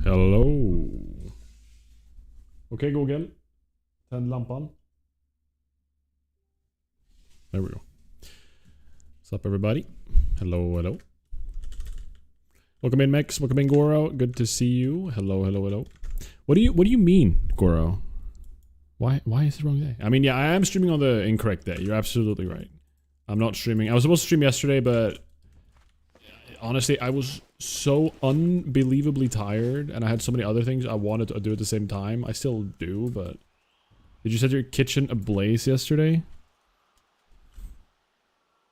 Hello. Okay, Google. Tänd lampan. There we go. What's up, everybody? Hello, hello. Welcome in, Mex. Welcome in, Goro. Good to see you. Hello, hello, hello. What do you mean, Goro? Why is it the wrong day? I mean, yeah, I am streaming on the incorrect day. You're absolutely right. I'm not streaming. I was supposed to stream yesterday, but honestly, I was so unbelievably tired, and I had so many other things I wanted to do at the same time. I still do, but did you set your kitchen ablaze yesterday?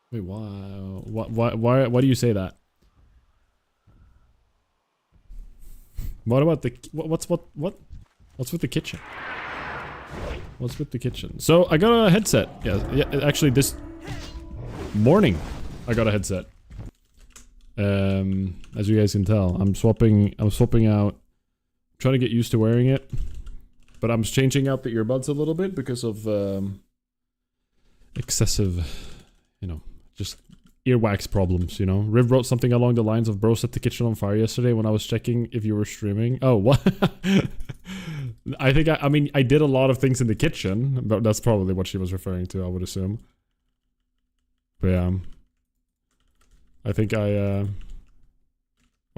Wait, why do you say that? What about the what's with the kitchen? What's with the kitchen? So I got a headset. Yeah, actually this morning I got a headset. As you guys can tell, I'm swapping out, trying to get used to wearing it, but I'm changing out the earbuds a little bit because of excessive, you know, just earwax problems, you know. Riv wrote something along the lines of, bro set the kitchen on fire yesterday when I was checking if you were streaming. Oh, what? I think I mean I did a lot of things in the kitchen, but that's probably what she was referring to, I would assume. But yeah, I think or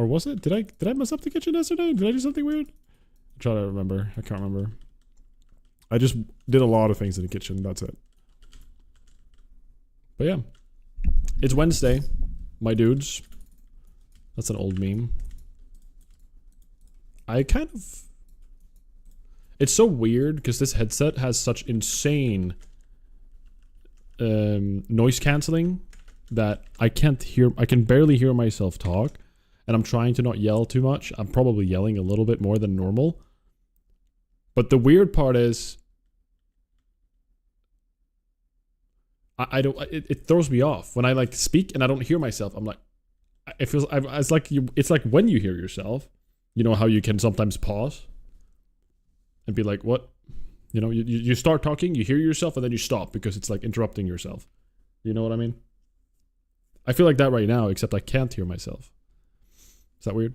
was it? Did I mess up the kitchen yesterday? Did I do something weird? I'm trying to remember. I can't remember. I just did a lot of things in the kitchen. That's it. But yeah, it's Wednesday, my dudes. That's an old meme. It's so weird because this headset has such insane noise cancelling that I can barely hear myself talk, and I'm trying to not yell too much. I'm probably yelling a little bit more than normal. But the weird part is it throws me off when I like speak and I don't hear myself. I'm like, it's like when you hear yourself, you know how you can sometimes pause and be like, what? You know, you start talking, you hear yourself, and then you stop because it's like interrupting yourself. You know what I mean? I feel like that right now, except I can't hear myself. Is that weird?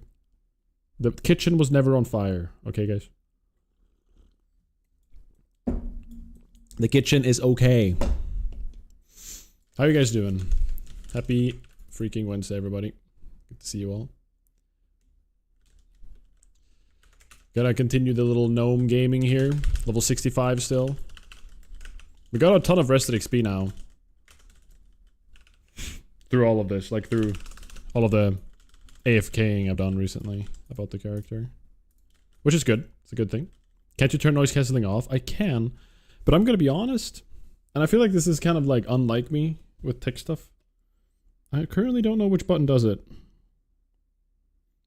The kitchen was never on fire. Okay, guys? The kitchen is okay. How are you guys doing? Happy freaking Wednesday, everybody. Good to see you all. Gotta continue the little GNOME gaming here. Level 65 still. We got a ton of rested XP now. Through all of this, like through all of the AFKing I've done recently about the character. Which is good. It's a good thing. Can't you turn noise cancelling off? I can, but I'm gonna be honest, and I feel like this is kind of like unlike me with tech stuff. I currently don't know which button does it.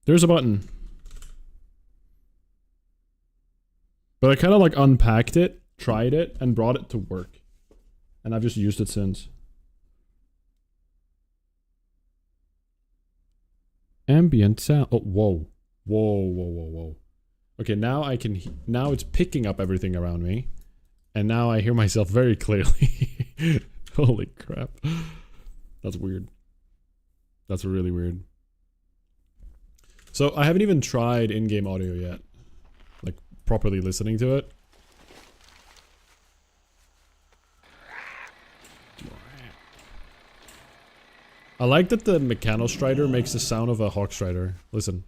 There's a button. But I kind of like unpacked it, tried it, and brought it to work. And I've just used it since. Ambient sound. Oh, whoa. Whoa. Okay, now I can... Now it's picking up everything around me. And now I hear myself very clearly. Holy crap. That's weird. That's really weird. So I haven't even tried in-game audio yet. Like, properly listening to it. I like that the Mechanostrider makes the sound of a Hawkstrider. Listen.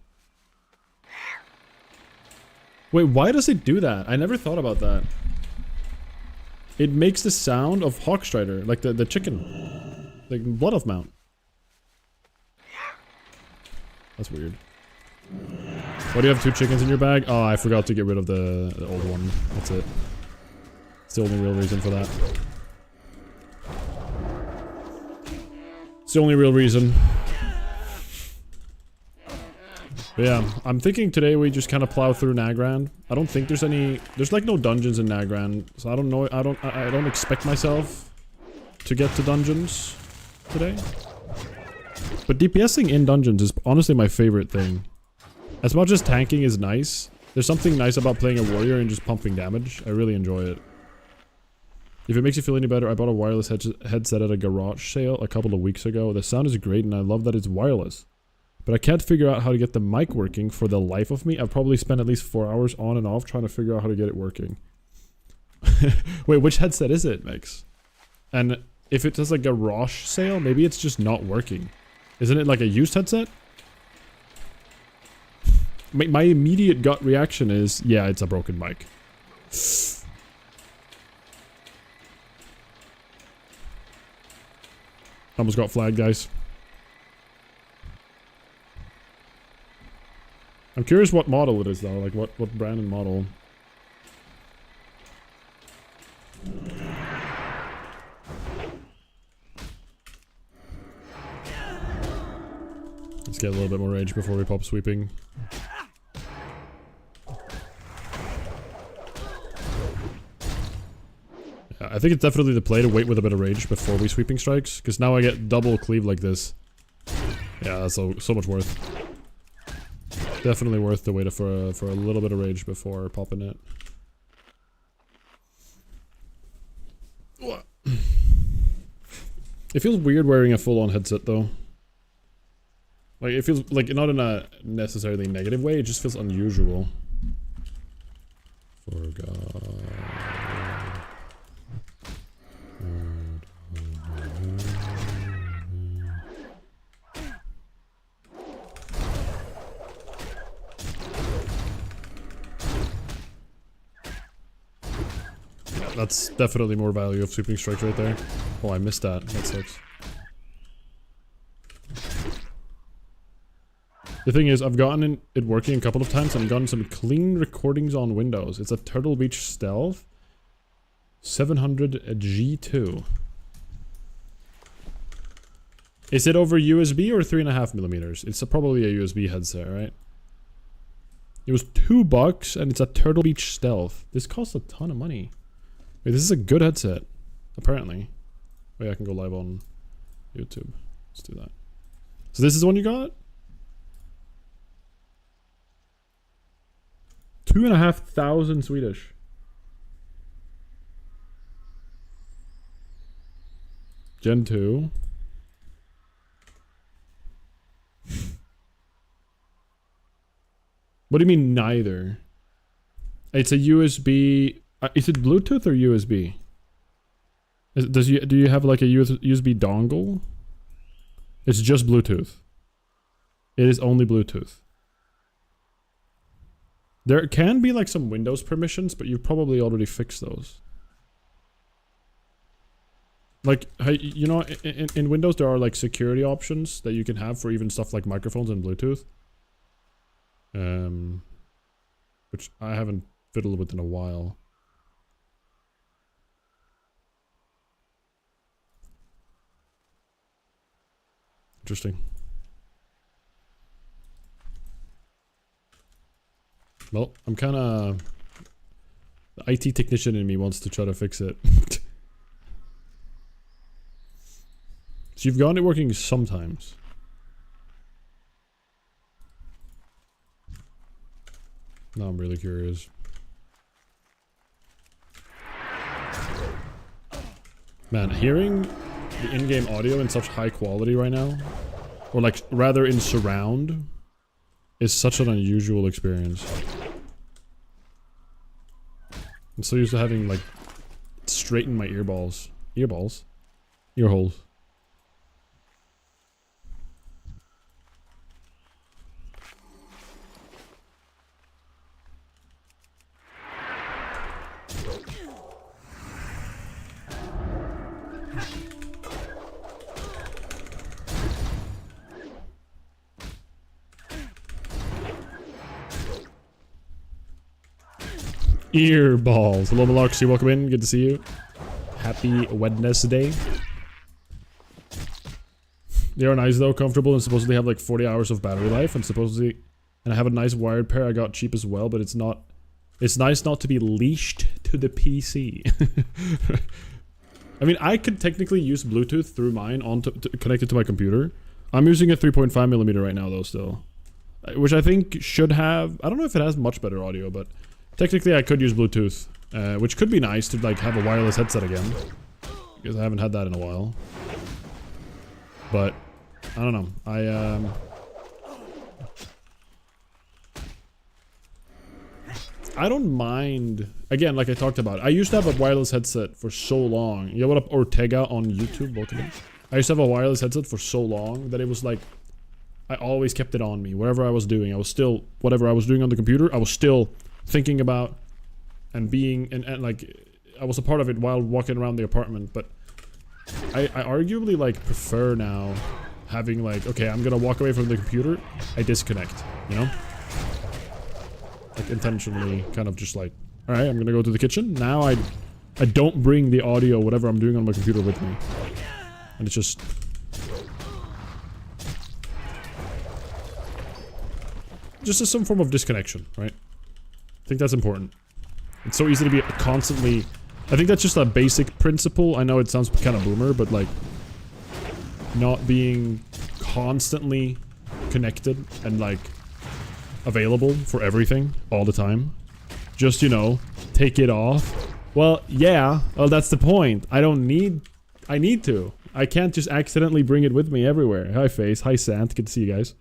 Wait, why does it do that? I never thought about that. It makes the sound of Hawkstrider, like the chicken. Like Blood of Mount. That's weird. Why do you have 2 chickens in your bag? Oh, I forgot to get rid of the old one. That's it. It's the only real reason for that. It's the only real reason. But yeah, I'm thinking today we just kind of plow through Nagrand. I don't think there's like no dungeons in Nagrand, so I don't know. I don't expect myself to get to dungeons today. But DPSing in dungeons is honestly my favorite thing. As much as tanking is nice, there's something nice about playing a warrior and just pumping damage. I really enjoy it. If it makes you feel any better, I bought a wireless headset at a garage sale a couple of weeks ago. The sound is great and I love that it's wireless. but I can't figure out how to get the mic working for the life of me. I've probably spent at least 4 hours on and off trying to figure out how to get it working. Wait, which headset is it, Mix? And if it has like a Roche sale, maybe it's just not working. Isn't it like a used headset? My immediate gut reaction is, yeah, it's a broken mic. Almost got flagged, guys. I'm curious what model it is, though. Like, what brand and model. Let's get a little bit more rage before we pop sweeping. Yeah, I think it's definitely the play to wait with a bit of rage before we sweeping strikes, because now I get double cleave like this. Yeah, that's so much worth. Definitely worth the wait for a little bit of rage before popping it. It feels weird wearing a full-on headset, though. Like, it feels like not in a necessarily negative way, it just feels unusual. Forgot. Yeah, that's definitely more value of sweeping strikes right there. Oh, I missed that. That sucks. The thing is, I've gotten it working a couple of times and gotten some clean recordings on Windows. It's a Turtle Beach Stealth 700 G2. Is it over USB or 3.5mm? It's probably a USB headset, right? It was $2 and it's a Turtle Beach Stealth. This costs a ton of money. Wait, this is a good headset, apparently. Wait, I can go live on YouTube. Let's do that. So this is the one you got? 2,500 Swedish. Gen 2. What do you mean neither? It's a USB. Is it Bluetooth or USB? Do you have like a USB dongle? It's just Bluetooth. It is only Bluetooth. There can be like some Windows permissions, but you've probably already fixed those. Like, you know, in Windows there are like security options that you can have for even stuff like microphones and Bluetooth. Which I haven't fiddled with in a while. Interesting. Well, I'm kind of... The IT technician in me wants to try to fix it. So you've gotten it working sometimes. Now I'm really curious. Man, hearing the in-game audio in such high quality right now, or like rather in surround, is such an unusual experience. I'm so used to having like straighten my earballs. Earballs? Ear holes. Earballs. Hello, Malarksy. Welcome in. Good to see you. Happy Wednesday. They are nice though, comfortable, and supposedly have like 40 hours of battery life, and supposedly, and I have a nice wired pair I got cheap as well, but it's not. It's nice not to be leashed to the PC. I mean, I could technically use Bluetooth through mine connected to my computer. I'm using a 3.5mm right now though, still, which I think should have. I don't know if it has much better audio, but. Technically, I could use Bluetooth, which could be nice to like have a wireless headset again, because I haven't had that in a while. But I don't know. I don't mind. Again, like I talked about, I used to have a wireless headset for so long. You know what up, Ortega on YouTube? Welcome in. I used to have a wireless headset for so long that it was like, I always kept it on me. Whatever I was doing, I was still, whatever I was doing on the computer, I was still thinking about and being, and like, I was a part of it while walking around the apartment. But I arguably like prefer now having like, okay, I'm gonna walk away from the computer, I disconnect, you know? Like intentionally kind of just like, all right, I'm gonna go to the kitchen. Now I don't bring the audio, whatever I'm doing on my computer with me. And it's just... just as some form of disconnection, right? I think that's important. It's so easy to be constantly... I think that's just a basic principle. I know it sounds kind of boomer, but like... not being constantly connected and like... available for everything all the time. Just, you know, take it off. Well, yeah. Well, that's the point. I need to. I can't just accidentally bring it with me everywhere. Hi, Face. Hi, Sant. Good to see you guys.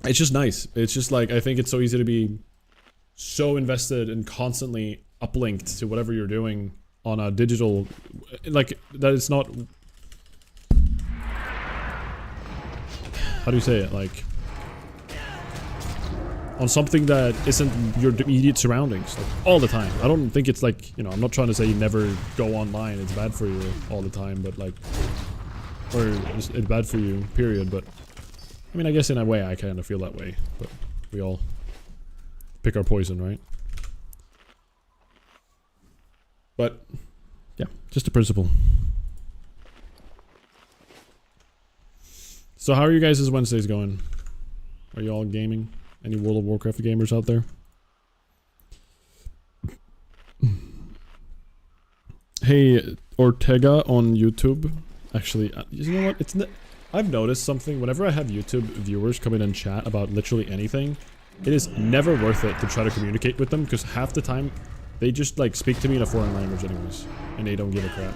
It's just nice. It's just like, I think it's so easy to be so invested and constantly uplinked to whatever you're doing on a digital... like, that it's not... how do you say it? Like... on something that isn't your immediate surroundings, like, all the time. I don't think it's like, you know, I'm not trying to say you never go online, it's bad for you all the time, but like... or it's bad for you, period, but... I mean, I guess in a way I kind of feel that way, but we all pick our poison, right? But, yeah, just a principle. So how are you guys' Wednesdays going? Are you all gaming? Any World of Warcraft gamers out there? Hey, Ortega on YouTube. Actually, you know what? I've noticed something. Whenever I have YouTube viewers come in and chat about literally anything, it is never worth it to try to communicate with them, because half the time they just like speak to me in a foreign language anyways, and they don't give a crap.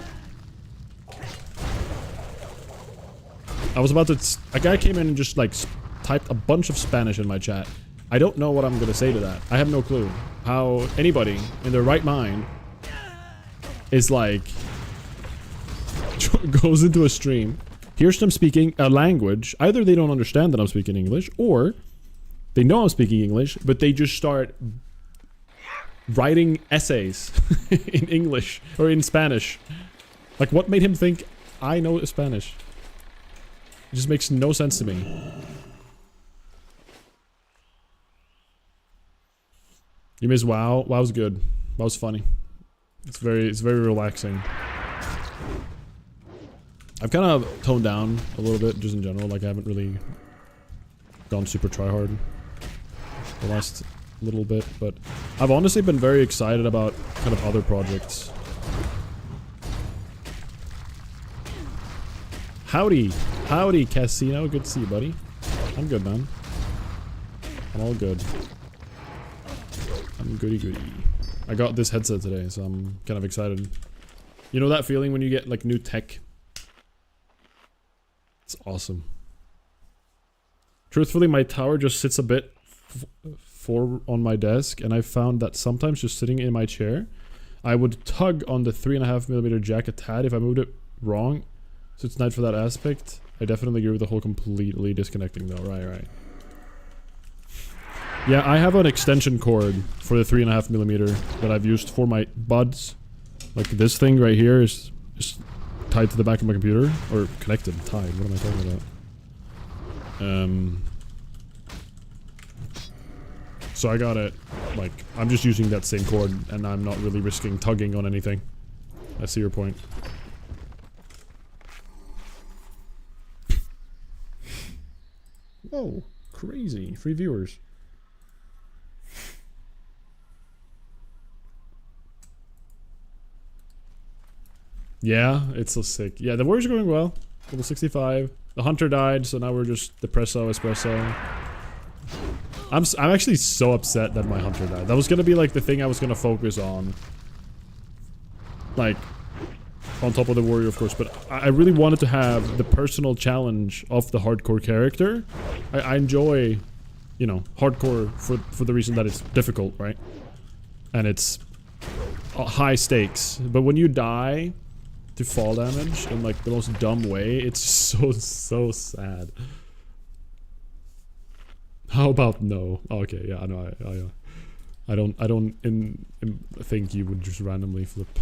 I was about to... a guy came in and just like typed a bunch of Spanish in my chat. I don't know what I'm gonna say to that. I have no clue how anybody in their right mind is like... goes into a stream, hears them speaking a language. Either they don't understand that I'm speaking English, or they know I'm speaking English, but they just start writing essays in English or in Spanish. Like, what made him think I know Spanish? It just makes no sense to me. You miss WoW? WoW's good. WoW's funny. It's very relaxing. I've kind of toned down a little bit, just in general. Like, I haven't really gone super tryhard the last little bit, but I've honestly been very excited about kind of other projects. Howdy! Howdy, Casino. Good to see you, buddy. I'm good, man. I'm all good. I'm goody goody. I got this headset today, so I'm kind of excited. You know that feeling when you get, like, new tech? It's awesome. Truthfully, my tower just sits a bit forward on my desk, and I found that sometimes just sitting in my chair, I would tug on the 3.5mm jack a tad if I moved it wrong. So it's nice for that aspect. I definitely agree with the whole completely disconnecting though. Right. Yeah, I have an extension cord for the 3.5mm that I've used for my buds. Like this thing right here is just tied to the back of my computer. Or connected, tied. What am I talking about? So I got it, like, I'm just using that same cord and I'm not really risking tugging on anything. I see your point. Whoa, crazy. Free viewers. Yeah, it's so sick. Yeah, the warriors are going well. Level 65. The hunter died, so now we're just depresso, espresso. I'm actually so upset that my hunter died. That was gonna be like the thing I was gonna focus on. Like, on top of the warrior, of course, but I really wanted to have the personal challenge of the hardcore character. I enjoy you know, hardcore for the reason that it's difficult, right? And it's high stakes. But when you die to fall damage in like the most dumb way, it's so sad. How about no? Okay, yeah, I know. I don't think you would just randomly flip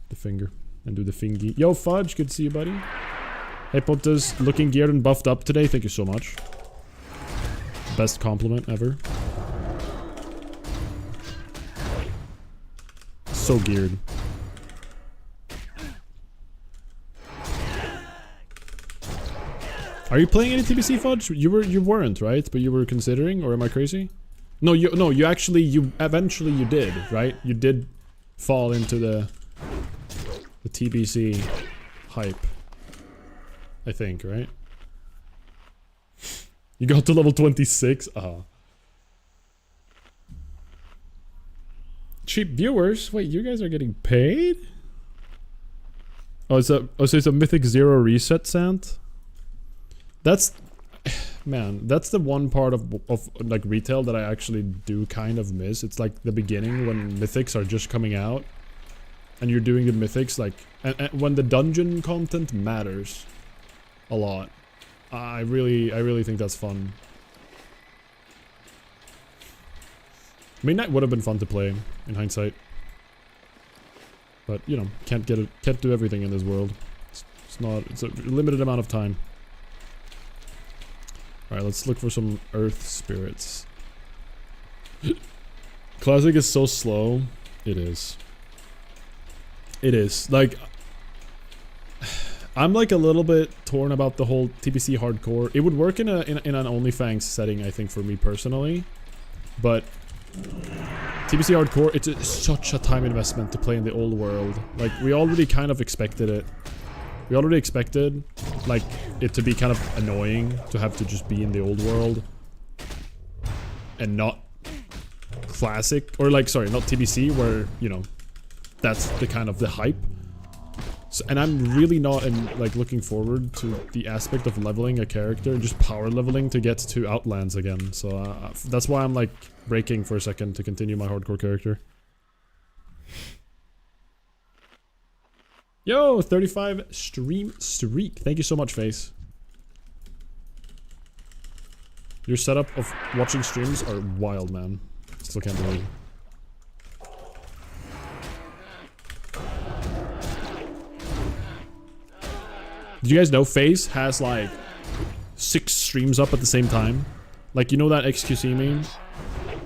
the finger and do the fingy. Yo, Fudge, good to see you, buddy. Hey, Pontus, looking geared and buffed up today. Thank you so much. Best compliment ever. So geared. Are you playing any TBC, Fudge? You weren't, right? But you were considering, or am I crazy? No, you eventually you did, right? You did fall into the TBC hype. I think, right? You got to level 26? Cheap viewers? Wait, you guys are getting paid? Oh, so it's a Mythic Zero reset, Sant? That's... Man, that's the one part of like retail that I actually do kind of miss. It's like the beginning when mythics are just coming out. And you're doing the mythics like... And when the dungeon content matters a lot. I really think that's fun. Midnight would have been fun to play in hindsight. But, you know, can't do everything in this world. It's a limited amount of time. Alright, let's look for some earth spirits. Classic is so slow. It is. It is. Like, I'm like a little bit torn about the whole TBC hardcore. It would work in an Onlyfangs setting, I think, for me personally. But TBC hardcore, it's such a time investment to play in the old world. Like, we already kind of expected it. We already expected, like, it to be kind of annoying to have to just be in the old world. And not classic, or like, sorry, not TBC, where, you know, that's the kind of the hype. So, and I'm really not like looking forward to the aspect of leveling a character and just power leveling to get to Outlands again. So that's why I'm like breaking for a second to continue my hardcore character. Yo, 35 stream streak. Thank you so much, Face. Your setup of watching streams are wild, man. Still can't believe. Did you guys know Face has like 6 streams up at the same time? Like, you know that XQC meme?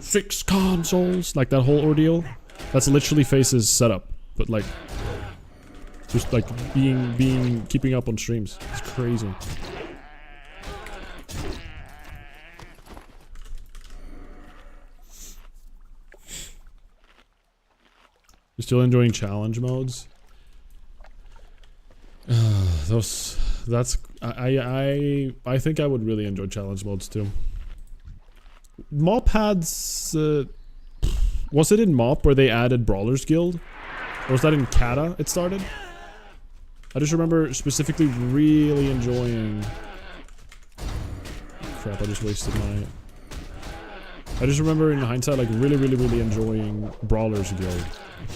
6 consoles! Like that whole ordeal? That's literally Face's setup. But like, just like keeping up on streams. It's crazy. You're still enjoying challenge modes? I think I would really enjoy challenge modes too. Mop had, was it in Mop where they added Brawlers Guild? Or was that in Kata it started? I just remember specifically really enjoying... Crap, I just wasted my... I just remember in hindsight like really enjoying Brawlers Guild.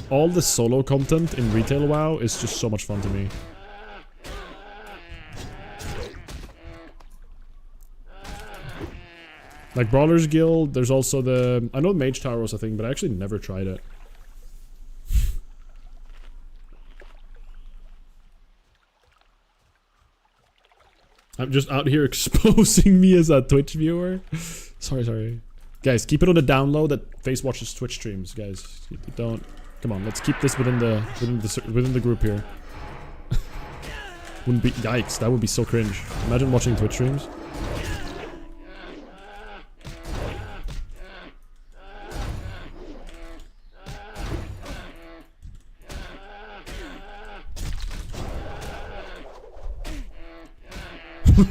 All the solo content in retail WoW is just so much fun to me. Like Brawlers Guild, there's also the... I know Mage Tower was a thing, but I actually never tried it. I'm just out here exposing me as a Twitch viewer. Sorry. Guys, keep it on the down low that Face watches Twitch streams, guys. Don't... Come on, let's keep this within the group here. Wouldn't be... Yikes, that would be so cringe. Imagine watching Twitch streams.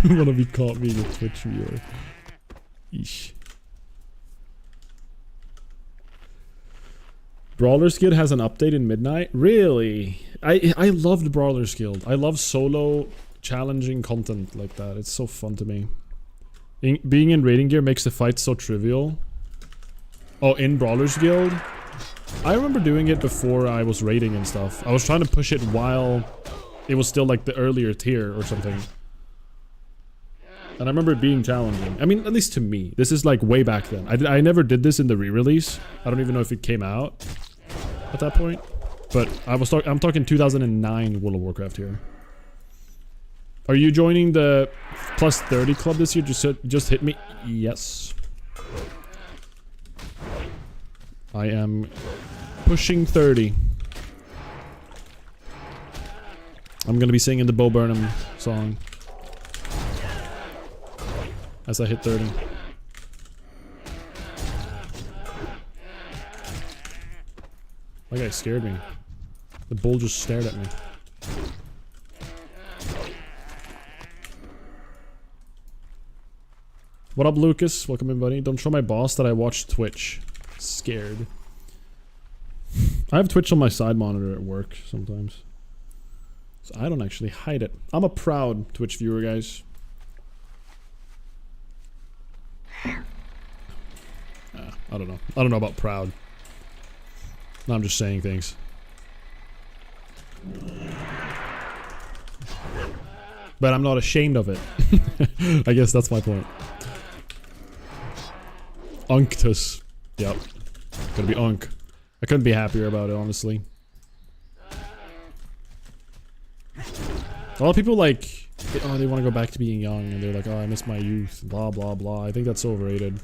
Wanna be caught being a Twitch viewer. Eesh. Brawlers Guild has an update in midnight? Really? I loved Brawlers Guild. I love solo challenging content like that. It's so fun to me. Being in raiding gear makes the fight so trivial. Oh, in Brawlers Guild? I remember doing it before I was raiding and stuff. I was trying to push it while it was still like the earlier tier or something. And I remember it being challenging. I mean, at least to me. This is like way back then. I never did this in the re-release. I don't even know if it came out at that point. But I'm talking 2009 World of Warcraft here. Are you joining the plus 30 club this year? Just hit me. Yes. I am pushing 30. I'm gonna be singing the Bo Burnham song as I hit 30. That guy scared me. The bull just stared at me. What up, Lucas? Welcome in, buddy. Don't show my boss that I watch Twitch. Scared. I have Twitch on my side monitor at work sometimes. So I don't actually hide it. I'm a proud Twitch viewer, guys. I don't know. I don't know about proud. No, I'm just saying things. But I'm not ashamed of it. I guess that's my point. Unctus. Yep. Gotta be Unk. I couldn't be happier about it, honestly. A lot of people like, oh, they want to go back to being young, and they're like, oh, I miss my youth, blah, blah, blah. I think that's overrated.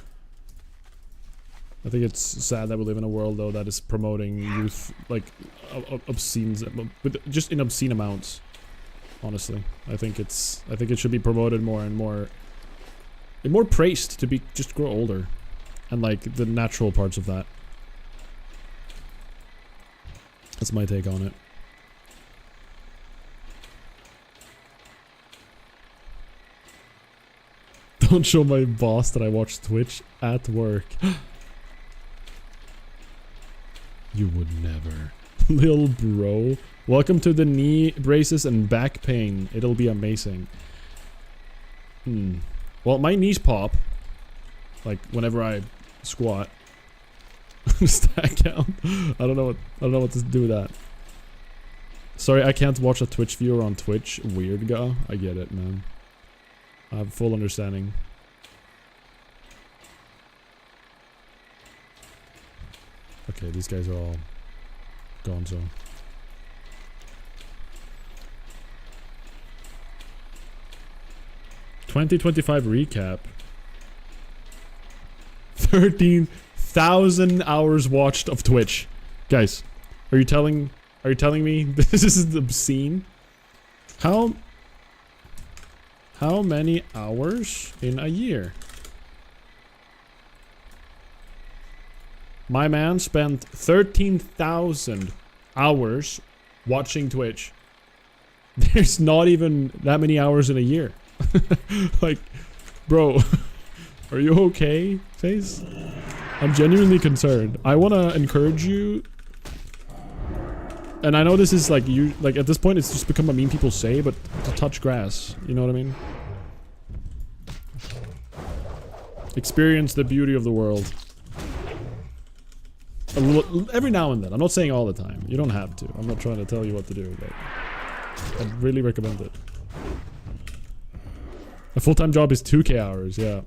I think it's sad that we live in a world, though, that is promoting youth, like, obscene, but just in obscene amounts. Honestly, I think it should be promoted more and more, and more praised to be just grow older, and like the natural parts of that. That's my take on it. Don't show my boss that I watch Twitch at work. You would never. Lil bro. Welcome to the knee braces and back pain. It'll be amazing. Well, my knees pop. Like whenever I squat. Stack count. I don't know what to do with that. Sorry, I can't watch a Twitch viewer on Twitch. Weird guy. I get it, man. I have full understanding. Okay, these guys are all gonzo. $2025 recap. 13,000 hours watched of Twitch. Guys, are you telling me this is obscene? How many hours in a year? My man spent 13,000 hours watching Twitch. There's not even that many hours in a year. Like, bro, are you okay, Face? I'm genuinely concerned. I want to encourage you. And I know this is like, at this point it's just become a meme people say, but to touch grass, you know what I mean? Experience the beauty of the world. A little, every now and then. I'm not saying all the time. You don't have to. I'm not trying to tell you what to do, but I'd really recommend it. A full-time job is 2K hours, yeah.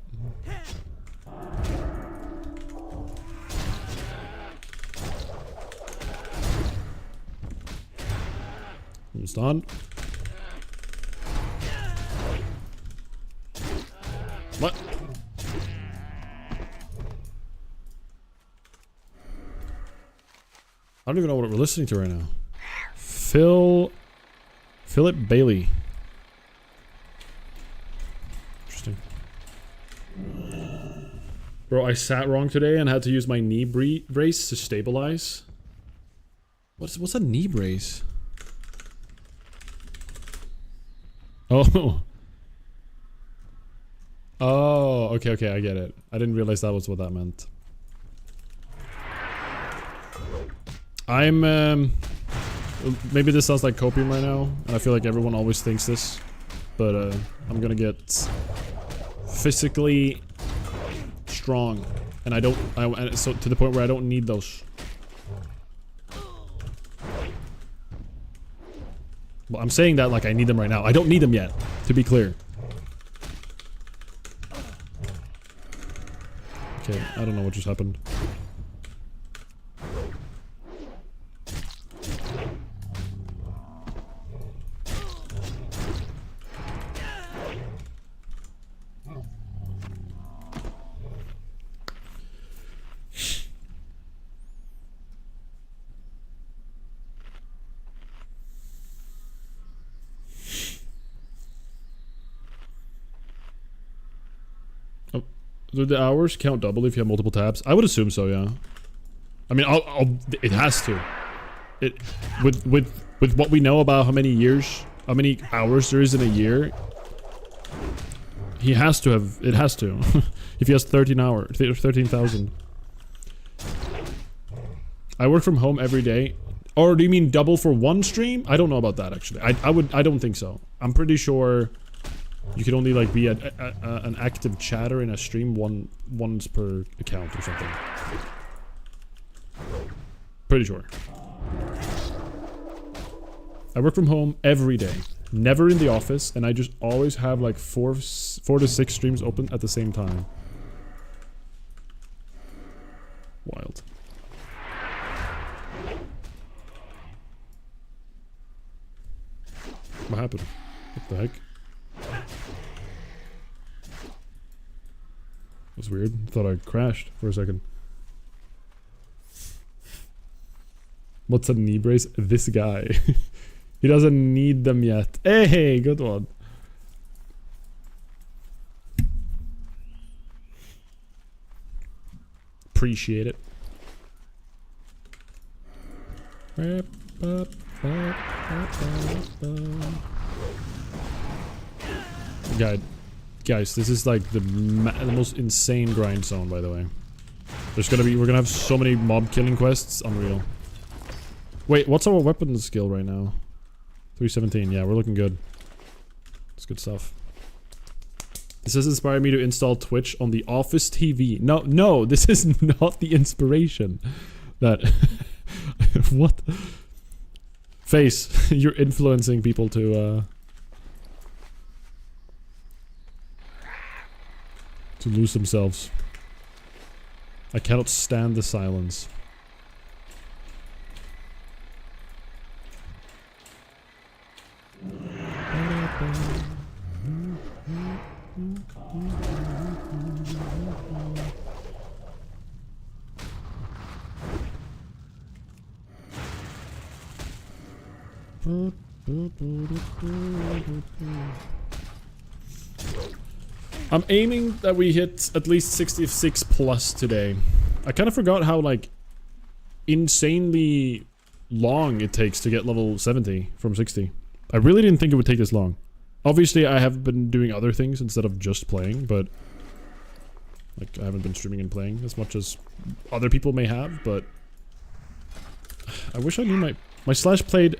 I'm stunned. What? I don't even know what we're listening to right now. Philip Bailey. Interesting. Bro, I sat wrong today and had to use my knee brace to stabilize. What's a knee brace? Oh. Oh, okay, I get it. I didn't realize that was what that meant. I'm, maybe this sounds like copium right now, and I feel like everyone always thinks this, but, I'm gonna get physically strong, and so to the point where I don't need those. Well, I'm saying that like I need them right now. I don't need them yet, to be clear. Okay, I don't know what just happened. Do the hours count double if you have multiple tabs? I would assume so, yeah. I mean, it has to. With what we know about how many hours there is in a year, he has to have. It has to. If he has 13,000. I work from home every day. Or do you mean double for one stream? I don't know about that actually. I don't think so. I'm pretty sure. You can only like be an active chatter in a stream once per account or something. Pretty sure. I work from home every day, never in the office, and I just always have like 4 to 6 streams open at the same time. Wild. What happened? What the heck? That was weird. Thought I crashed for a second. What's a knee brace? This guy. He doesn't need them yet. Hey, good one. Appreciate it. Guys, this is like the most insane grind zone, by the way. We're gonna have so many mob killing quests, unreal. Wait, what's our weapon skill right now? 317, yeah, we're looking good. It's good stuff. This has inspired me to install Twitch on the office TV. No, this is not the inspiration. That... What? Face, you're influencing people to lose themselves. I cannot stand the silence. I'm aiming that we hit at least 66 plus today. I kind of forgot how like insanely long it takes to get level 70 from 60. I really didn't think it would take this long. Obviously I have been doing other things instead of just playing, but like I haven't been streaming and playing as much as other people may have, but I wish I knew my slash played.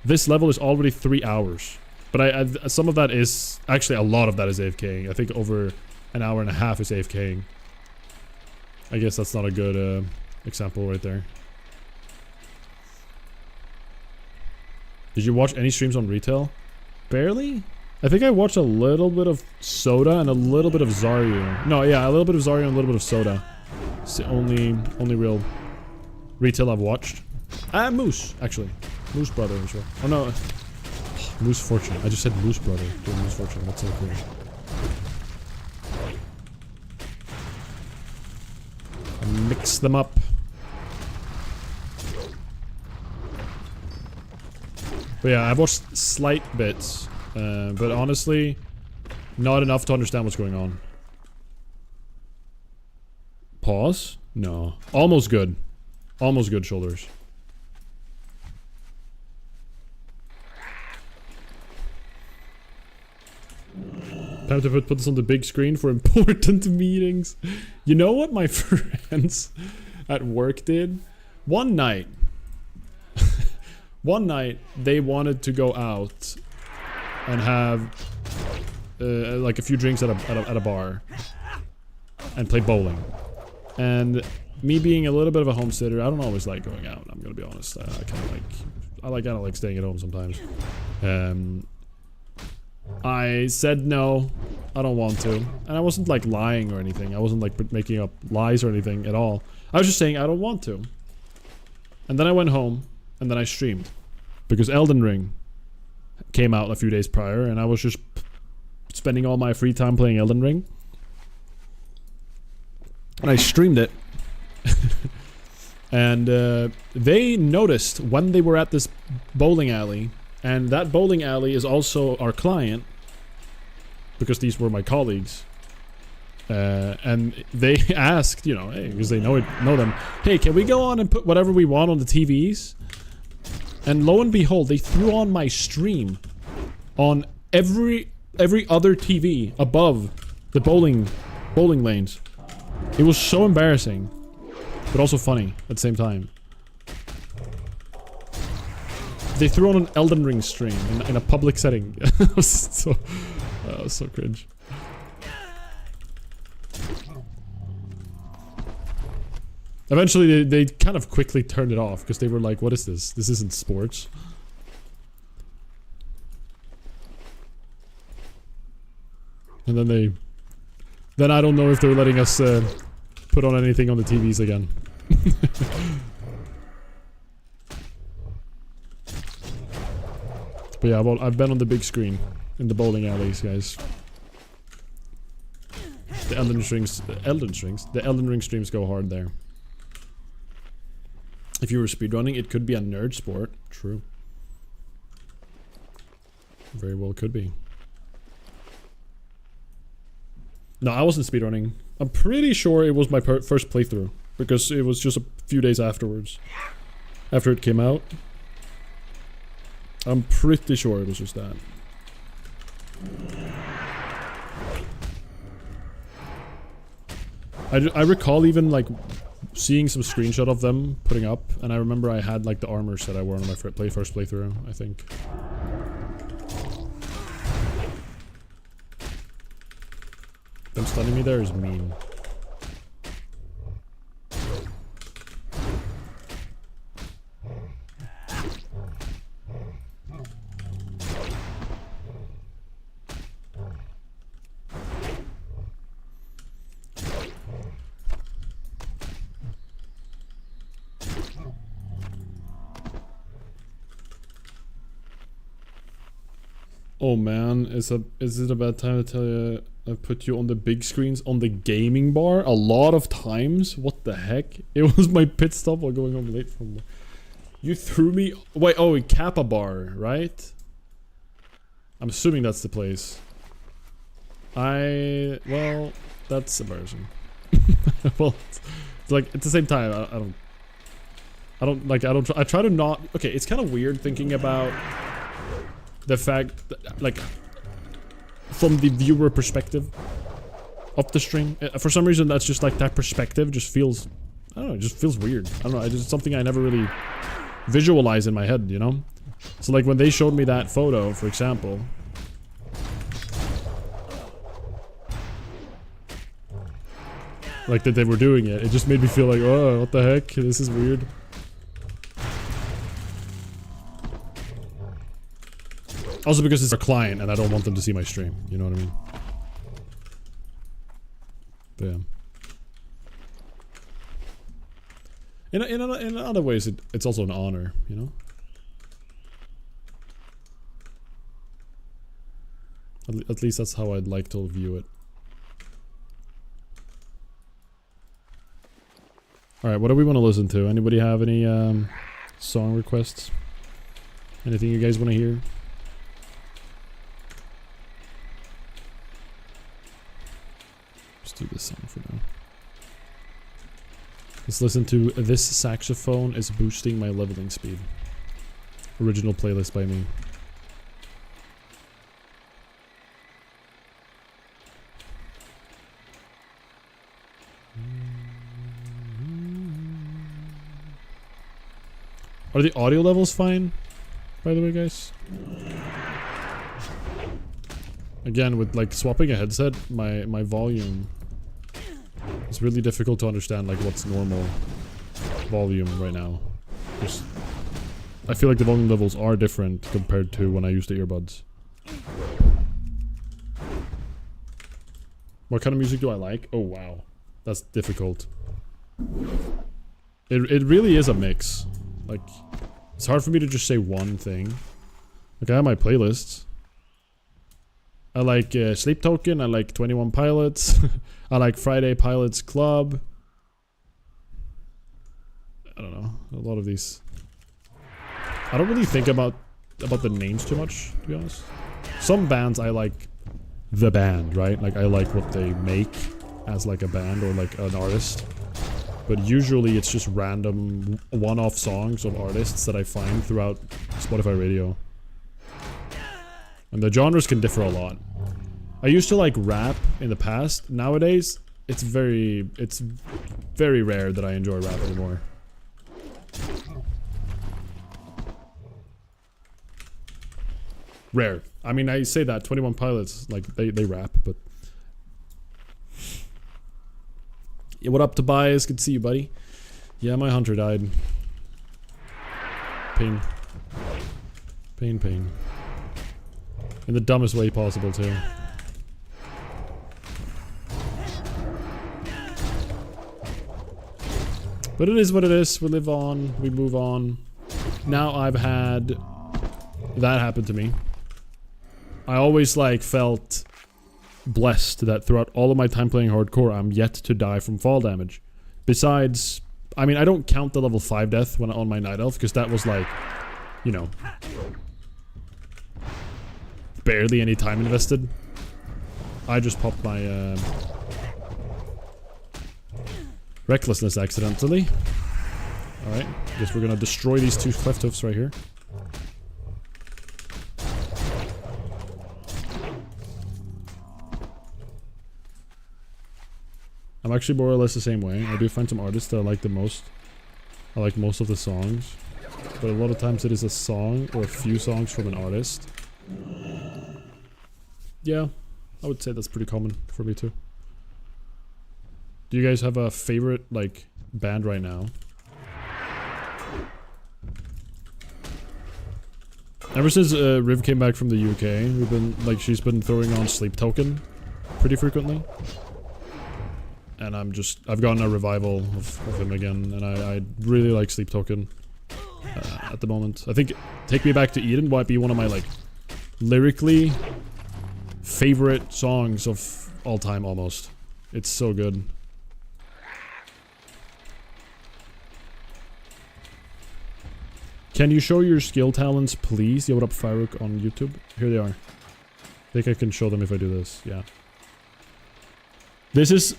This level is already 3 hours. But some of that is... Actually, a lot of that is AFKing. I think over an hour and a half is AFKing. I guess that's not a good example right there. Did you watch any streams on retail? Barely? I think I watched a little bit of Soda and a little bit of Zaryu. No, yeah, a little bit of Zaryu and a little bit of Soda. It's the only real retail I've watched. Moose, actually. Moose Brother as well. Oh no. Moose Fortune. I just said Moose Brother. Doing Moose Fortune. That's so cool. Mix them up. But yeah, I've watched slight bits. But honestly, not enough to understand what's going on. Pause? No. Almost good. Almost good shoulders. Time to put this on the big screen for important meetings. You know what my friends at work did? One night, they wanted to go out and have like a few drinks at a bar and play bowling. And me being a little bit of a homesteader, I don't always like going out. I'm gonna be honest. I kind of like staying at home sometimes. I said no, I don't want to, and I wasn't like lying or anything. I wasn't like making up lies or anything at all. I was just saying I don't want to. And then I went home, and then I streamed, because Elden Ring came out a few days prior, and I was just spending all my free time playing Elden Ring. And I streamed it. And they noticed when they were at this bowling alley, and that bowling alley is also our client, because these were my colleagues. And they asked, you know, hey, because they know them, hey, can we go on and put whatever we want on the TVs? And lo and behold, they threw on my stream on every other TV above the bowling lanes. It was so embarrassing, but also funny at the same time. They threw on an Elden Ring stream in a public setting. That was so cringe. Eventually, they kind of quickly turned it off because they were like, "What is this? This isn't sports." And then I don't know if they're letting us put on anything on the TVs again. But yeah, well, I've been on the big screen in the bowling alleys, guys. The Elden Ring streams go hard there. If you were speedrunning, it could be a nerd sport. True. Very well could be. No, I wasn't speedrunning. I'm pretty sure it was my first playthrough, because it was just a few days afterwards. After it came out. I'm pretty sure it was just that. I recall even like seeing some screenshot of them putting up, and I remember I had like the armor set I wore on my first playthrough, I think. Them stunning me there is mean. Oh man, is it a bad time to tell you I put you on the big screens on the gaming bar a lot of times? What the heck? It was my pit stop while going home late from work. You threw me. Wait, oh, Kappa bar, right? I'm assuming that's the place. Well, that's embarrassing. Well, it's like at the same time, I try to not. Okay, it's kind of weird thinking about the fact that, like, from the viewer perspective of the stream. For some reason, that's just like that perspective just feels, I don't know, it just feels weird. I don't know, it's just something I never really visualize in my head, you know? So like when they showed me that photo, for example, like that they were doing it, it just made me feel like, oh, what the heck, this is weird. Also because it's a client and I don't want them to see my stream, you know what I mean? But yeah. In other ways, it's also an honor, you know? At least that's how I'd like to view it. Alright, what do we want to listen to? Anybody have any song requests? Anything you guys want to hear? Do this song for now. Let's listen to This Saxophone is Boosting My Leveling Speed. Original playlist by me. Are the audio levels fine, by the way, guys? Again, with like swapping a headset, my volume, it's really difficult to understand like what's normal volume right now. Just, I feel like the volume levels are different compared to when I used the earbuds. What kind of music do I like? Oh wow, that's difficult. It really is a mix. Like, it's hard for me to just say one thing. Like, I have my playlists. I like Sleep Token, I like 21 Pilots, I like Friday Pilots Club. I don't know, a lot of these. I don't really think about the names too much, to be honest. Some bands I like the band, right? Like I like what they make as like a band or like an artist. But usually it's just random one-off songs of artists that I find throughout Spotify radio. And the genres can differ a lot. I used to like rap in the past. Nowadays, it's very rare that I enjoy rap anymore. Rare. I mean, I say that 21 Pilots, like they rap, but yeah, what up, Tobias? Good to see you, buddy. Yeah, my hunter died. Pain. Pain, pain. In the dumbest way possible, too. But it is what it is. We live on. We move on. Now I've had that happen to me. I always, like, felt blessed that throughout all of my time playing hardcore, I'm yet to die from fall damage. Besides, I mean, I don't count the level 5 death when on my Night Elf, because that was like, you know, barely any time invested. I just popped my recklessness accidentally. Alright, guess we're gonna destroy these two cleft hoofs right here. I'm actually more or less the same way. I do find some artists that I like the most. I like most of the songs. But a lot of times it is a song or a few songs from an artist. Yeah, I would say that's pretty common for me too. Do you guys have a favorite, like, band right now? Ever since Riv came back from the UK, we've been, like, she's been throwing on Sleep Token pretty frequently. And I've gotten a revival of him again, and I really like Sleep Token at the moment. I think Take Me Back to Eden might be one of my, like, lyrically favorite songs of all time, almost. It's so good. Can you show your skill talents, please? Yo, what up, Farouk on YouTube? Here they are. I think I can show them if I do this, yeah. This is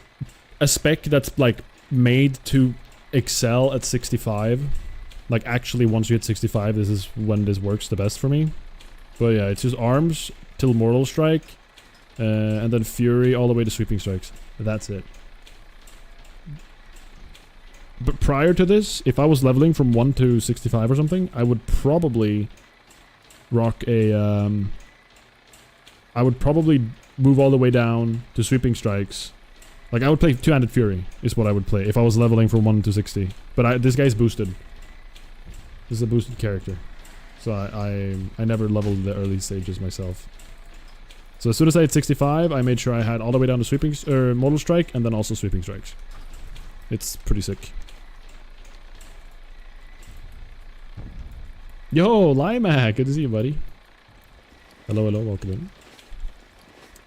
a spec that's, like, made to excel at 65. Like, actually, once you hit 65, this is when this works the best for me. But yeah, it's just arms till Mortal Strike, and then Fury all the way to Sweeping Strikes. That's it. But prior to this, if I was leveling from 1 to 65 or something, I would probably rock a, I would probably move all the way down to Sweeping Strikes. Like, I would play Two-Handed Fury, is what I would play, if I was leveling from 1 to 60. But this guy's boosted. This is a boosted character. So I never leveled the early stages myself. So as soon as I hit 65, I made sure I had all the way down to Sweeping, Mortal Strike, and then also Sweeping Strikes. It's pretty sick. Yo, Limac! Good to see you, buddy. Hello, hello, welcome in.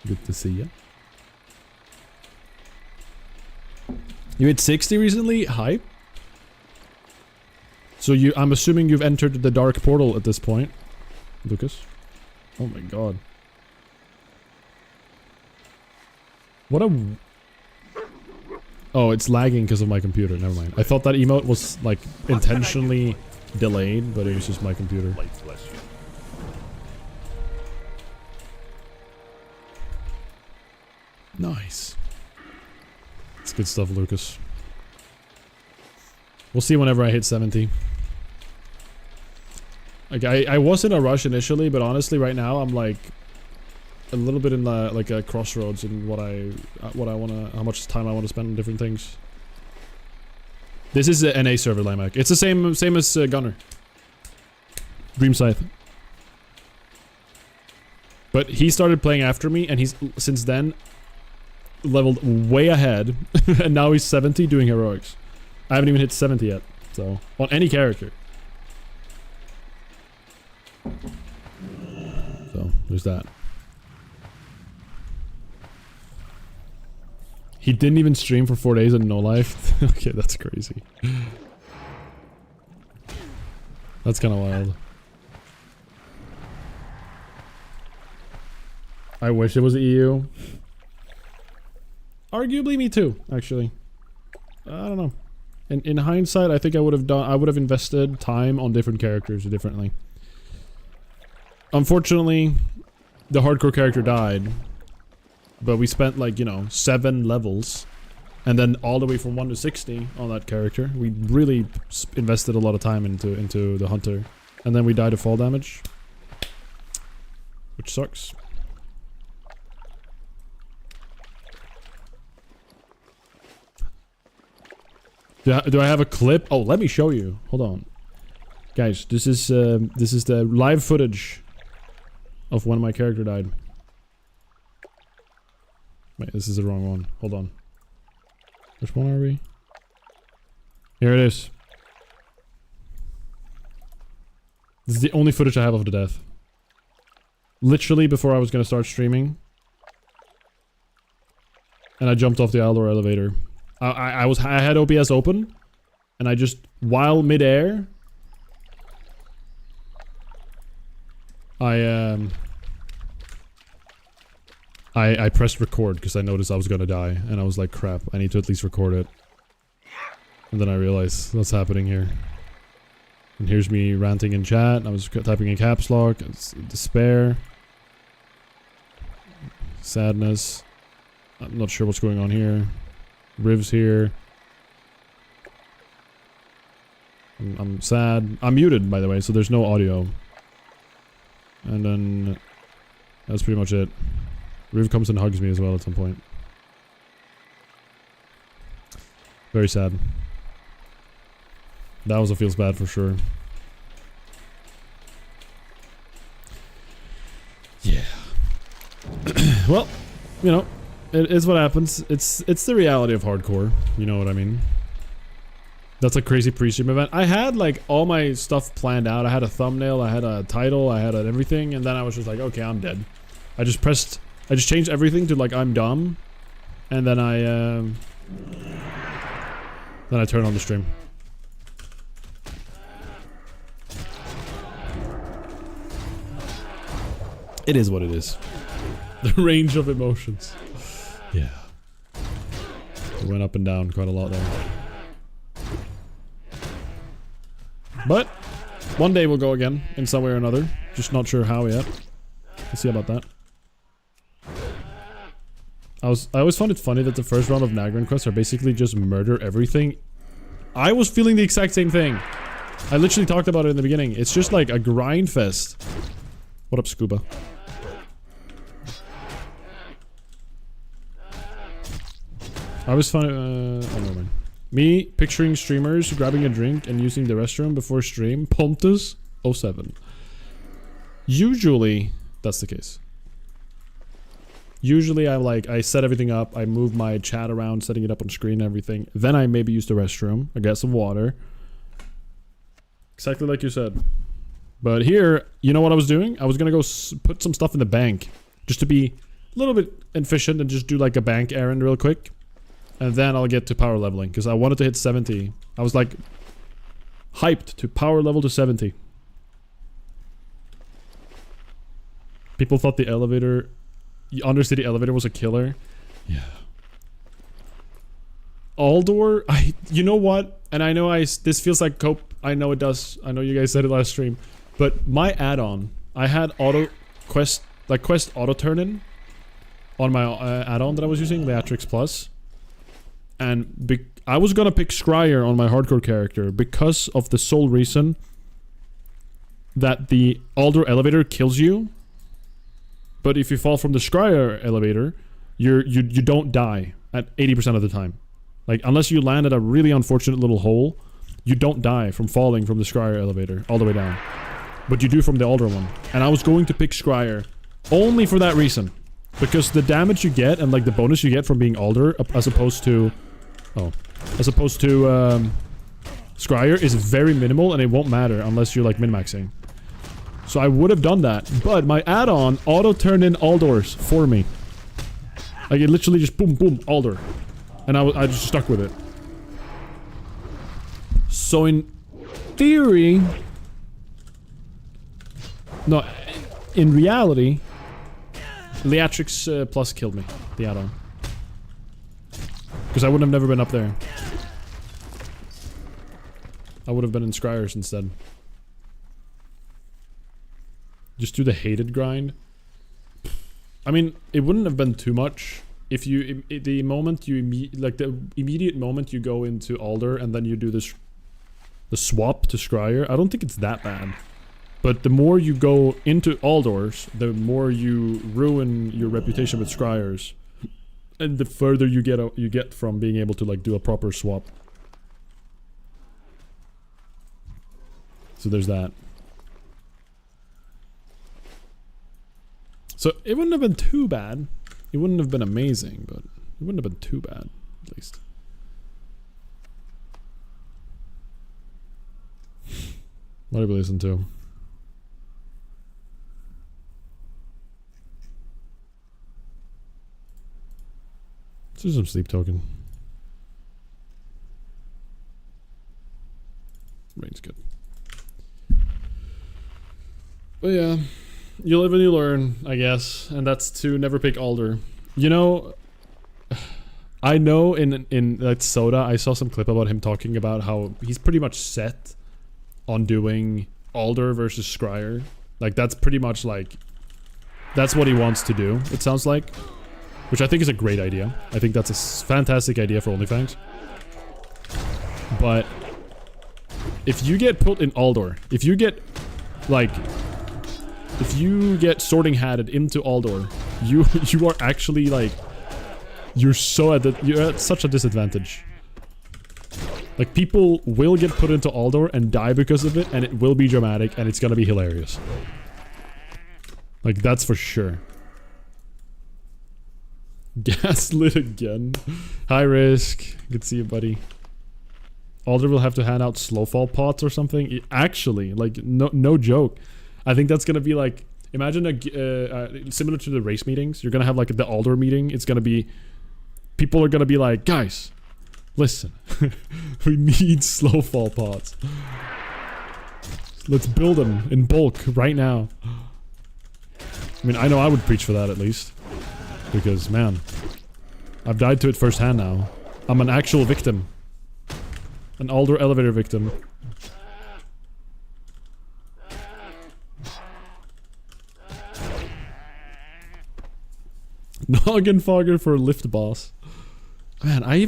Good to see ya. You hit 60 recently? Hype. So I'm assuming you've entered the dark portal at this point, Lucas. Oh my god. What a... Oh, it's lagging because of my computer. Never mind. I thought that emote was, like, intentionally delayed, but it was just my computer. Nice. It's good stuff, Lucas. We'll see whenever I hit 70. Like, I was in a rush initially, but honestly right now I'm like... a little bit in the, like a crossroads in what I wanna, how much time I want to spend on different things. This is an NA server, Limac. It's the same as Gunner. Dreamscythe. But he started playing after me, and he's since then leveled way ahead, and now he's 70 doing heroics. I haven't even hit 70 yet, so on any character. So there's that. He didn't even stream for 4 days and no life. Okay, that's crazy. That's kind of wild. I wish it was EU. Arguably me too, actually. I don't know. In hindsight, I think I would have invested time on different characters differently. Unfortunately, the hardcore character died. But we spent like, you know, 7 levels. And then all the way from 1 to 60 on that character. We really invested a lot of time into the hunter. And then we died of fall damage. Which sucks. Do I have a clip? Oh, let me show you. Hold on. Guys, this is the live footage of when my character died. Wait, this is the wrong one. Hold on. Which one are we? Here it is. This is the only footage I have of the death. Literally before I was gonna start streaming. And I jumped off the outdoor elevator. I had OBS open, and I just, while midair, I pressed record because I noticed I was gonna die, and I was like, crap, I need to at least record it. And then I realized what's happening here. And here's me ranting in chat. I was typing in caps lock. It's despair. Sadness. I'm not sure what's going on here. Riv's here. I'm sad. I'm muted, by the way, so there's no audio. And then that's pretty much it. Riv comes and hugs me as well at some point. Very sad. That also feels bad for sure. Yeah. Well, you know, it is what happens. It's the reality of hardcore. You know what I mean? That's a crazy pre-stream event. I had like all my stuff planned out. I had a thumbnail, I had a title, I had everything, and then I was just like, okay, I'm dead. I just changed everything to like I'm dumb, and then I turn on the stream. It is what it is. The range of emotions. Yeah. It went up and down quite a lot there. But one day we'll go again in some way or another. Just not sure how yet. We'll see about that. I always found it funny that the first round of Nagrin quests are basically just murder everything. I was feeling the exact same thing. I literally talked about it in the beginning. It's just like a grind fest. What up, Scuba? I was fun. Oh no, man. Me picturing streamers grabbing a drink and using the restroom before stream. Pontus 07. Usually, that's the case. Usually, I set everything up. I move my chat around, setting it up on screen and everything. Then I maybe use the restroom. I get some water. Exactly like you said. But here, you know what I was doing? I was gonna go put some stuff in the bank. Just to be a little bit efficient and just do like a bank errand real quick. And then I'll get to power leveling. Because I wanted to hit 70. I was like hyped to power level to 70. People thought the elevator... Undercity elevator was a killer. Yeah. Aldor, you know what? And I know this feels like cope. I know it does. I know you guys said it last stream. But my add-on, I had quest auto turn-in on my add-on that I was using, Beatrix Plus. And I was gonna pick Scryer on my hardcore character because of the sole reason that the Aldor elevator kills you But if you fall from the Scryer elevator, you don't die at 80% of the time. Like, unless you land at a really unfortunate little hole, you don't die from falling from the Scryer elevator all the way down. But you do from the Alder one. And I was going to pick Scryer only for that reason. Because the damage you get and like the bonus you get from being Alder as opposed to... Scryer is very minimal and it won't matter unless you're like min-maxing. So I would have done that, but my add-on auto-turned in Aldors for me. Like it literally just boom boom Alder. And I just stuck with it. So in theory... No, in reality... Leatrix Plus killed me, the add-on. Because I would have never been up there. I would have been in Scryers instead. Just do the hated grind. I mean, it wouldn't have been too much if you the moment you the immediate moment you go into Alder and then you do this the swap to Scryer. I don't think it's that bad. But the more you go into Aldors, the more you ruin your reputation with Scryers, and the further you get from being able to like do a proper swap. So there's that. So it wouldn't have been too bad. It wouldn't have been amazing, but it wouldn't have been too bad, at least. What did we listen to? Let's do some sleep token. Rain's good. But yeah, you live and you learn, I guess, and that's to never pick Alder. You know, I know in like Soda, I saw some clip about him talking about how he's pretty much set on doing Alder versus Scryer. Like that's pretty much like, that's what he wants to do, it sounds like. Which I think is a great idea. I think that's a fantastic idea for Onlyfangs. But if you get put in Aldor, if you get like... If you get sorting hatted into Aldor, you are actually like, you're at such a disadvantage. Like people will get put into Aldor and die because of it, and it will be dramatic, and it's gonna be hilarious. Like that's for sure. Gaslit again. High risk. Good to see you, buddy. Alder will have to hand out slowfall pots or something. Actually, like no joke. I think that's gonna be like, imagine similar to the race meetings. You're gonna have like the Alder meeting. It's gonna be, people are gonna be like, guys, listen, we need slow fall pots. Let's build them in bulk right now. I mean, I know I would preach for that at least, because man, I've died to it firsthand now. I'm an actual victim, an Alder elevator victim. Noggin fogger for lift boss. Man, I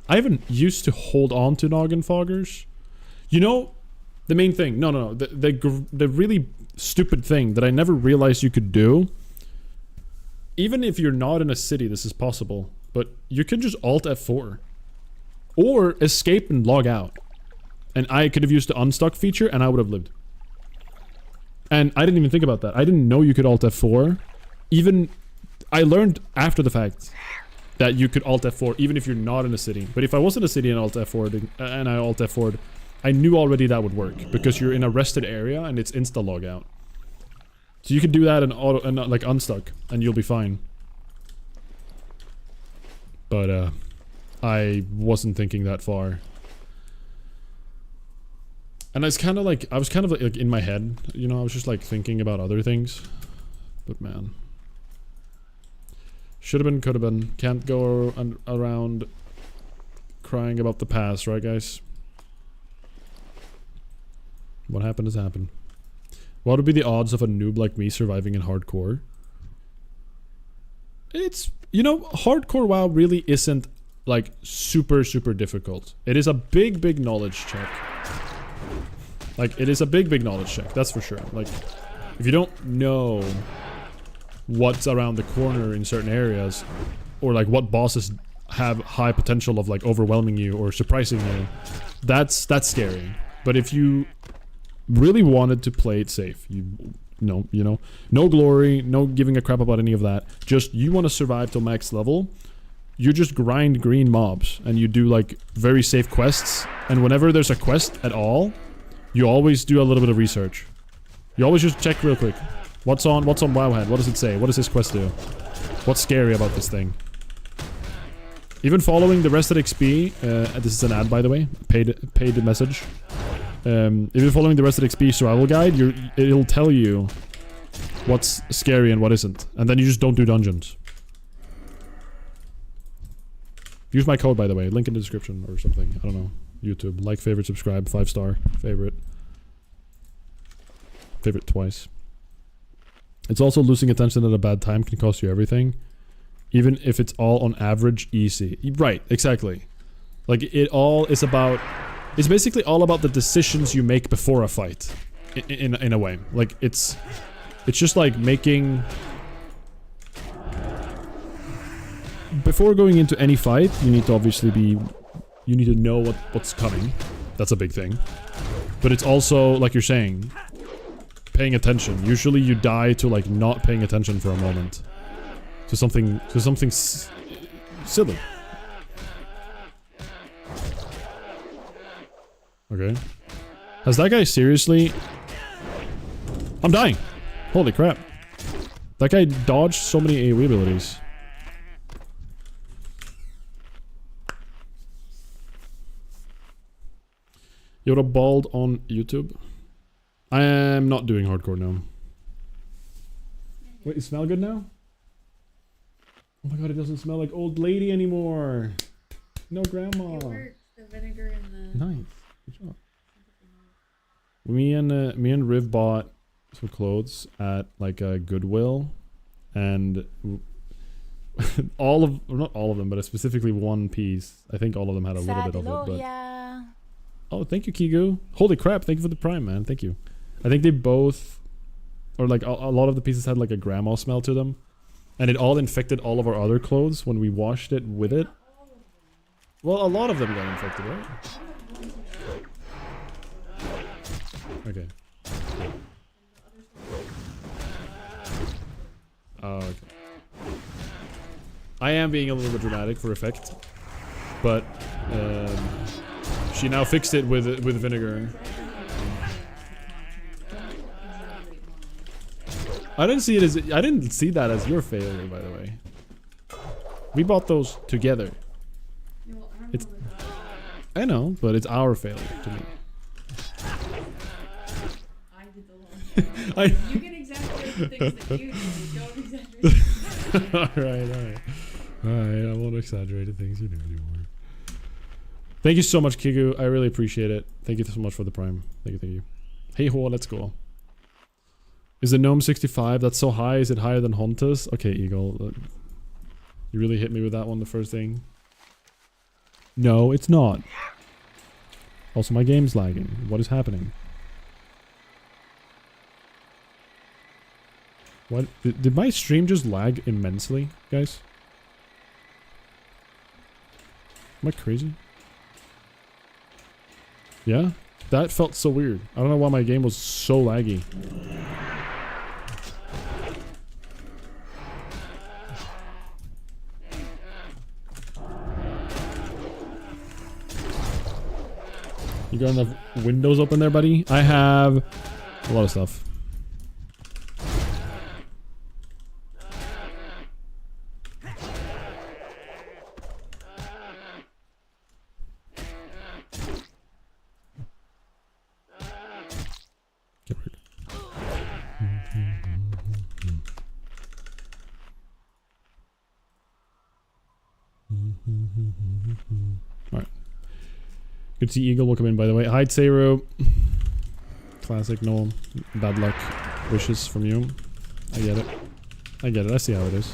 haven't used to hold on to noggin foggers. You know, the main thing. No. The really stupid thing that I never realized you could do. Even if you're not in a city, this is possible. But you can just Alt F4. Or escape and log out. And I could have used the unstuck feature and I would have lived. And I didn't even think about that. I didn't know you could Alt F4. Even... I learned after the fact that you could Alt F4 even if you're not in a city. But if I was in a city and Alt F4 and I Alt F4'd, I knew already that would work because you're in a rested area and it's insta logout. So you can do that and auto and like unstuck and you'll be fine. But I wasn't thinking that far. And it's kind of like I was kind of like in my head, you know, I was just like thinking about other things. But man, should have been, could have been. Can't go around crying about the past, right, guys? What happened has happened. What would be the odds of a noob like me surviving in hardcore? It's, you know, hardcore WoW really isn't like super difficult. It is a big knowledge check. Like, it is a big knowledge check, that's for sure. Like, if you don't know what's around the corner in certain areas, or like what bosses have high potential of like overwhelming you or surprising you, that's scary. But if you really wanted to play it safe, no glory, no giving a crap about any of that, just you want to survive till max level, you just grind green mobs and you do like very safe quests, and whenever there's a quest at all, you always do a little bit of research. You always just check real quick. What's on Wowhead? What does it say? What does this quest do? What's scary about this thing? Even following the rested XP, this is an ad by the way, paid message. If you're following the rested XP survival guide, it'll tell you what's scary and what isn't, and then you just don't do dungeons. Use my code by the way, link in the description or something, I don't know. YouTube, like, favorite, subscribe, 5-star, favorite. Favorite twice. It's also losing attention at a bad time can cost you everything. Even if it's all on average easy. Right, exactly. Like, it's basically all about the decisions you make before a fight. In a way. Like, it's just like making... Before going into any fight, you need to obviously be... You need to know what's coming. That's a big thing. But it's also, like you're saying, paying attention. Usually you die to like not paying attention for a moment. To something silly. Okay. Has that guy seriously... I'm dying! Holy crap. That guy dodged so many AoE abilities. You're a bald on YouTube? I am not doing hardcore now. Wait, it smell good now? Oh my god, it doesn't smell like old lady anymore. No grandma. It works. The vinegar and the... Nice. Good job. Me and Riv bought some clothes at like a Goodwill, and not all of them, but specifically one piece. I think all of them had a little bit of it, but... Oh, thank you, Kigu. Holy crap, thank you for the prime, man. Thank you. I think they both... Or like, a lot of the pieces had like a grandma smell to them. And it all infected all of our other clothes when we washed it with it. Well, a lot of them got infected, right? Okay. Oh, okay. I am being a little bit dramatic for effect. But, she now fixed it with vinegar. I didn't see that as your failure, by the way. We bought those together. I know, but it's our failure to me. I did the whole thing. You can exaggerate the things that you do. Don't exaggerate. Alright. I won't exaggerate the things you do anymore. Thank you so much, Kigu. I really appreciate it. Thank you so much for the prime. Thank you. Hey ho, let's go. Is the GNOME 65? That's so high. Is it higher than Pontus? Okay, Eagle. You really hit me with that one, the first thing. No, it's not. Also, my game's lagging. What is happening? What? Did my stream just lag immensely, guys? Am I crazy? Yeah? That felt so weird. I don't know why my game was so laggy. You got enough windows open there, buddy? I have a lot of stuff. Get rid. Alright. Good to see Eagle will come in, by the way. Hi, Tsero. Classic, no bad luck wishes from you. I get it. I see how it is.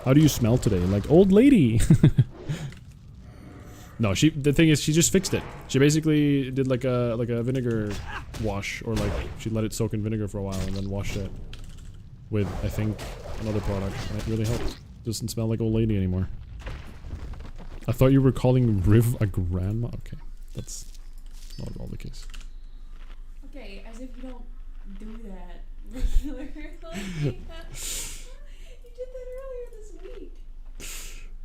How do you smell today? Like old lady. No, the thing is, she just fixed it. She basically did like a vinegar wash, or like she let it soak in vinegar for a while and then washed it. with, I think, another product, and it really helped. Doesn't smell like old lady anymore. I thought you were calling Riv a grandma. Okay, that's not at all the case. Okay, as if you don't do that regularly. You did that earlier this week.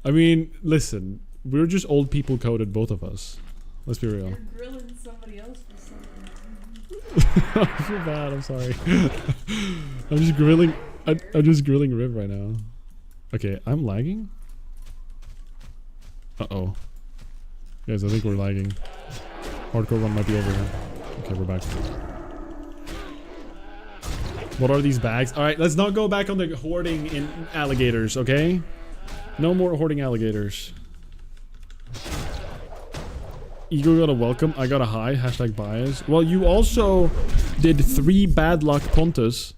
I mean, listen, we're just old people coded, both of us. Let's be real. You're grilling somebody else for something. I feel bad, I'm sorry. I'm just grilling. I'm just grilling Riv right now. Okay, I'm lagging? Uh-oh. Guys, I think we're lagging. Hardcore one might be over here. Okay, we're back. What are these bags? Alright, let's not go back on the hoarding in alligators, okay? No more hoarding alligators. Ego got a welcome, I got a hi, hashtag bias. Well, you also did 3 bad luck Pontus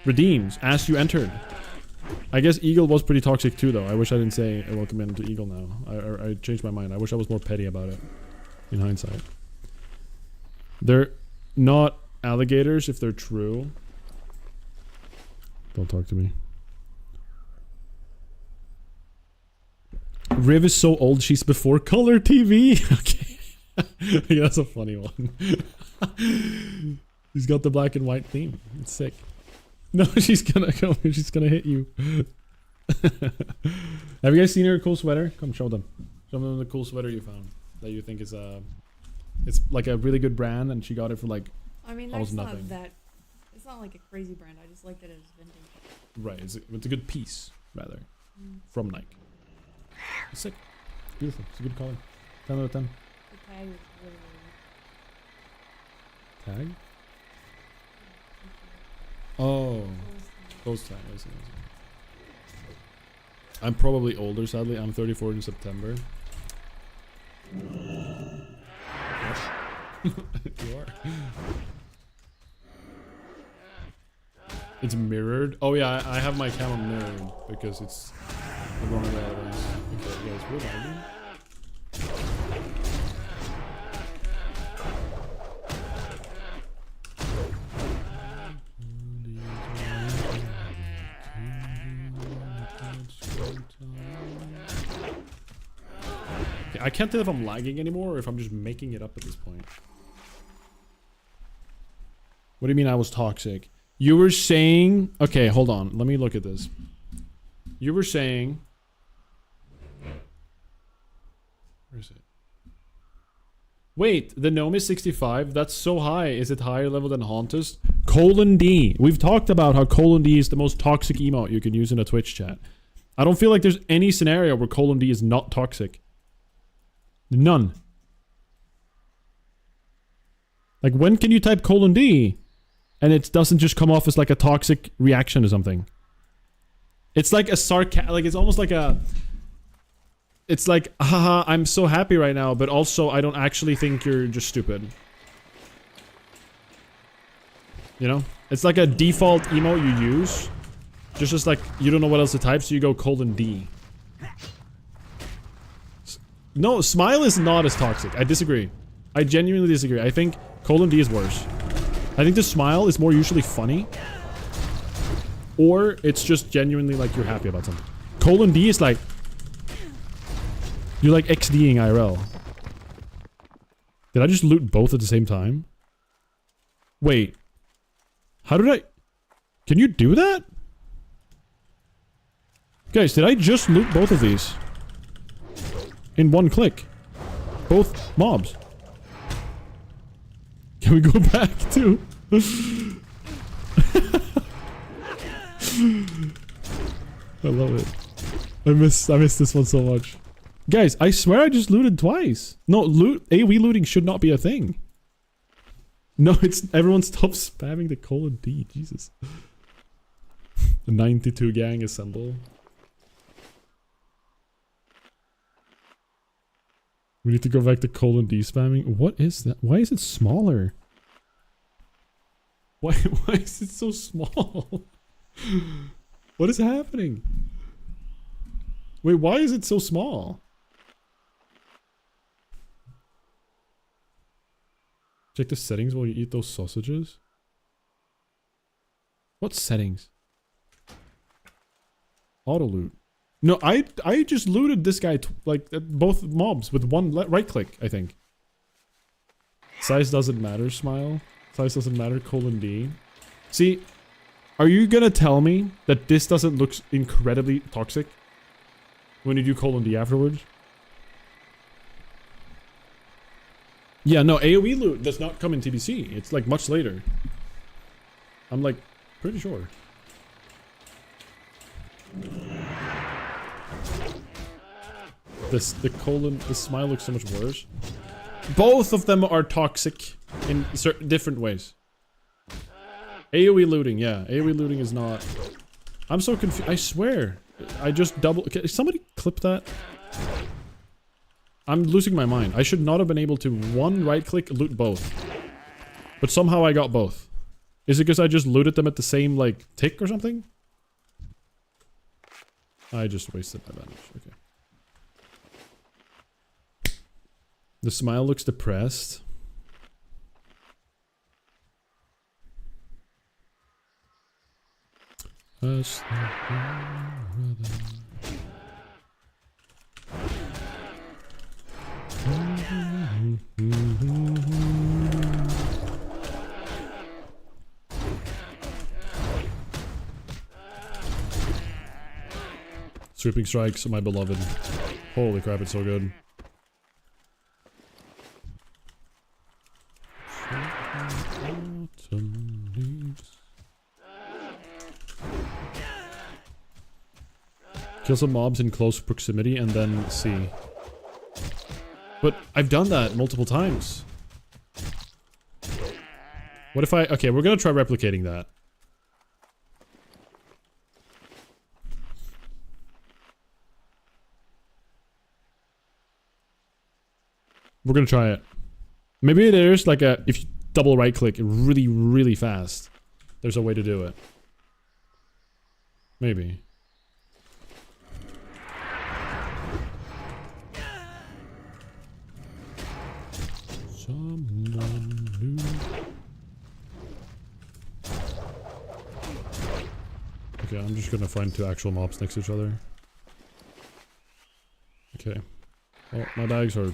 redeems as you entered. I guess Eagle was pretty toxic too, though. I wish I didn't say welcome into Eagle now. I changed my mind. I wish I was more petty about it in hindsight. They're not alligators if they're true. Don't talk to me. Riv is so old she's before color TV. Okay. Yeah, that's a funny one. He's got the black and white theme. It's sick. No, she's gonna come. She's gonna hit you. Have you guys seen her cool sweater? Come show them. Show them the cool sweater you found that you think is it's like a really good brand, and she got it for like I mean, that's not that. It's not like a crazy brand. I just like that it's vintage. Right. It's a good piece rather from Nike. It's sick. It's beautiful. It's a good color. 10 out of 10. The tag is really Tag? Oh. Post tag. I see. I'm probably older, sadly. I'm 34 in September. You are. It's mirrored. Oh yeah, I have my camera mirrored because it's the wrong way it is. Okay, guys, we're lagging. Okay, I can't tell if I'm lagging anymore or if I'm just making it up at this point. What do you mean I was toxic? You were saying... Okay, hold on. Let me look at this. You were saying... Where is it? Wait, the GNOME is 65? That's so high. Is it higher level than Pontus? :D. We've talked about how :D is the most toxic emote you can use in a Twitch chat. I don't feel like there's any scenario where :D is not toxic. None. Like, when can you type :D and it doesn't just come off as like a toxic reaction or something? It's like a like it's almost like a... It's like, haha, I'm so happy right now, but also I don't actually think you're just stupid. You know? It's like a default emote you use. Just as like, you don't know what else to type, so you go :D. No, smile is not as toxic. I disagree. I genuinely disagree. I think :D is worse. I think the smile is more usually funny. Or it's just genuinely like you're happy about something. :D is like... You're like XDing IRL. Did I just loot both at the same time? Wait. How did I... Can you do that? Guys, did I just loot both of these? In one click. Both mobs. Can we go back to... I love it. I miss this one so much. Guys, I swear I just looted twice. No, AoE looting should not be a thing. No, it's... Everyone stop spamming the :D. Jesus. The 92 gang assemble. We need to go back to :D spamming. What is that? Why is it smaller? Why is it so small? What is happening? Wait, why is it so small? Check the settings while you eat those sausages. What settings? Auto loot. No, I just looted this guy like both mobs with one right click, I think. Size doesn't matter, smile. Size doesn't matter, :D. See, are you gonna tell me that this doesn't look incredibly toxic when you do :D afterwards? Yeah, no, AoE loot does not come in TBC. It's like much later. I'm like pretty sure. The smile looks so much worse. Both of them are toxic in certain different ways. AoE looting, yeah. AoE looting is not... I'm so confused. I swear. I just double... Can somebody clip that? I'm losing my mind. I should not have been able to one right click loot both. But somehow I got both. Is it because I just looted them at the same like tick or something? I just wasted my bandage. Okay. The smile looks depressed. Sweeping strikes, my beloved. Holy crap, it's so good. Kill some mobs in close proximity and then see. But I've done that multiple times. What if I... Okay, we're gonna try replicating that. We're gonna try it. Maybe there's like a... If you double right click really, really fast, there's a way to do it. Maybe. Someone new. Okay, I'm just gonna find two actual mobs next to each other. Okay. Well, my bags are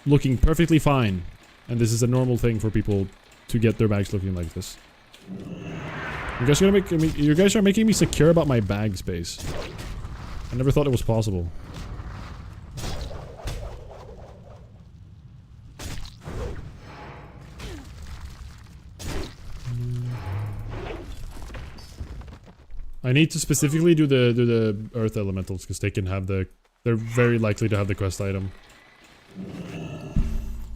looking perfectly fine. And this is a normal thing for people to get their bags looking like this. You guys are gonna make me, you guys are making me secure about my bag space. I never thought it was possible. I need to specifically do the earth elementals because they can have the... They're very likely to have the quest item.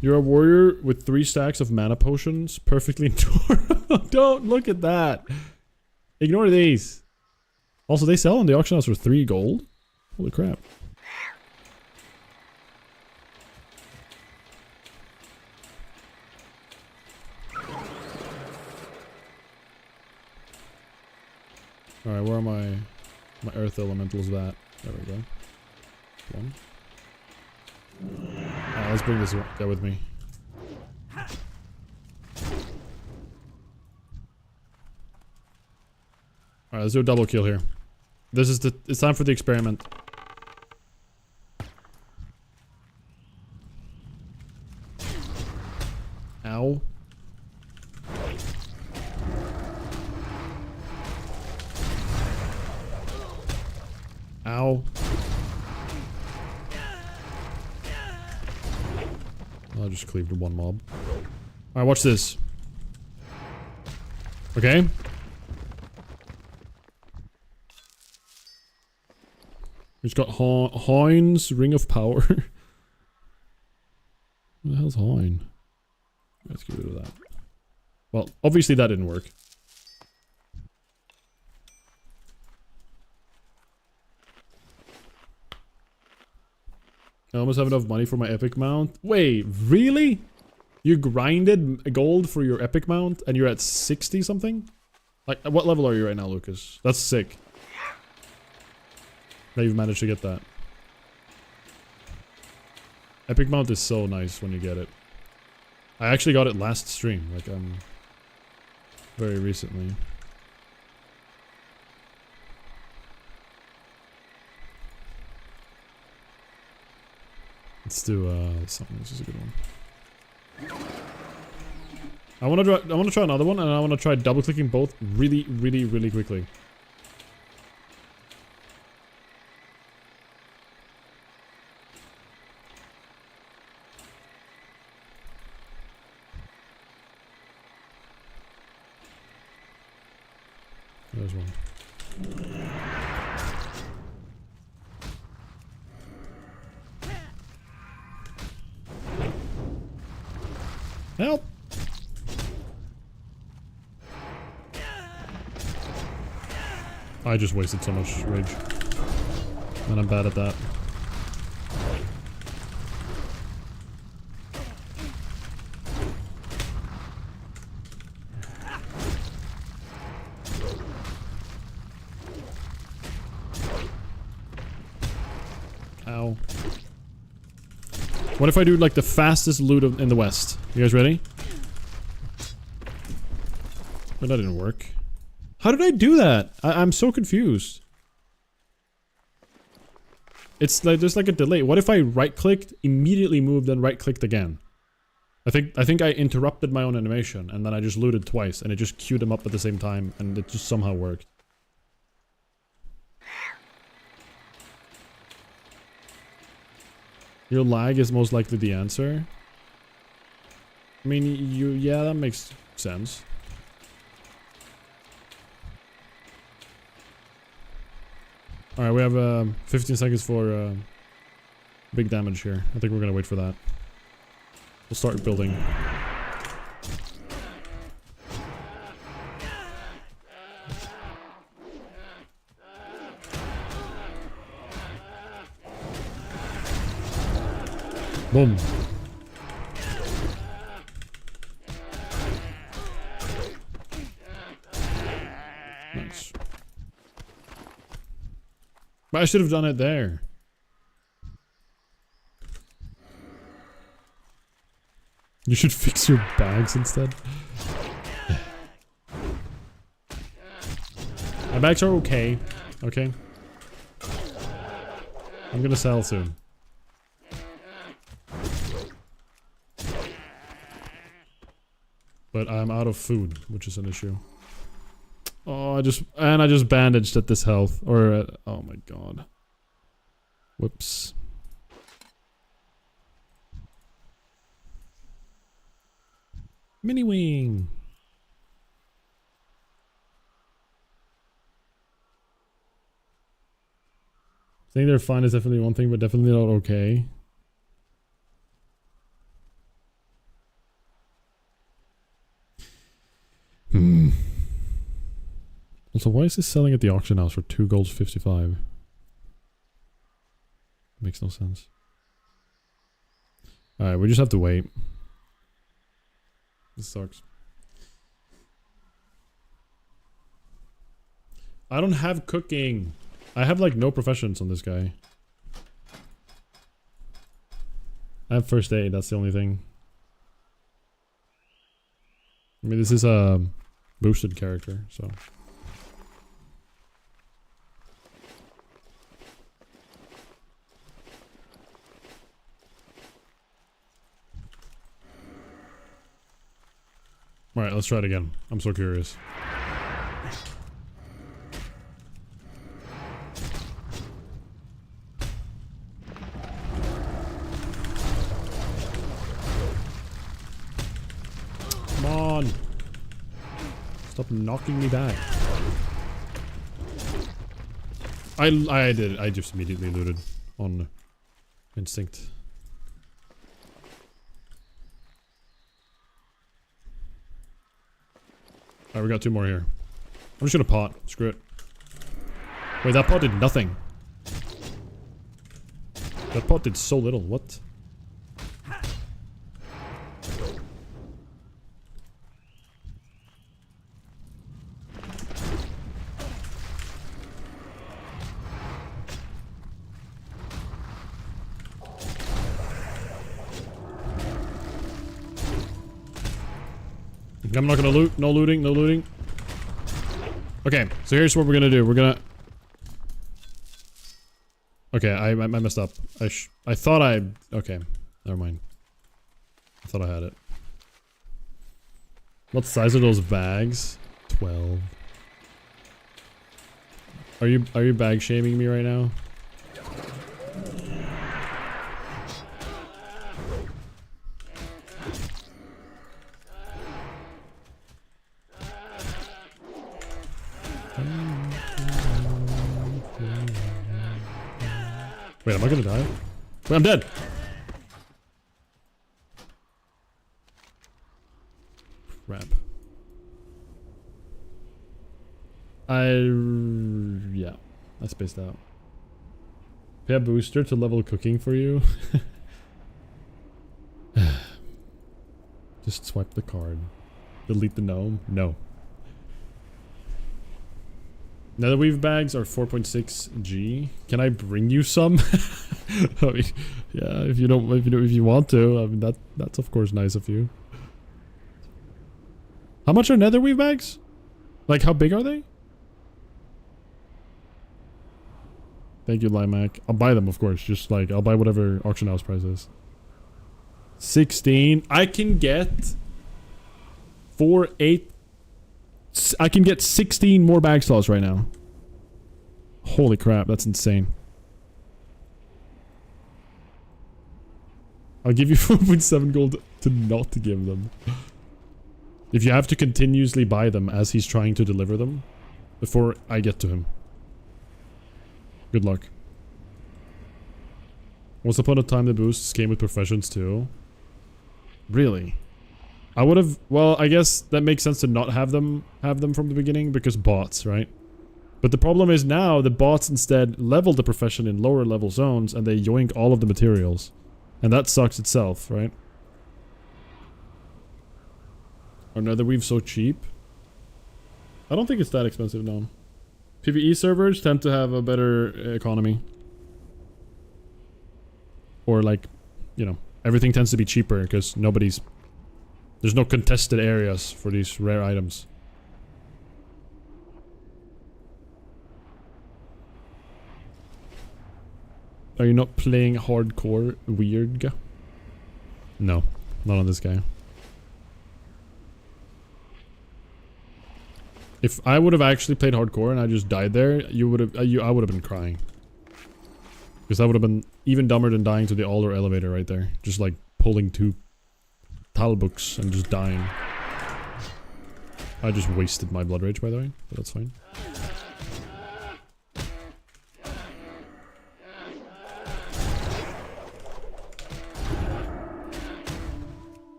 You're a warrior with 3 stacks of mana potions, perfectly endurable. Don't look at that. Ignore these. Also, they sell on the auction house for 3 gold. Holy crap. Alright, where are my earth elementals at? There we go. One. Alright, let's bring this guy with me. Alright, let's do a double kill here. This is it's time for the experiment. Ow. Ow. I'll just cleave to one mob. Alright, watch this. Okay. He's got Hoin's Ring of Power. What the hell's Hoin? Let's get rid of that. Well, obviously that didn't work. I almost have enough money for my epic mount. Wait, really? You grinded gold for your epic mount and you're at 60 something? Like, what level are you right now, Lucas? That's sick. That you've managed to get that. Epic mount is so nice when you get it. I actually got it last stream, like very recently. Let's do something. This is a good one. I want to try another one, and I want to try double clicking both really quickly. There's one. Help! I just wasted so much rage. And I'm bad at that. Ow. What if I do like the fastest loot in the West? You guys ready? But that didn't work. How did I do that? I'm so confused. It's like there's like a delay. What if I right-clicked, immediately moved, and right-clicked again? I think I interrupted my own animation, and then I just looted twice, and it just queued them up at the same time, and it just somehow worked. Your lag is most likely the answer. I mean, yeah, that makes sense. Alright, we have 15 seconds for big damage here. I think we're gonna wait for that. We'll start building. Boom. Nice. But I should have done it there. You should fix your bags instead. My bags are okay. Okay. I'm gonna sell soon. But I'm out of food, which is an issue. Oh, I just bandaged at this health. Or oh my god. Whoops. Mini wing. Saying they're fine is definitely one thing, but definitely not okay. Also, why is this selling at the auction house for 2 golds 55? Makes no sense. Alright, we just have to wait. This sucks. I don't have cooking. I have like no professions on this guy. I have first aid, that's the only thing. I mean, this is a boosted character, so. Alright, let's try it again. I'm so curious. Come on! Stop knocking me back. I did it. I just immediately looted on instinct. Alright, we got 2 more here. I'm just gonna pot. Screw it. Wait, that pot did nothing. That pot did so little. What? I'm not gonna loot. No looting, no looting. Okay, so here's what we're gonna do. We're gonna... Okay, I messed up. I thought I... Okay, never mind. I thought I had it. What size are those bags? 12. Are you bag shaming me right now? Wait, am I gonna die? Wait, I'm dead! Crap. Yeah, I spaced out. Pay a booster to level cooking for you. Just swipe the card. Delete the gnome? No. Netherweave bags are 4.6 G. Can I bring you some? I mean, yeah, if you want to. I mean, that's of course nice of you. How much are netherweave bags? Like, how big are they? Thank you, Limac. I'll buy them, of course. Just like, I'll buy whatever auction house price is. 16. I can get 8. I can get 16 more bag slots right now. Holy crap, that's insane. I'll give you 4.7 gold to not to give them. If you have to continuously buy them as he's trying to deliver them before I get to him. Good luck. Once upon a time the boosts came with professions too. Really? I would have, well, I guess that makes sense to not have them from the beginning because bots, right? But the problem is now the bots instead level the profession in lower level zones and they yoink all of the materials. And that sucks itself, right? Are netherweave so cheap? I don't think it's that expensive, no. PvE servers tend to have a better economy. Or like, you know, everything tends to be cheaper because there's no contested areas for these rare items. Are you not playing hardcore weird? No, not on this guy. If I would have actually played hardcore and I just died there, I would have been crying. Because that would have been even dumber than dying to the alder elevator right there. Just like pulling 2 tile books and just dying. I just wasted my blood rage, by the way, but that's fine.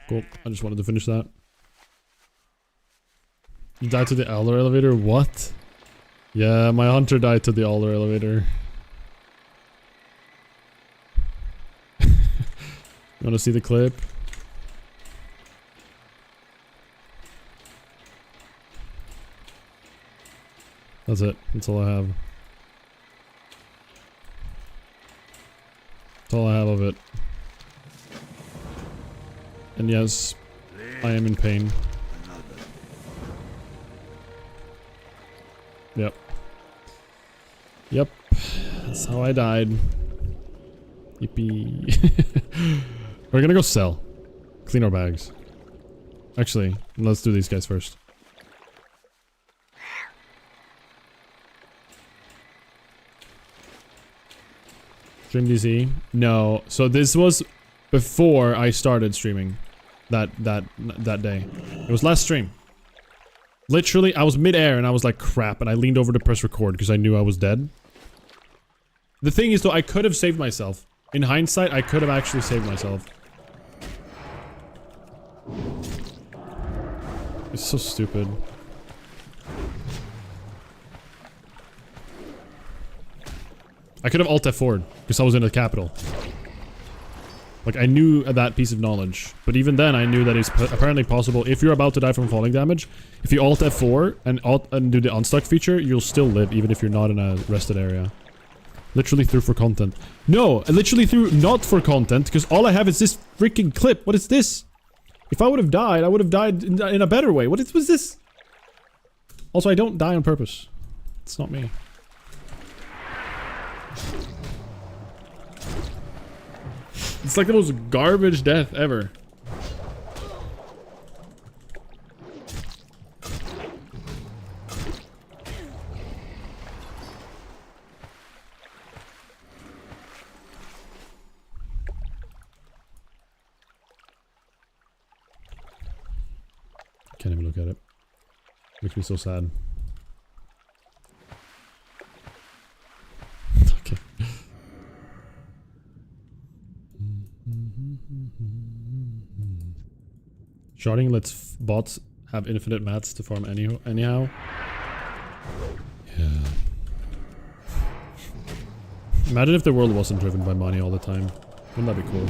Cool. I just wanted to finish that. You died to the alder elevator? What? Yeah, my hunter died to the alder elevator. You wanna see the clip? That's it. That's all I have. That's all I have of it. And yes, I am in pain. Yep. Yep. That's how I died. Yippee. We're gonna go sell. Clean our bags. Actually, let's do these guys first. Stream DC? No. So this was before I started streaming. That day. It was last stream. Literally, I was mid-air and I was like, crap, and I leaned over to press record because I knew I was dead. The thing is though, I could have saved myself. In hindsight, I could have actually saved myself. It's so stupid. I could have alt F4'd because I was in the capital. Like, I knew that piece of knowledge. But even then, I knew that it's apparently possible, if you're about to die from falling damage, if you alt F4 and do the unstuck feature, you'll still live, even if you're not in a rested area. Literally threw for content. No, I literally threw not for content, because all I have is this freaking clip. What is this? If I would have died, I would have died in a better way. What was this? Also, I don't die on purpose. It's not me. It's like the most garbage death ever. Can't even look at it. Makes me so sad. Okay. Sharding lets bots have infinite mats to farm anyhow. Yeah. Imagine if the world wasn't driven by money all the time. Wouldn't that be cool?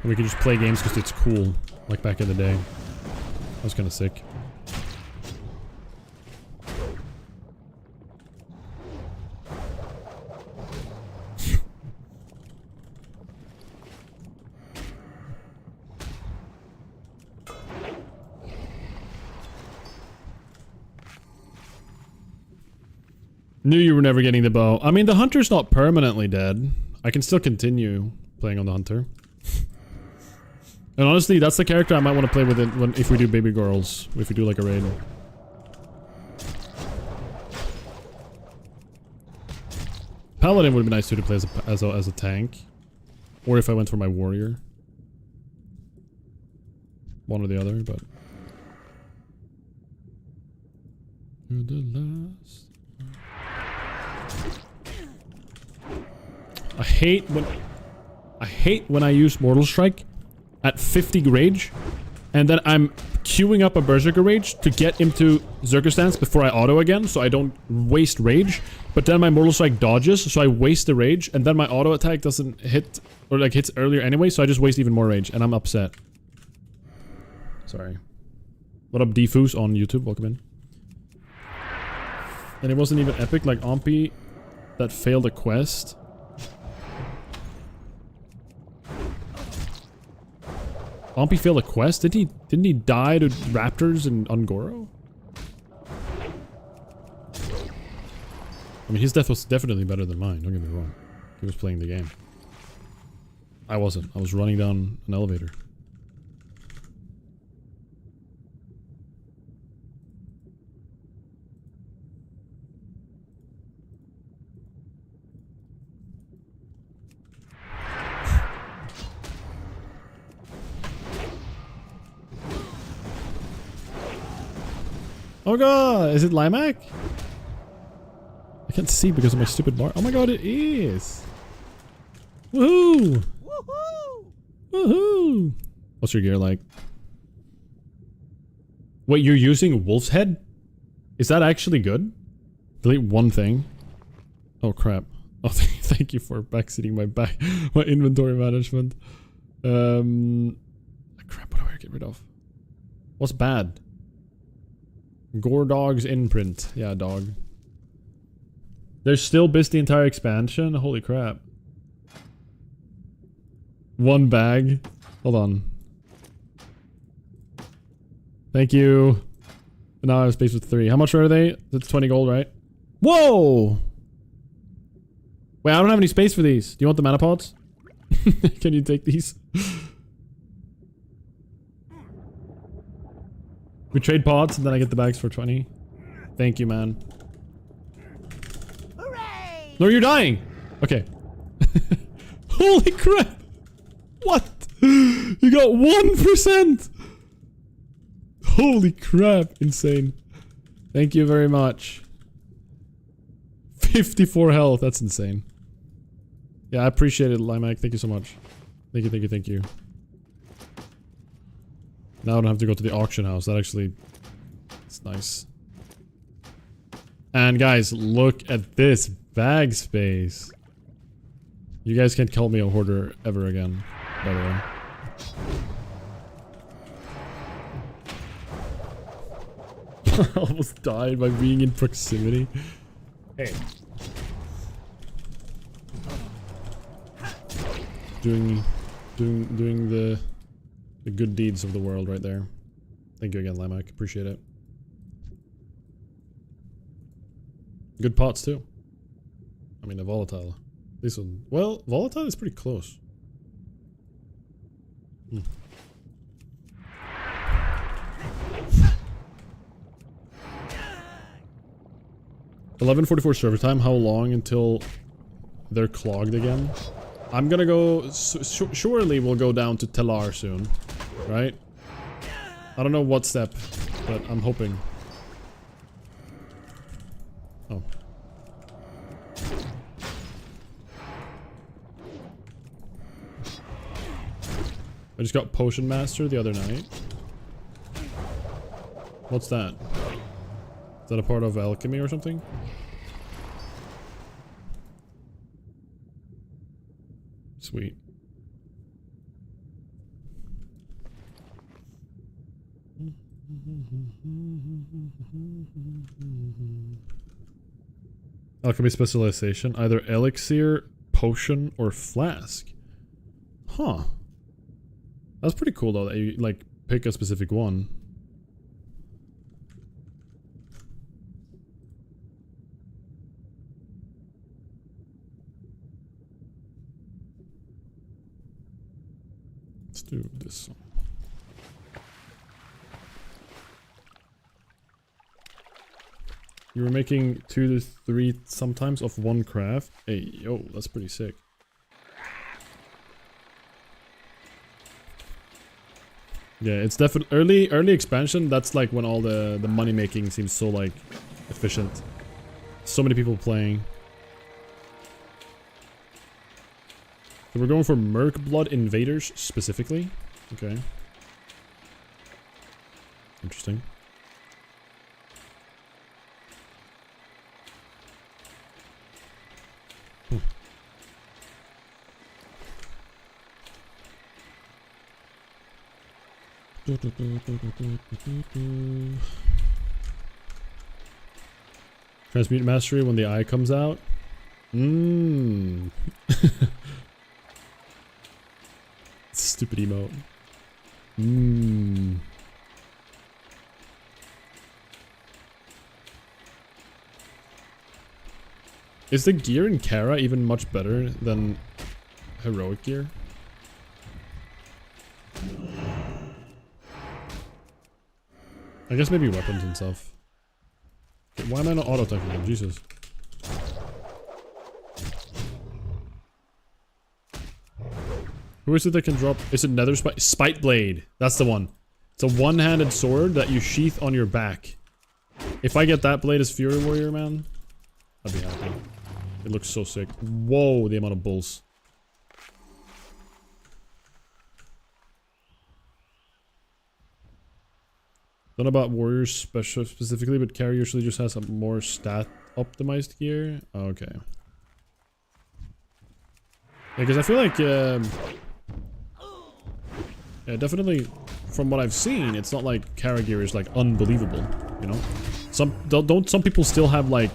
And we could just play games because it's cool, like back in the day. That was kind of sick. Knew you were never getting the bow. I mean, the hunter's not permanently dead. I can still continue playing on the hunter. And honestly, that's the character I might want to play with it if we do baby girls. If we do like a raid. Paladin would be nice too to play as a tank. Or if I went for my warrior. One or the other, but... You're the last... I hate when I use Mortal Strike at 50 rage, and then I'm queuing up a Berserker Rage to get into Zerker stance before I auto again, so I don't waste rage. But then my Mortal Strike dodges, so I waste the rage, and then my auto attack doesn't hit, or like hits earlier anyway, so I just waste even more rage, and I'm upset. Sorry. What up, Defus on YouTube? Welcome in. And it wasn't even epic, like Ompi that failed a quest. Ompi failed a quest? Didn't he die to raptors in Ungoro? I mean, his death was definitely better than mine, don't get me wrong. He was playing the game. I wasn't. I was running down an elevator. Oh god, is it Limac? I can't see because of my stupid bar. Oh my god, it is! Woohoo! Woohoo! Woohoo! What's your gear like? Wait, you're using Wolf's Head? Is that actually good? Delete one thing. Oh crap. Oh, thank you for backseating my inventory management. Crap, what do I get rid of? What's bad? Gore Dog's imprint. Yeah, dog. There's still the entire expansion? Holy crap. One bag. Hold on. Thank you. Now I have space with 3. How much are they? That's 20 gold, right? Whoa! Wait, I don't have any space for these. Do you want the mana pods? Can you take these? We trade pods and then I get the bags for 20. Thank you, man. Hooray! No, you're dying! Okay. Holy crap! What? You got 1%! Holy crap, insane. Thank you very much. 54 health, that's insane. Yeah, I appreciate it, Limac. Thank you so much. Thank you, thank you, thank you. Now I don't have to go to the auction house. That actually... it's nice. And guys, look at this bag space. You guys can't call me a hoarder ever again, by the way. I almost died by being in proximity. Hey, Doing the good deeds of the world right there. Thank you again, Lamak. Appreciate it. Good pots too. I mean, a volatile. This one. Well, volatile is pretty close. 11:44 server time. How long until they're clogged again? I'm gonna go. Surely we'll go down to Telar soon, right? I don't know what step, but I'm hoping. Oh. I just got Potion Master the other night. What's that? Is that a part of alchemy or something? Sweet. Alchemy specialization, either elixir, potion, or flask. Huh. That's pretty cool though that you like pick a specific one. Let's do this one. You were making 2 to 3 sometimes of one craft. Hey, yo, that's pretty sick. Yeah, it's definitely early expansion. That's like when all the money making seems so like efficient. So many people playing. So we're going for Merc Blood Invaders specifically. Okay. Interesting. Transmute Mastery when the eye comes out. Stupid emote. Is the gear in Kara even much better than heroic gear? I guess maybe weapons and stuff. Okay, why am I not auto-attacking him? Jesus. Who is it that can drop? Is it Nether Spite Blade? That's the one. It's a one-handed sword that you sheath on your back. If I get that blade as Fury Warrior, man, I'd be happy. It looks so sick. Whoa, the amount of bulls. Not about warriors specifically, but carry usually just has a more stat optimized gear. Okay. Yeah, because I feel like yeah, definitely from what I've seen, it's not like Kara gear is like unbelievable, you know? Don't some people still have like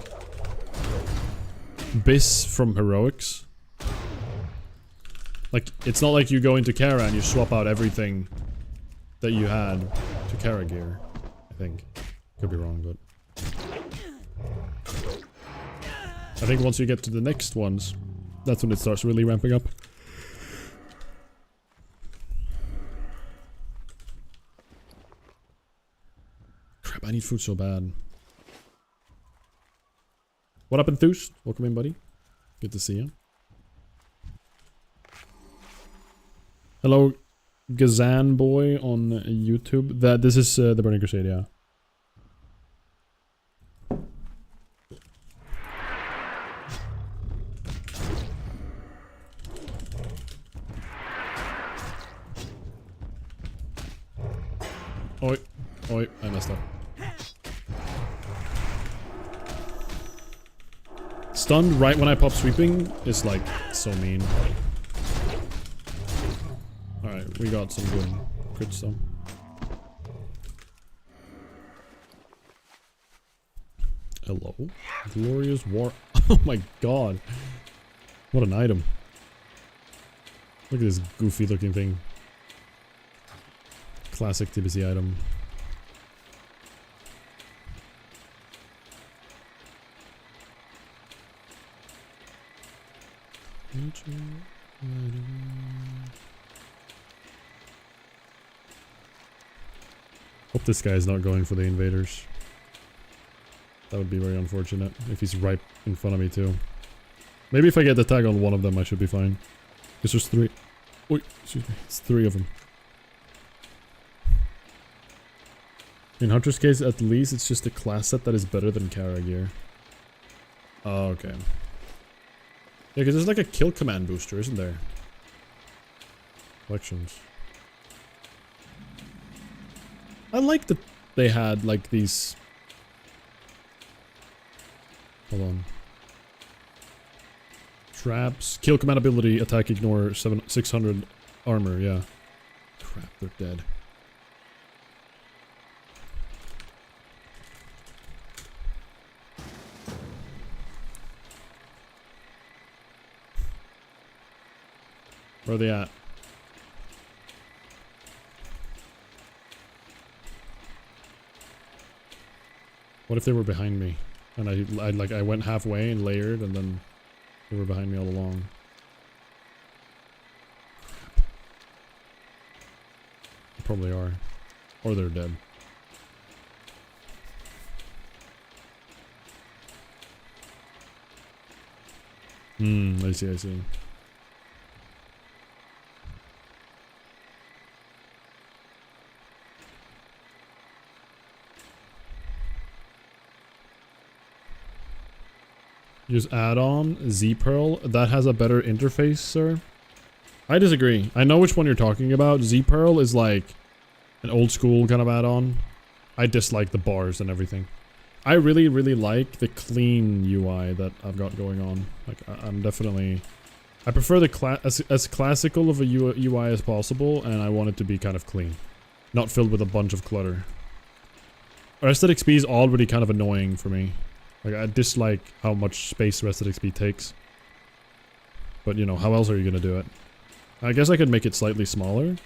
Biss from heroics? Like it's not like you go into Kara and you swap out everything that you had to Kara gear. I think. Could be wrong, but I think once you get to the next ones, that's when it starts really ramping up. Crap, I need food so bad. What up, Enthused? Welcome in, buddy. Good to see you. Hello, Gazan boy on YouTube. This is the Burning Crusade, yeah. Oi, oi, I messed up. Stunned right when I pop sweeping is like so mean. Alright, we got some good crit stuff. Hello? Glorious War. Oh my god. What an item. Look at this goofy looking thing. Classic TBC item. Hope this guy is not going for the invaders. That would be very unfortunate if he's right in front of me too. Maybe if I get the tag on one of them I should be fine. Because there's 3. Oi, excuse me. It's 3 of them. In Hunter's case, at least it's just a class set that is better than Kara gear. Oh, okay. Yeah, because there's like a kill command booster, isn't there? Collections. I like that they had like these... Hold on. Traps. Kill command ability, attack, ignore, 600 armor, yeah. Crap, they're dead. Where are they at? What if they were behind me? And I went halfway and layered and then they were behind me all along. Crap. They probably are. Or they're dead. I see, I see. Use add-on, Z-Pearl. That has a better interface, sir. I disagree. I know which one you're talking about. Z-Pearl is like an old school kind of add-on. I dislike the bars and everything. I really, really like the clean UI that I've got going on. Like, I'm definitely... I prefer the as classical of a UI as possible, and I want it to be kind of clean. Not filled with a bunch of clutter. Rested XP is already kind of annoying for me. Like, I dislike how much space Rested XP takes. But, you know, how else are you gonna do it? I guess I could make it slightly smaller.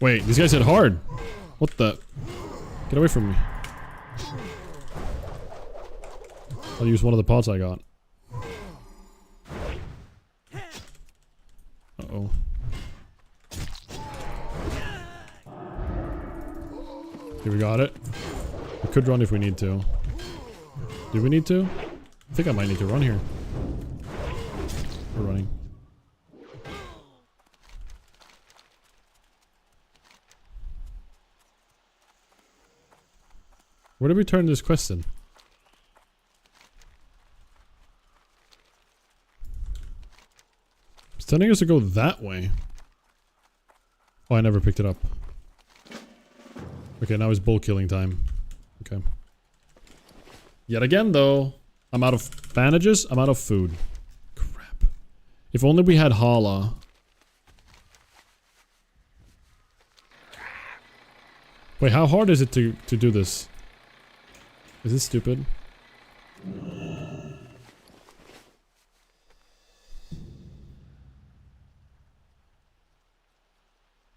Wait, these guys hit hard! What the? Get away from me. I'll use one of the pots I got. Uh-oh. Okay, we got it. We could run if we need to. Do we need to? I think I might need to run here. We're running. Where did we turn this quest in? It's telling us to go that way. Oh, I never picked it up. Okay, now it's bull killing time. Okay. Yet again, though, I'm out of bandages, I'm out of food. Crap. If only we had Hala. Wait, how hard is it to do this? Is this stupid?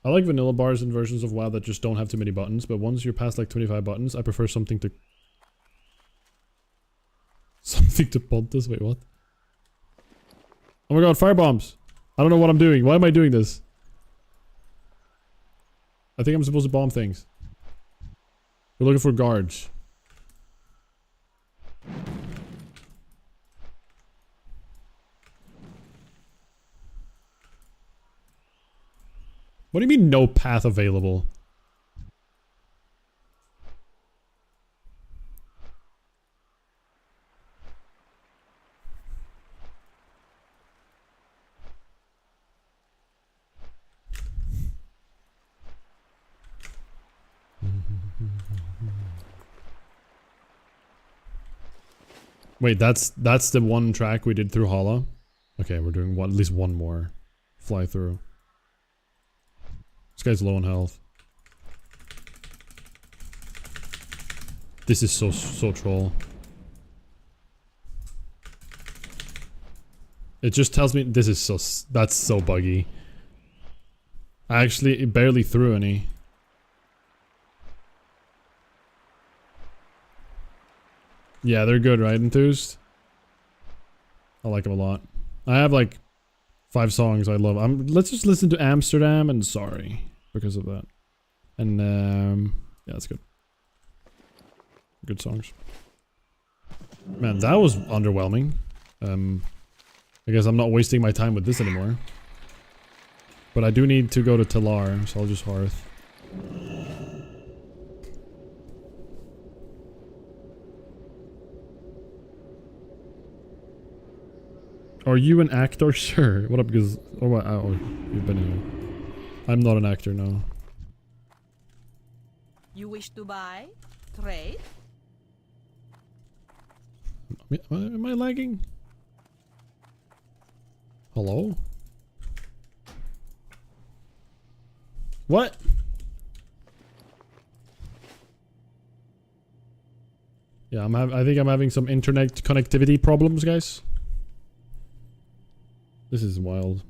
I like vanilla bars in versions of WoW that just don't have too many buttons, but once you're past like 25 buttons, I prefer something to... Something to Pontus? Wait, what? Oh my god, firebombs! I don't know what I'm doing. Why am I doing this? I think I'm supposed to bomb things. We're looking for guards. What do you mean no path available? Wait, that's the one track we did through Hala? Okay, we're doing at least one more. fly through. This guy's low on health. This is so troll. It just tells me this is that's so buggy. I actually barely threw any. Yeah, they're good, right, Enthused? I like them a lot. I have like 5 songs I love. Let's just listen to Amsterdam and Sorry because of that. And yeah, that's good. Good songs. Man, that was underwhelming. I guess I'm not wasting my time with this anymore. But I do need to go to Talar, so I'll just hearth. Are you an actor? Sure. What up, because oh, you've been here. I'm not an actor, no. You wish to buy? Trade? Am I lagging? Hello? What? Yeah, I think I'm having some internet connectivity problems, guys. This is wild.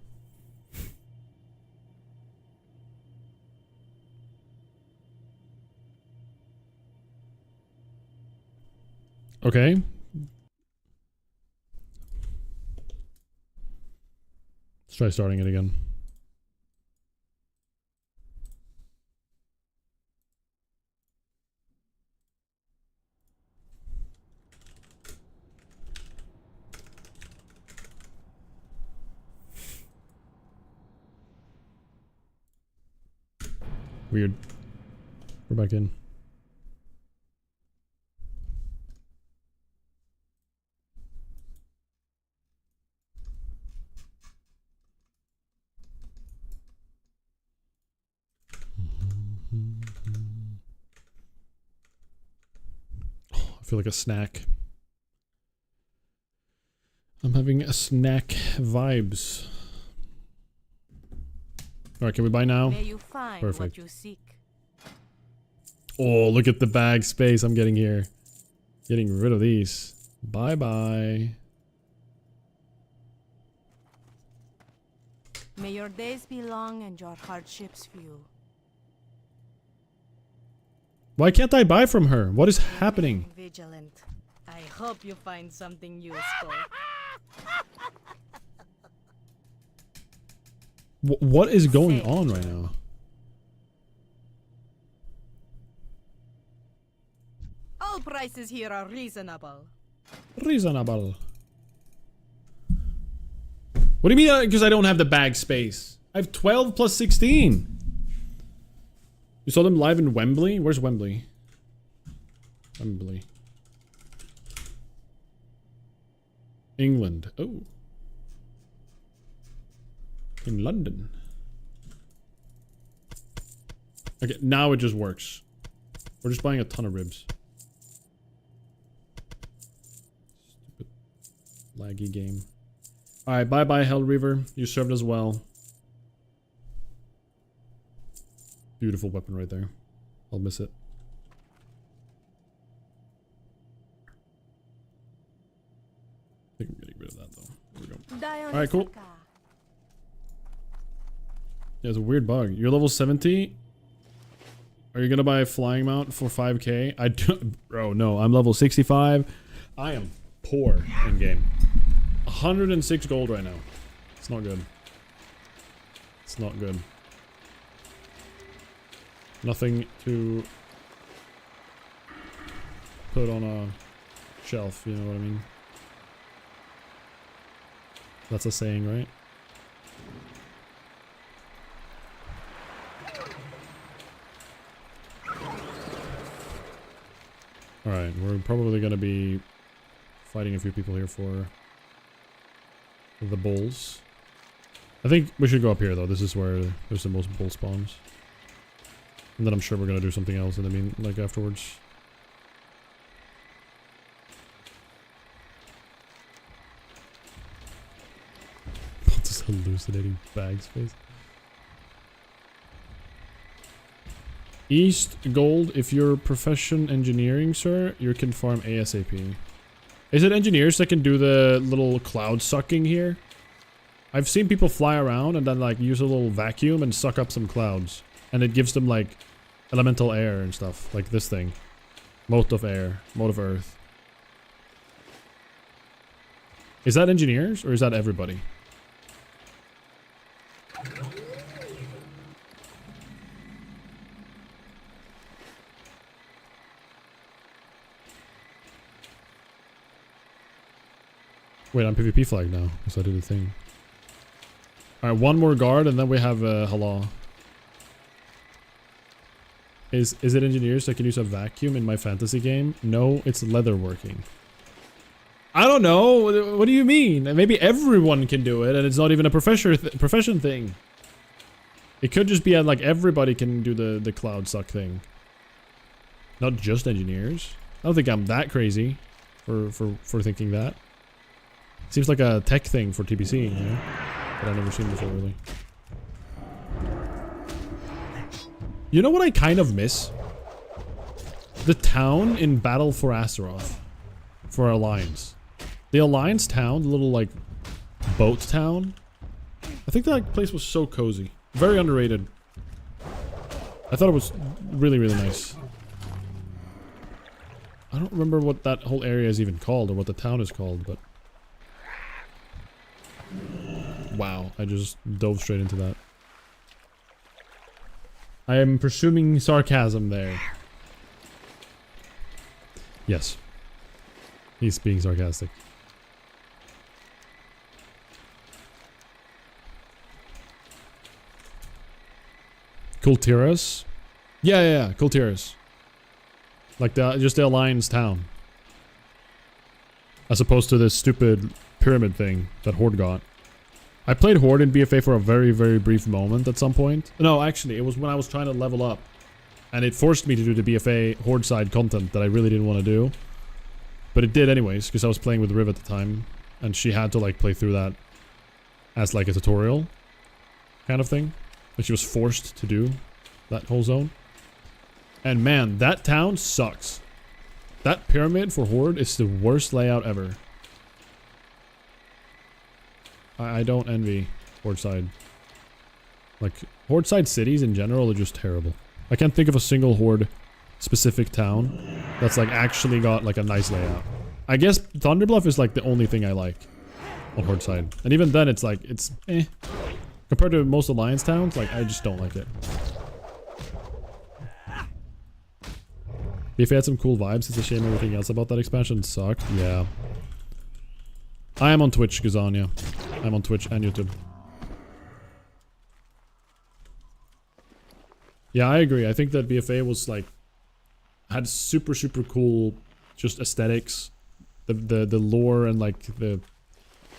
Okay. Let's try starting it again. Weird. We're back in. Oh, I feel like a snack. I'm having a snack vibes. Alright, can we buy now? May you find Perfect. what you seek. Oh, look at the bag space I'm getting here. Getting rid of these. Bye-bye. May your days be long and your hardships few. Why can't I buy from her? What is happening? Remain vigilant. I hope you find something useful. What is going on right now? All prices here are reasonable. Reasonable. What do you mean because I don't have the bag space? I have 12 plus 16. You saw them live in Wembley? Where's Wembley? Wembley. England. Oh. In London. Okay, now it just works. We're just buying a ton of ribs. Stupid laggy game. Alright, bye bye Hell Reaver. You served us well. Beautiful weapon right there. I'll miss it. I think I'm getting rid of that though. There we go. Alright, cool. Yeah, it's a weird bug. You're level 70? Are you gonna buy a flying mount for 5k? I do, bro, no, I'm level 65. I am poor in game. 106 gold right now. It's not good. It's not good. Nothing to put on a shelf, you know what I mean? That's a saying, right? Alright, we're probably gonna be fighting a few people here for the bulls. I think we should go up here though. This is where there's the most bull spawns. And then I'm sure we're gonna do something else in the mean, like afterwards. Pontus a loser. hallucinating bag space. East Gold, if you're profession engineering, sir, you can farm ASAP. Is it engineers that can do the little cloud sucking here? I've seen people fly around and then like use a little vacuum and suck up some clouds. And it gives them like elemental air and stuff, like this thing. Mote of air, mote of earth. Is that engineers or is that everybody? Wait, I'm PvP flag now, because I did the thing. Alright, one more guard and then we have Hala. Is it engineers that can use a vacuum in my fantasy game? No, it's leatherworking. I don't know. What do you mean? Maybe everyone can do it, and it's not even a profession thing. It could just be like everybody can do the cloud suck thing. Not just engineers. I don't think I'm that crazy for thinking that. Seems like a tech thing for TBC, you know? That I've never seen before, really. You know what I kind of miss? The town in Battle for Azeroth. For Alliance. The Alliance town, the little, like, boat town. I think that place was so cozy. Very underrated. I thought it was really, really nice. I don't remember what that whole area is even called, or what the town is called, but... Wow, I just dove straight into that. I am presuming sarcasm there. Yes. He's being sarcastic. Kultiras? Yeah, Kultiras. Like just the Alliance town. As opposed to this stupid pyramid thing that Horde got. I played Horde in BFA for a very, very brief moment at some point. No, actually, it was when I was trying to level up. And it forced me to do the BFA Horde side content that I really didn't want to do. But it did anyways, because I was playing with Riv at the time. And she had to like play through that as like a tutorial kind of thing. Like she was forced to do that whole zone. And man, that town sucks. That pyramid for Horde is the worst layout ever. I don't envy Horde side. Like, Horde side cities in general are just terrible. I can't think of a single Horde specific town that's like actually got like a nice layout. I guess Thunderbluff is like the only thing I like on Horde side. And even then it's like, it's eh. Compared to most Alliance towns, like I just don't like it. If it had some cool vibes, it's a shame everything else about that expansion sucked. Yeah. I am on Twitch, Gazania. I'm on Twitch and YouTube. Yeah, I agree. I think that BFA was like... had super, super cool just aesthetics. The lore and like the...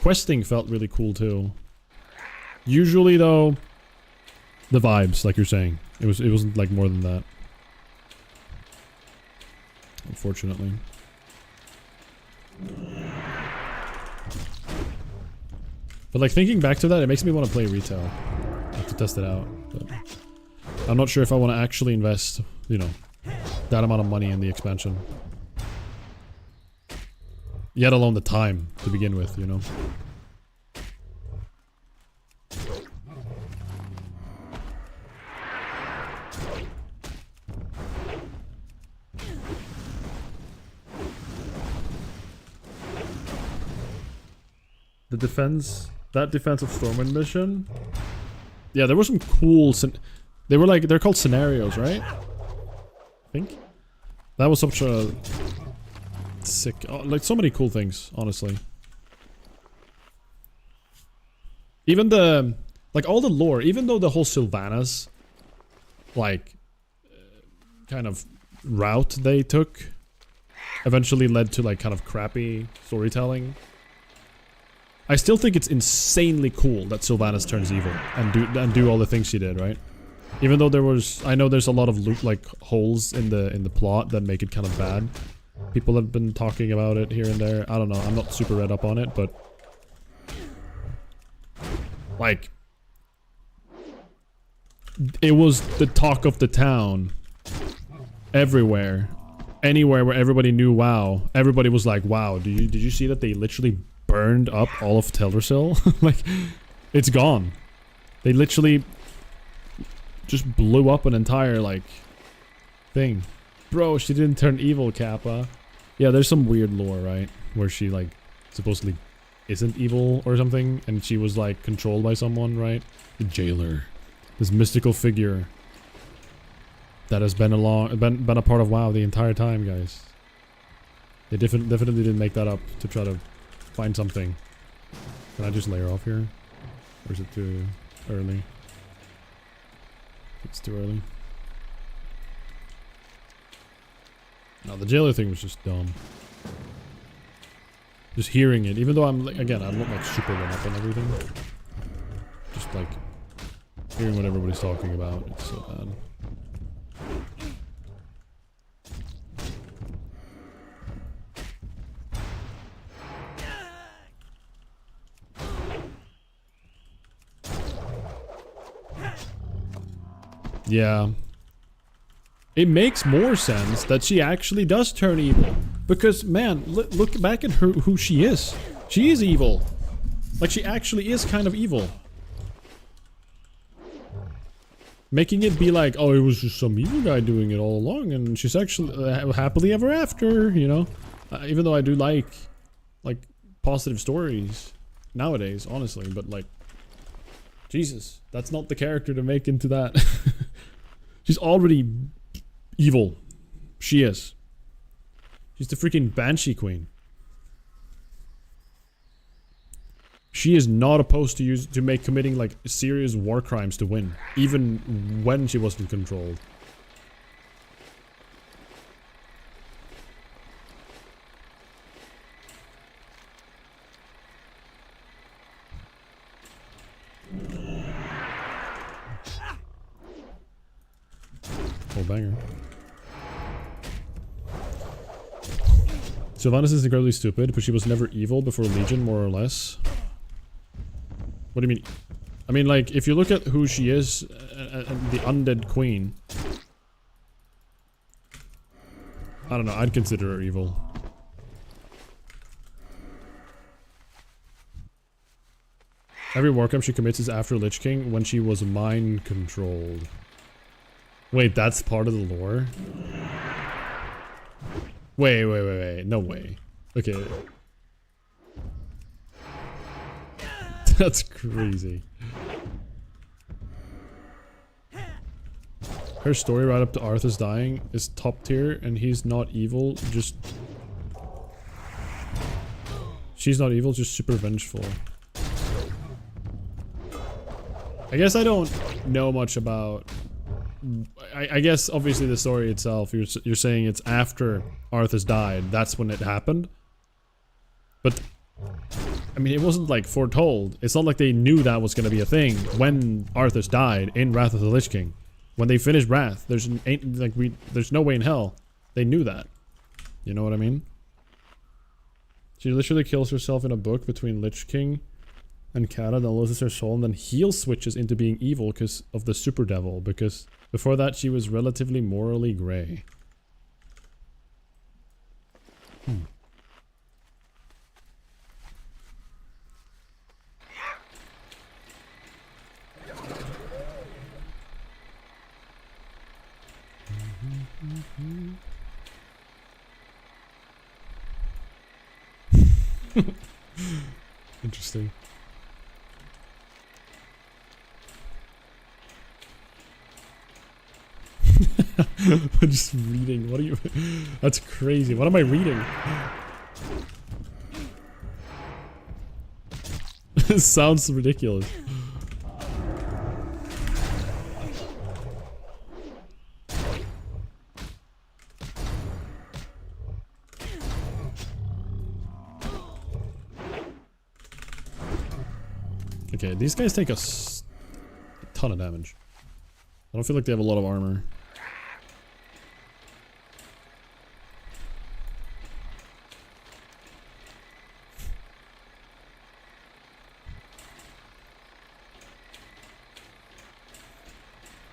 questing felt really cool too. Usually though... the vibes, like you're saying. It wasn't like more than that. Unfortunately. But like thinking back to that, it makes me want to play retail. I have to test it out. But I'm not sure if I want to actually invest, you know, that amount of money in the expansion. Yet alone the time to begin with, you know. The defense... that defense of Stormwind mission... yeah, there were some cool... they were like... they're called scenarios, right? I think? That was such a... sick... oh, like, so many cool things, honestly. Even the... like, all the lore, even though the whole Sylvanas... like... kind of... route they took... eventually led to, like, kind of crappy storytelling... I still think it's insanely cool that Sylvanas turns evil and do all the things she did, right? Even though there was, I know there's a lot of like holes in the plot that make it kind of bad. People have been talking about it here and there. I don't know. I'm not super read up on it, but Like, it was the talk of the town. Everywhere. Anywhere where everybody knew WoW. Everybody was like, wow, did you see that they literally burned up all of Teldrassil? Like, it's gone. They literally just blew up an entire, like, thing. Bro, she didn't turn evil, Kappa. Yeah, there's some weird lore, right? Where she, like, supposedly isn't evil or something, and she was, like, controlled by someone, right? The jailer. This mystical figure that has been been a part of WoW the entire time, guys. They definitely didn't make that up to try to find something. Can I just layer off here? Or is it too early? It's too early. No, the jailer thing was just dumb. Just hearing it, even though I'm like, again, I'm not like super one up on everything. Just like hearing what everybody's talking about, it's so bad. Yeah. It makes more sense that she actually does turn evil. Because, man, look back at her, who she is. She is evil. Like, she actually is kind of evil. Making it be like, oh, it was just some evil guy doing it all along, and she's actually happily ever after, you know? Even though I do like, positive stories nowadays, honestly, but, like, Jesus, that's not the character to make into that. She's already evil. She is. She's the freaking Banshee Queen. She is not opposed to committing like serious war crimes to win, even when she wasn't controlled. Oh, banger. Sylvanas is incredibly stupid, but she was never evil before Legion, more or less. What do you mean? I mean, like, if you look at who she is, the undead queen. I don't know, I'd consider her evil. Every war crime she commits is after Lich King when she was mind controlled. Wait, that's part of the lore? Wait. No way. Okay. That's crazy. Her story right up to Arthas dying is top tier, and he's not evil, just... She's not evil, just super vengeful. I guess I don't know much about... I guess, obviously, the story itself, you're saying it's after Arthas died, that's when it happened? But... I mean, it wasn't, like, foretold. It's not like they knew that was gonna be a thing when Arthas died in Wrath of the Lich King. When they finished Wrath, there's no way in hell they knew that. You know what I mean? She literally kills herself in a book between Lich King and Kata, then loses her soul, and then heel switches into being evil because of the Super Devil, because before that she was relatively morally grey. Interesting. I'm just reading. What are you? That's crazy. What am I reading? This sounds ridiculous. Okay, these guys take a ton of damage. I don't feel like they have a lot of armor.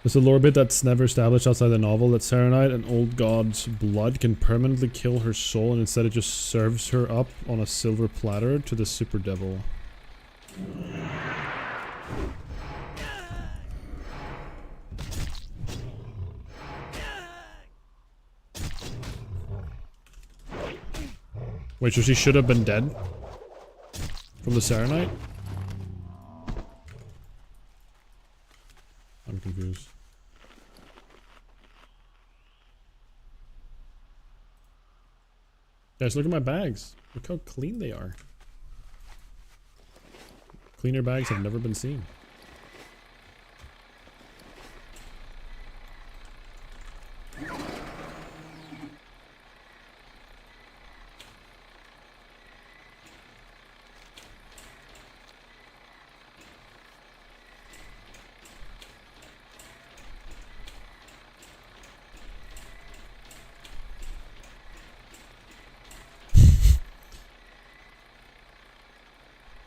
There's a lore bit that's never established outside the novel that Serenite, an old god's blood, can permanently kill her soul, and instead it just serves her up on a silver platter to the super devil. Wait, so she should have been dead? From the Serenite? I'm confused. Guys, look at my bags. Look how clean they are. Cleaner bags have never been seen.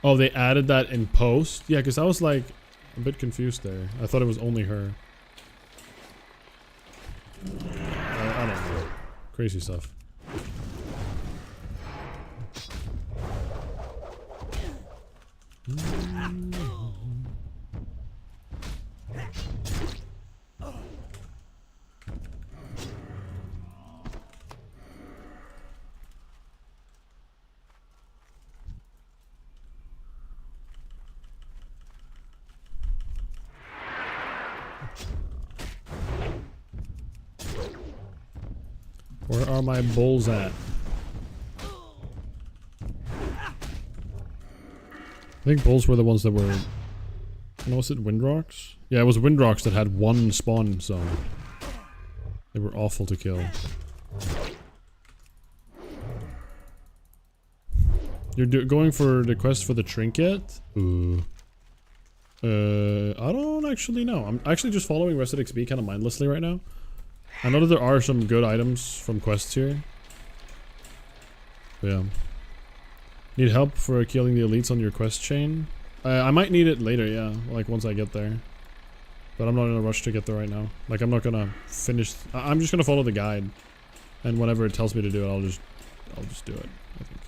Oh, they added that in post? Yeah, because I was like a bit confused there. I thought it was only her. I don't know. Crazy stuff. Where are my bulls at? I think bulls were the ones that were... No, was it Windrocks? Yeah, it was Windrocks that had one spawn zone. They were awful to kill. You're going for the quest for the trinket? Ooh. I don't actually know. I'm actually just following Reset XP kind of mindlessly right now. I know that there are some good items from quests here. But yeah. Need help for killing the elites on your quest chain? I might need it later, yeah. Like once I get there. But I'm not in a rush to get there right now. Like I'm not gonna finish... I'm just gonna follow the guide. And whenever it tells me to do it, I'll just do it, I think.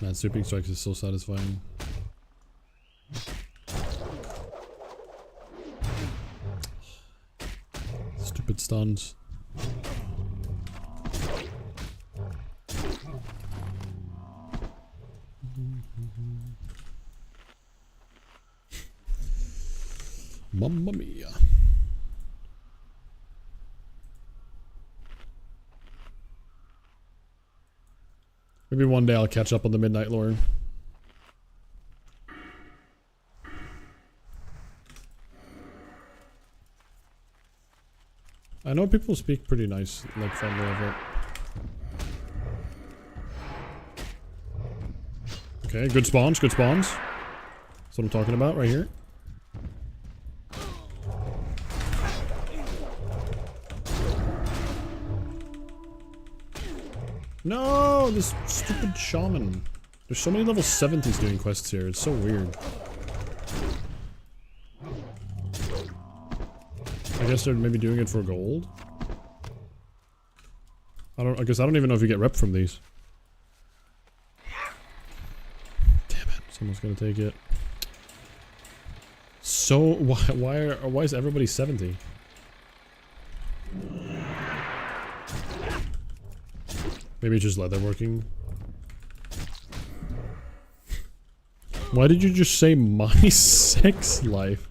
Man, sweeping strikes is so satisfying. Stupid stuns. Mamma mia. Maybe one day I'll catch up on the Midnight Lore. I know people speak pretty nice, like fondly of it. Okay, good spawns, good spawns. That's what I'm talking about right here. No, this stupid shaman. There's so many level 70s doing quests here. It's so weird. I guess they're maybe doing it for gold. I guess I don't even know if you get rep from these. Damn it! Someone's gonna take it. So why is everybody 70? Maybe it's just leatherworking. Why did you just say my sex life?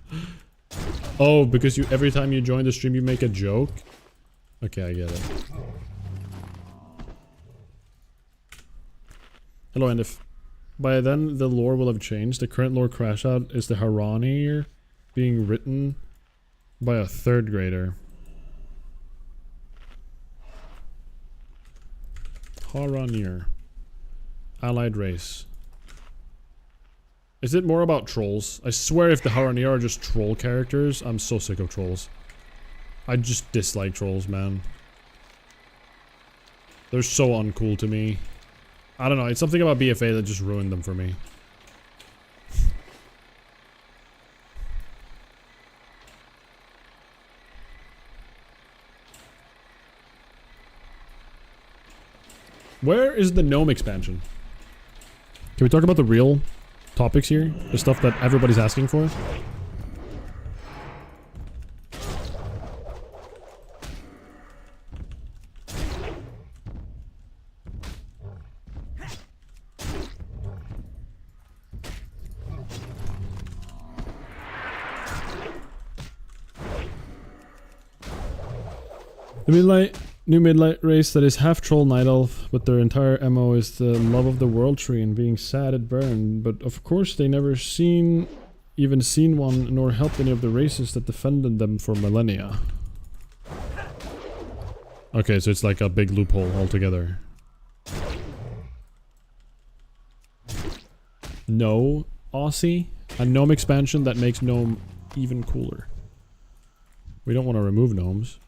Oh, because you every time you join the stream you make a joke? Okay, I get it. Hello, and if by then the lore will have changed, the current lore crash out is the Haranir being written by a 3rd grader. Haranir. Allied race. Is it more about trolls? I swear if the Haranir are just troll characters, I'm so sick of trolls. I just dislike trolls, man. They're so uncool to me. I don't know, it's something about BFA that just ruined them for me. Where is the GNOME expansion? Can we talk about the real topics here? The stuff that everybody's asking for? The new midlight race that is half troll night elf, but their entire MO is the love of the world tree and being sad it burned. But of course they never even seen one nor helped any of the races that defended them for millennia. Okay, so it's like a big loophole altogether. No, Aussie? A GNOME expansion that makes GNOME even cooler. We don't want to remove gnomes.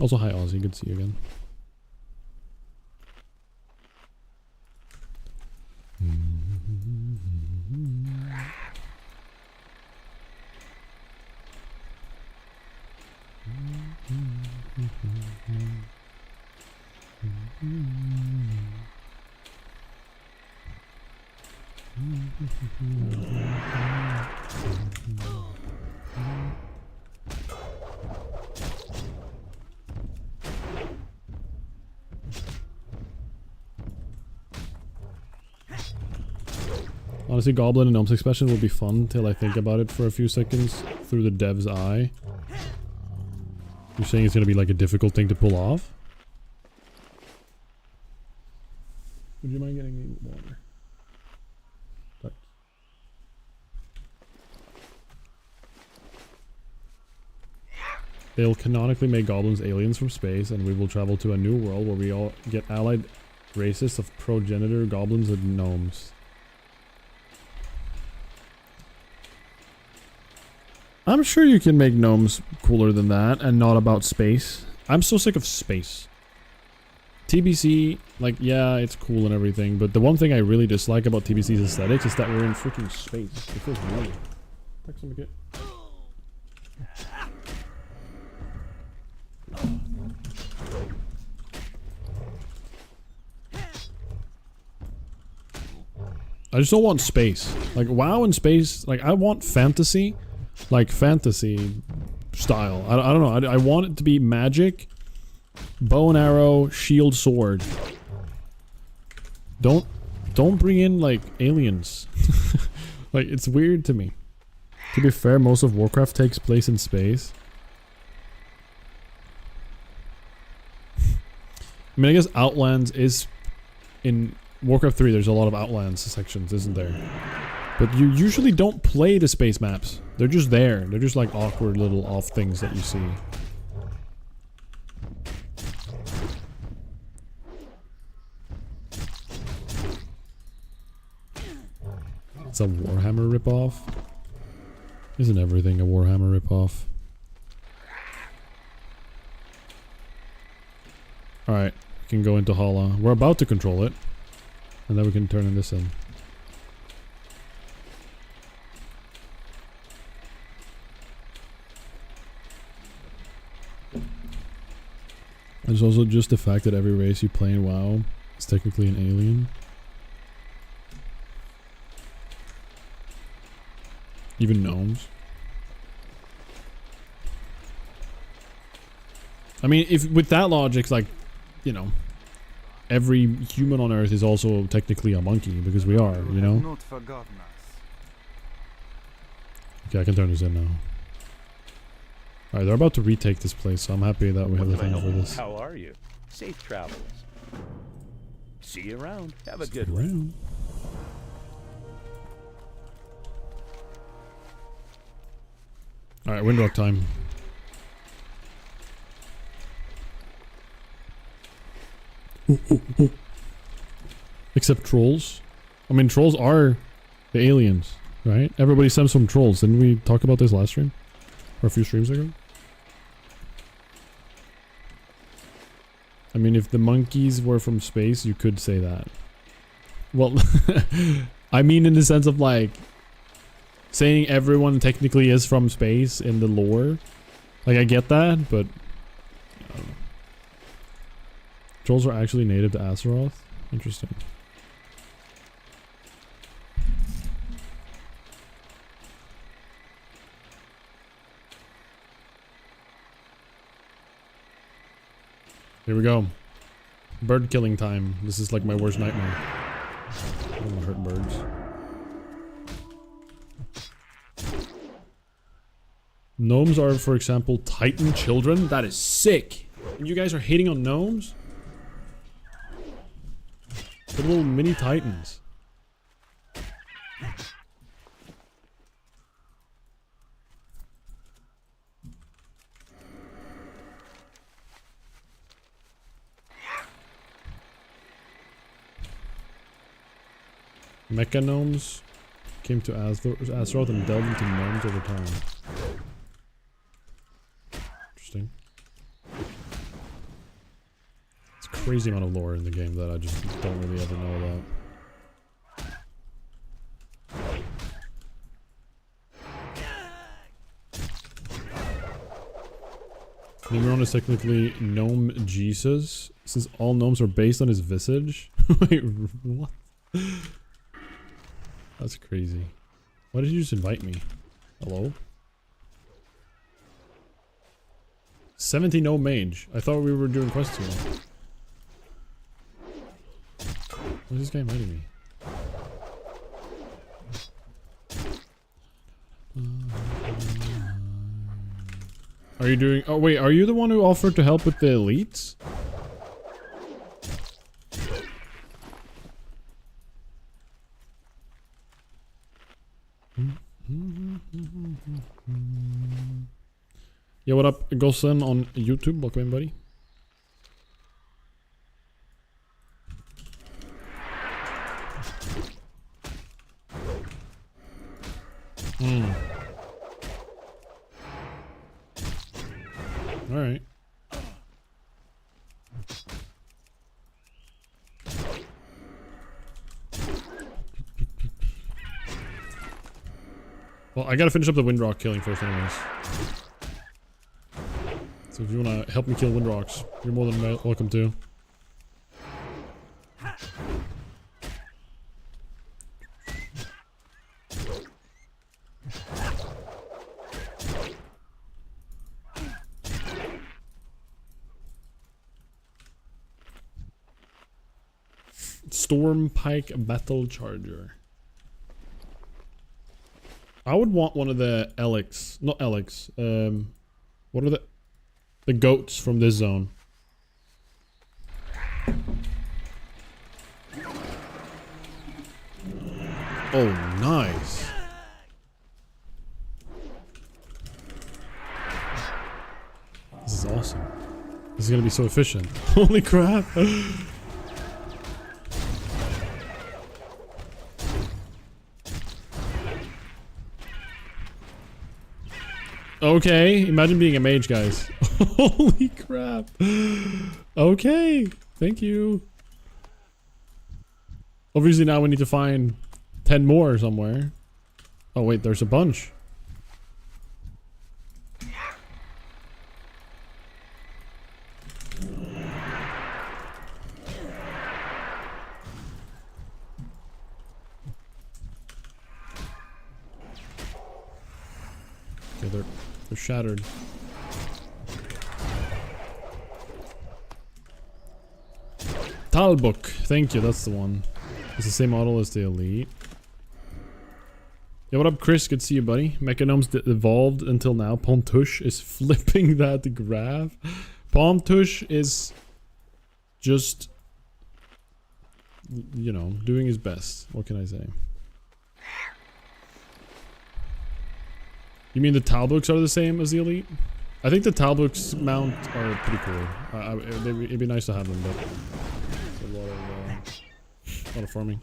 Also, hi Ozzy, good to see you again. Honestly, Goblin and Gnomes expansion will be fun till I think about it for a few seconds through the dev's eye. You're saying it's gonna be like a difficult thing to pull off? Would you mind getting me water? Thanks. They'll canonically make goblins aliens from space, and we will travel to a new world where we all get allied races of progenitor goblins and gnomes. I'm sure you can make gnomes cooler than that and not about space. I'm so sick of space. TBC, like, yeah, it's cool and everything, but the one thing I really dislike about TBC's aesthetics is that we're in freaking space. It feels weird. Text him again. I just don't want space. Like, WoW in space, like, I want fantasy. Like fantasy style. I don't know. I want it to be magic, bow and arrow, shield, sword. Don't bring in like aliens. Like it's weird to me. To be fair, most of Warcraft takes place in space. I mean, I guess Outlands is in Warcraft 3. There's a lot of Outlands sections, isn't there? But you usually don't play the space maps. They're just there. They're just like awkward little off things that you see. It's a Warhammer ripoff. Isn't everything a Warhammer ripoff? Alright, we can go into Hala. We're about to control it. And then we can turn this in. There's also just the fact that every race you play in WoW is technically an alien. Even gnomes. I mean, if with that logic, like, you know, every human on Earth is also technically a monkey, because we are, you know? Okay, I can turn this in now. Alright, they're about to retake this place, so I'm happy that we have the time for this. How are you? Safe travels. See you around. Have a good Stick one. around. Alright, Windrock time. Except trolls. I mean, trolls are the aliens, right? Everybody sends some trolls. Didn't we talk about this last stream? Or a few streams ago? I mean, if the monkeys were from space, you could say that. Well, I mean in the sense of like, saying everyone technically is from space in the lore. Like, I get that, but... Trolls are actually native to Azeroth? Interesting. Here we go. Bird killing time. This is like my worst nightmare. I don't want to hurt birds. Gnomes are, for example, Titan children. That is sick. And you guys are hating on gnomes? They're little mini Titans. Mecha gnomes came to Azeroth and delved into gnomes over time. Interesting. It's a crazy amount of lore in the game that I just don't really ever know about. Nimron is technically Gnome Jesus, since all gnomes are based on his visage. Wait, what? That's crazy. Why did you just invite me? Hello? 70 no mage. I thought we were doing quests here. Why is this guy inviting me? Are you doing... Oh wait, are you the one who offered to help with the elites? Yo, what up, Gosen on YouTube? Welcome in, buddy. Alright. Well, I gotta finish up the Windrock killing first anyways. So if you wanna help me kill Windrocks, you're more than welcome to. Stormpike Battle Charger. I would want one of the Elix, not Elix. What are the goats from this zone? Oh, nice. This is awesome. This is gonna be so efficient. Holy crap. Okay, imagine being a mage, guys. Holy crap. Okay, thank you. Obviously now we need to find 10 more somewhere. Oh wait, there's a bunch. Okay, they're shattered. Talbook, thank you, that's the one. It's the same model as the elite. Yeah, what up, Chris? Good to see you, buddy. Mechanomes evolved until now. Pontus is flipping that graph. Pontus is just, you know, doing his best. What can I say? You mean the Talbooks are the same as the Elite? I think the Talbooks mount are pretty cool. It'd be nice to have them, but it's a lot of farming.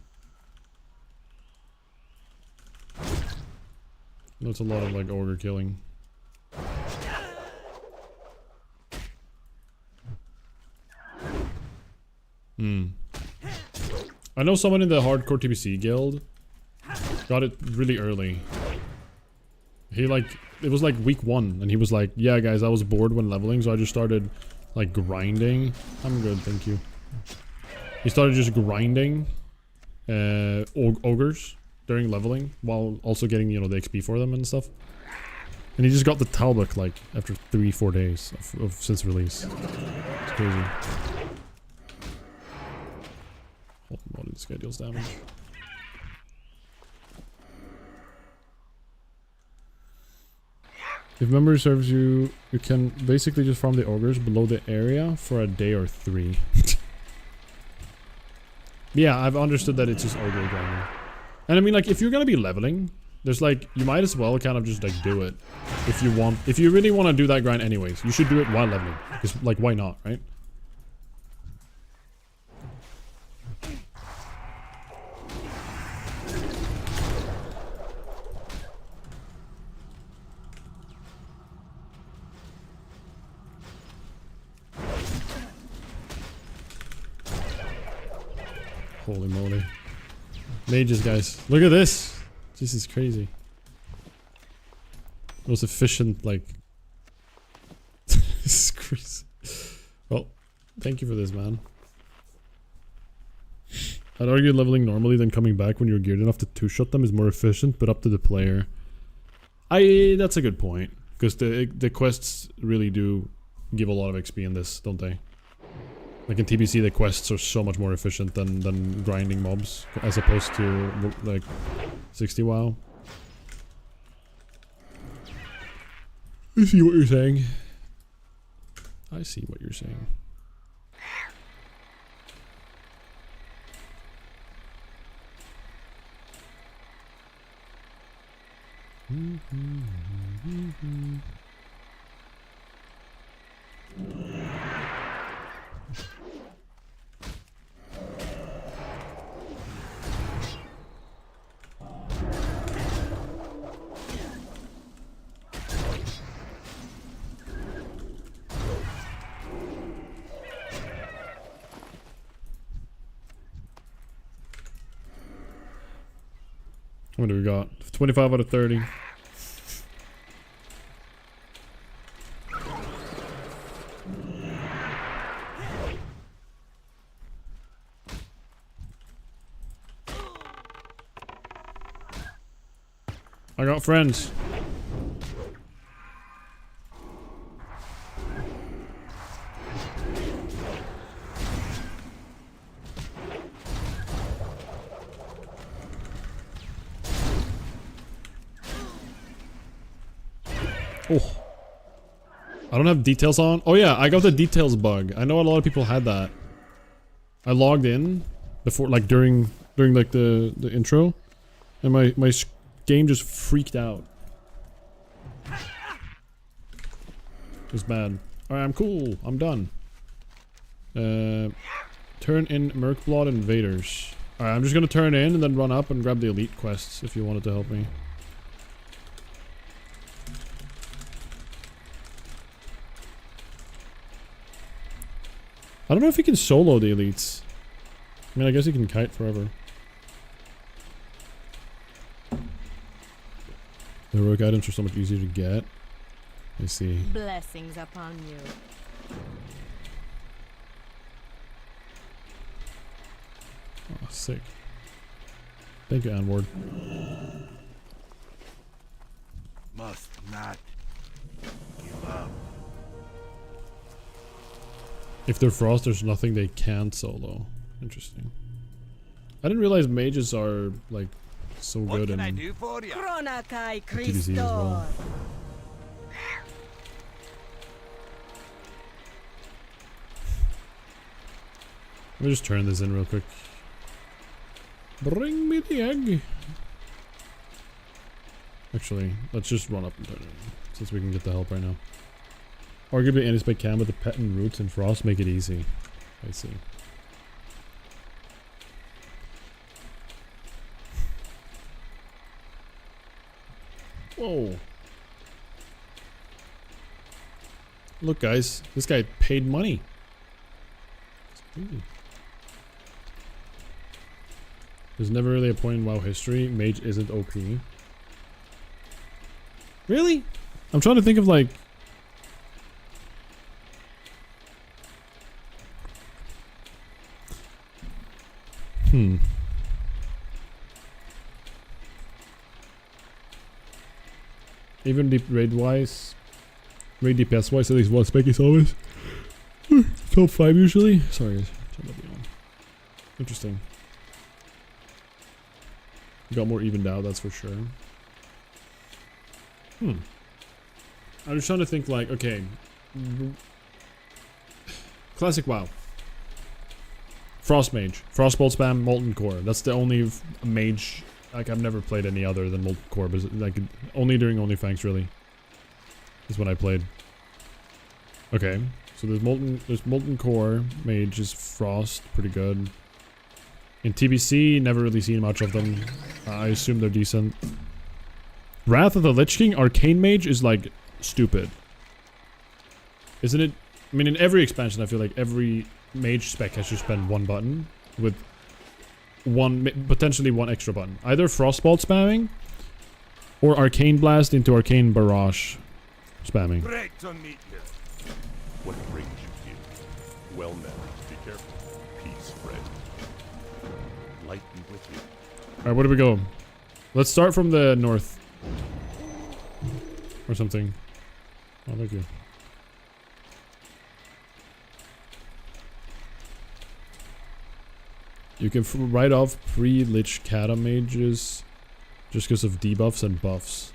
That's a lot of like ogre killing. I know someone in the hardcore TBC guild got it really early. He like, it was like week 1 and he was like, yeah guys, I was bored when leveling, so I just started like grinding. I'm good, thank you. He started just grinding ogres during leveling while also getting, you know, the XP for them and stuff. And he just got the Talbot like after 3-4 days of since release. It's crazy. Hold on, this guy deals damage. If memory serves you, you can basically just farm the ogres below the area for a day or 3. Yeah, I've understood that it's just ogre grinding. And I mean, like, if you're gonna be leveling, there's like, you might as well kind of just like do it. If you want, if you really want to do that grind anyways, you should do it while leveling. Because like, why not, right? Holy moly. Mages, guys. Look at this! This is crazy. Most efficient, like... This is crazy. Well, thank you for this, man. I'd argue leveling normally then coming back when you're geared enough to two-shot them is more efficient, but up to the player. That's a good point. Because the quests really do give a lot of XP in this, don't they? Like in TBC, the quests are so much more efficient than grinding mobs, as opposed to like 60 WoW. I see what you're saying. I see what you're saying. What do we got? 25 out of 30. I got friends. Oh. I don't have details on. Oh yeah, I got the details bug. I know a lot of people had that. I logged in before, like during like the intro, and my game just freaked out. It was bad. Alright, I'm cool. I'm done. Turn in Merkblot Invaders. Alright, I'm just gonna turn in and then run up and grab the elite quests if you wanted to help me. I don't know if you can solo the elites. I mean, I guess you can kite forever. The heroic items are so much easier to get. I see. Blessings upon you. Oh, sick. Thank you, Anward. Must not give up. If they're frost, there's nothing they can't solo. Interesting. I didn't realize mages are like so What good can I in do for you? Kronakai TDC as well. Christor. Let me just turn this in real quick. Bring me the egg. Actually, let's just run up and turn it in, since we can get the help right now. Arguably, anti-spec can, but the pet and roots and frost make it easy. I see. Whoa. Look, guys, this guy paid money. It's crazy. There's never really a point in WoW history. Mage isn't OP. Really? I'm trying to think of like... Even deep raid wise, raid DPS wise, at least one spec is always top 5 usually. Sorry guys, turn that on. Interesting. Got more evened out, that's for sure. I'm just trying to think like, okay. Classic WoW. Frost Mage. Frostbolt spam, Molten Core. That's the only mage, like I've never played any other than Molten Core, but like only during Onlyfangs really. Is when I played. Okay. So there's Molten Core, Mage is Frost, pretty good. In TBC, never really seen much of them. I assume they're decent. Wrath of the Lich King, Arcane Mage is like stupid. Isn't it? I mean, in every expansion, I feel like every mage spec has to spend one button with potentially one extra button. Either Frostbolt spamming or Arcane Blast into Arcane Barrage spamming. Great to meet you. What brings you here? Well met. Be careful. Peace, friend. Light be with you. Alright, where do we go? Let's start from the north. Or something. Oh, thank you. You can write off pre-Lich Kata mages just because of debuffs and buffs.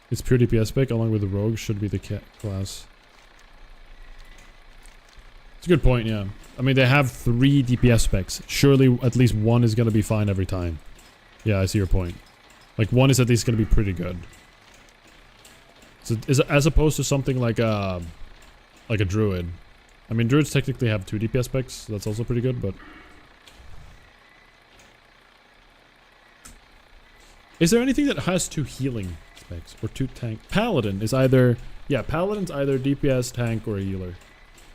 It's pure DPS spec along with the rogue should be the cat class. It's a good point, yeah. I mean, they have 3 DPS specs. Surely at least one is going to be fine every time. Yeah, I see your point. Like, one is at least going to be pretty good. So, as opposed to something like a druid. I mean, druids technically have 2 DPS specs, so that's also pretty good, but... Is there anything that has 2 healing specs? Or 2 tank? Paladin is either... Yeah, Paladin's either DPS, tank, or a healer.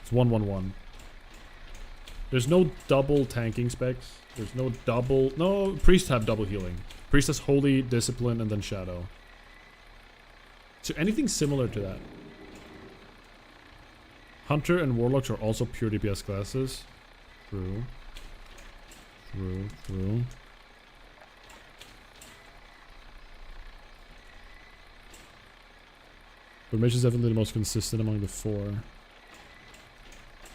It's 1-1-1. There's no double tanking specs. There's no double... No, priests have double healing. Priest has holy, discipline, and then shadow. So anything similar to that? Hunter and warlocks are also pure DPS classes. True. But mage is definitely the most consistent among the 4.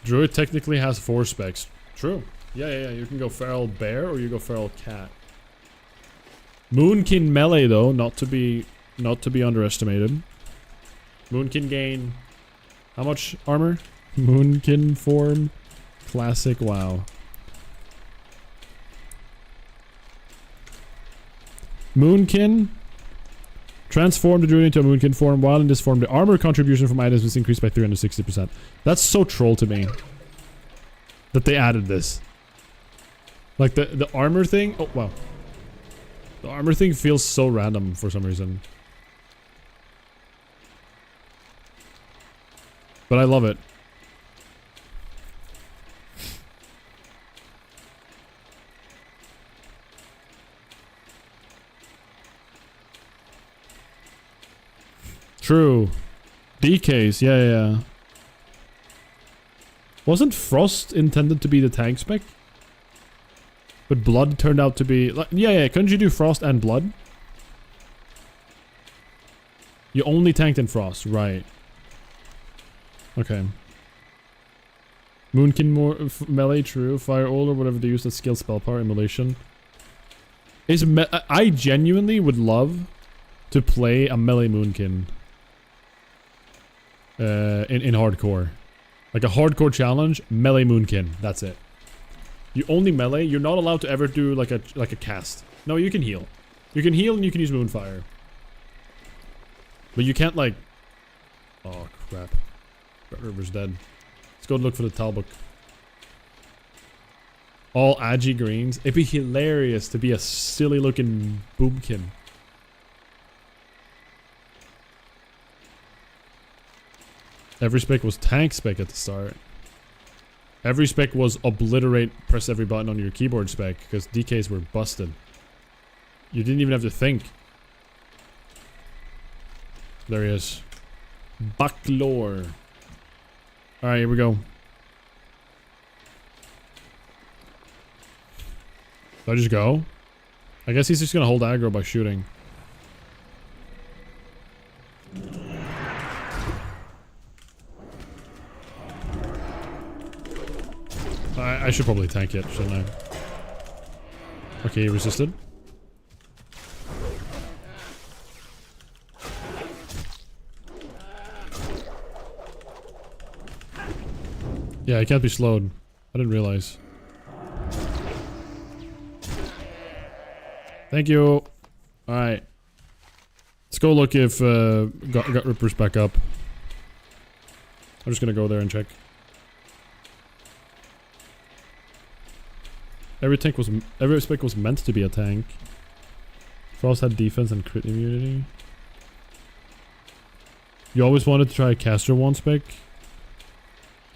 Druid technically has 4 specs. True. Yeah. You can go feral bear or you go feral cat. Moonkin melee though, not to be underestimated. Moonkin gain how much armor? Moonkin form. Classic WoW. Moonkin. Transform the druid into a moonkin form. While in this form, the armor contribution from items is increased by 360%. That's so troll to me. That they added this. Like the armor thing. Oh, wow. The armor thing feels so random for some reason. But I love it. True. DKs, yeah. Wasn't Frost intended to be the tank spec? But Blood turned out to be... Yeah, couldn't you do Frost and Blood? You only tanked in Frost, right. Okay. Moonkin more melee, true. Fire all or whatever they use that skill spell power emulation. I genuinely would love to play a melee Moonkin. In hardcore. Like a hardcore challenge, melee Moonkin. That's it. You only melee, you're not allowed to ever do like a cast. No, you can heal. You can heal and you can use Moonfire. But you can't like... Oh, crap. Red River's dead. Let's go look for the Talbook. All Agi greens. It'd be hilarious to be a silly looking boomkin. Every spec was tank spec at the start. Every spec was obliterate, press every button on your keyboard spec, because DKs were busted. You didn't even have to think. There he is. Backlore. Alright, here we go. Do I just go? I guess he's just gonna hold aggro by shooting. I should probably tank it, shouldn't I? Okay, he resisted. Yeah, it can't be slowed. I didn't realize. Thank you. Alright. Let's go look if Gut Ripper's back up. I'm just gonna go there and check. Every spec was meant to be a tank. Frost had defense and crit immunity. You always wanted to try a caster wand spec?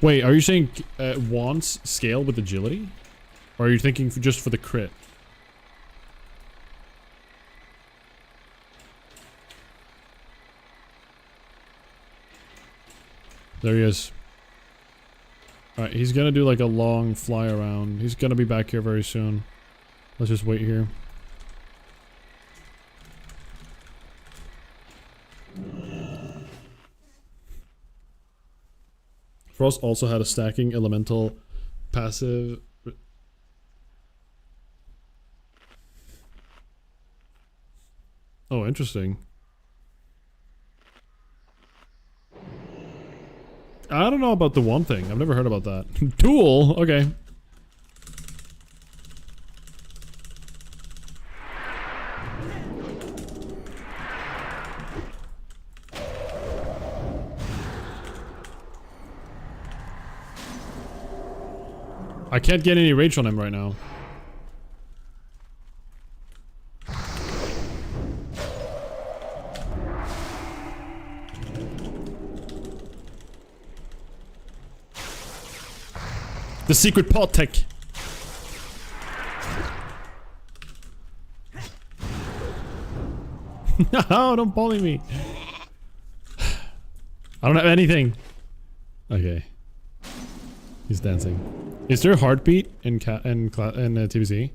Wait, are you saying wands scale with agility? Or are you thinking just for the crit? There he is. Alright, he's gonna do like a long fly around. He's gonna be back here very soon. Let's just wait here. Frost also had a stacking elemental passive. Oh, interesting. I don't know about the one thing. I've never heard about that. Tool? Okay. I can't get any rage on him right now. The secret pot tech. No, don't bully me. I don't have anything. Okay. He's dancing. Is there a heartbeat in TBC?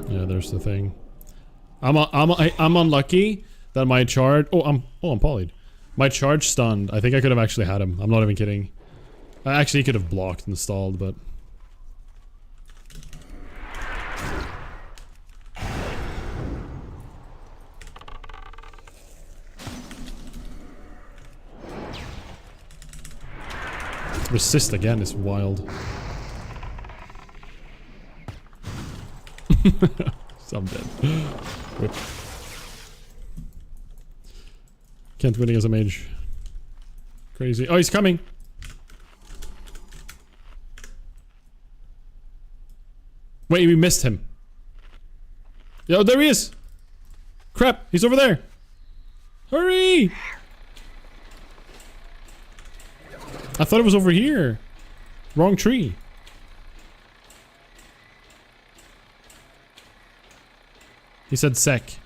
Yeah, there's the thing. I'm unlucky that my charge. Oh, I'm polyed. My charge stunned. I think I could have actually had him. I'm not even kidding. I actually could have blocked and stalled, but. Resist again is wild. So I'm dead. Rip. Can't win as a mage. Crazy. Oh, he's coming! Wait, we missed him. Yo, there he is! Crap, he's over there! Hurry! I thought it was over here. Wrong tree. He said sec.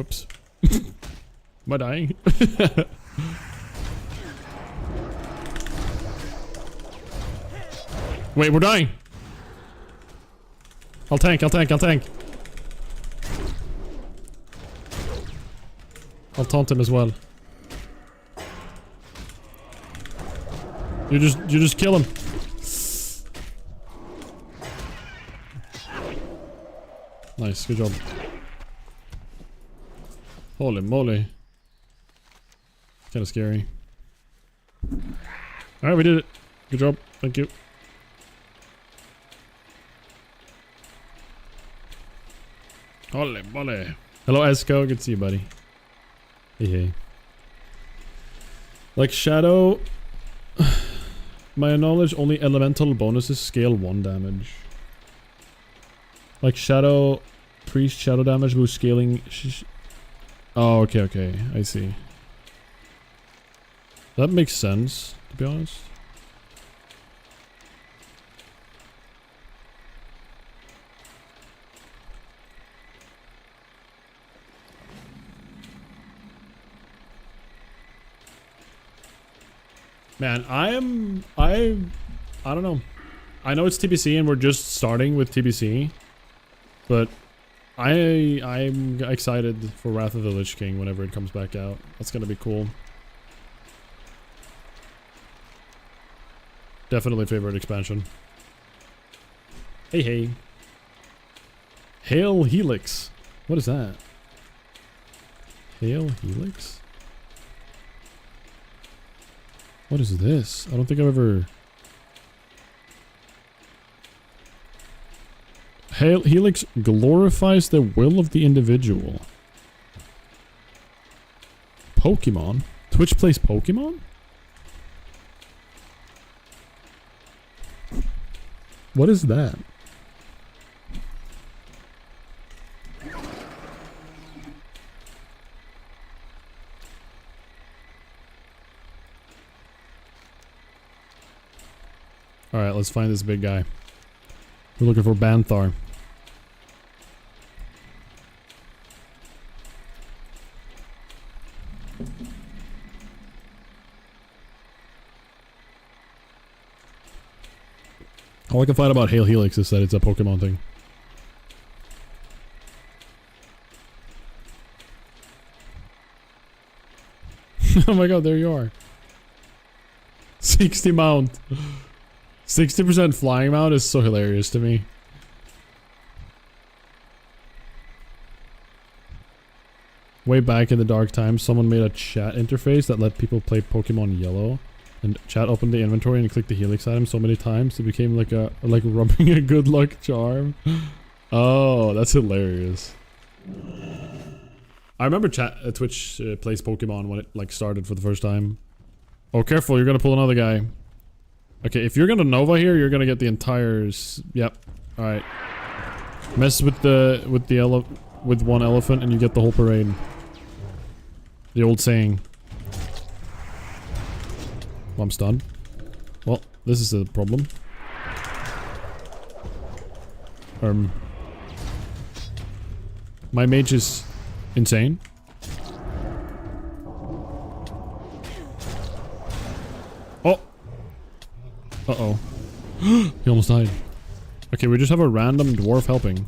Whoops. Am I dying? Wait, we're dying. I'll tank. I'll taunt him as well. You just kill him. Nice, good job. Holy moly. Kinda scary. Alright, we did it. Good job. Thank you. Holy moly. Hello, Esco. Good to see you, buddy. Hey. Like Shadow... My knowledge, only elemental bonuses scale 1 damage. Like Shadow... Priest Shadow damage boost scaling... Oh, okay. I see. That makes sense, to be honest. Man, I don't know. I know it's TBC and we're just starting with TBC, but I'm excited for Wrath of the Lich King whenever it comes back out. That's gonna be cool. Definitely favorite expansion. Hey. Hail Helix. What is that? Hail Helix? What is this? I don't think I've ever... Hail Helix glorifies the will of the individual. Pokemon? Twitch plays Pokemon? What is that? Alright, let's find this big guy. We're looking for Banthar. All I can find about Hail Helix is that it's a Pokemon thing. Oh my god, there you are. 60 mount. 60% flying mount is so hilarious to me. Way back in the dark times, someone made a chat interface that let people play Pokemon Yellow. And chat opened the inventory and clicked the Helix item so many times it became like rubbing a good luck charm. Oh, that's hilarious. I remember Twitch plays Pokemon when it like started for the first time. Oh, careful! You're gonna pull another guy. Okay, if you're gonna Nova here, you're gonna get the entire. Yep. All right. Mess with with one elephant and you get the whole parade. The old saying. Well, I'm stunned. Well, this is a problem. My mage is insane. Oh! Uh-oh. He almost died. Okay, we just have a random dwarf helping.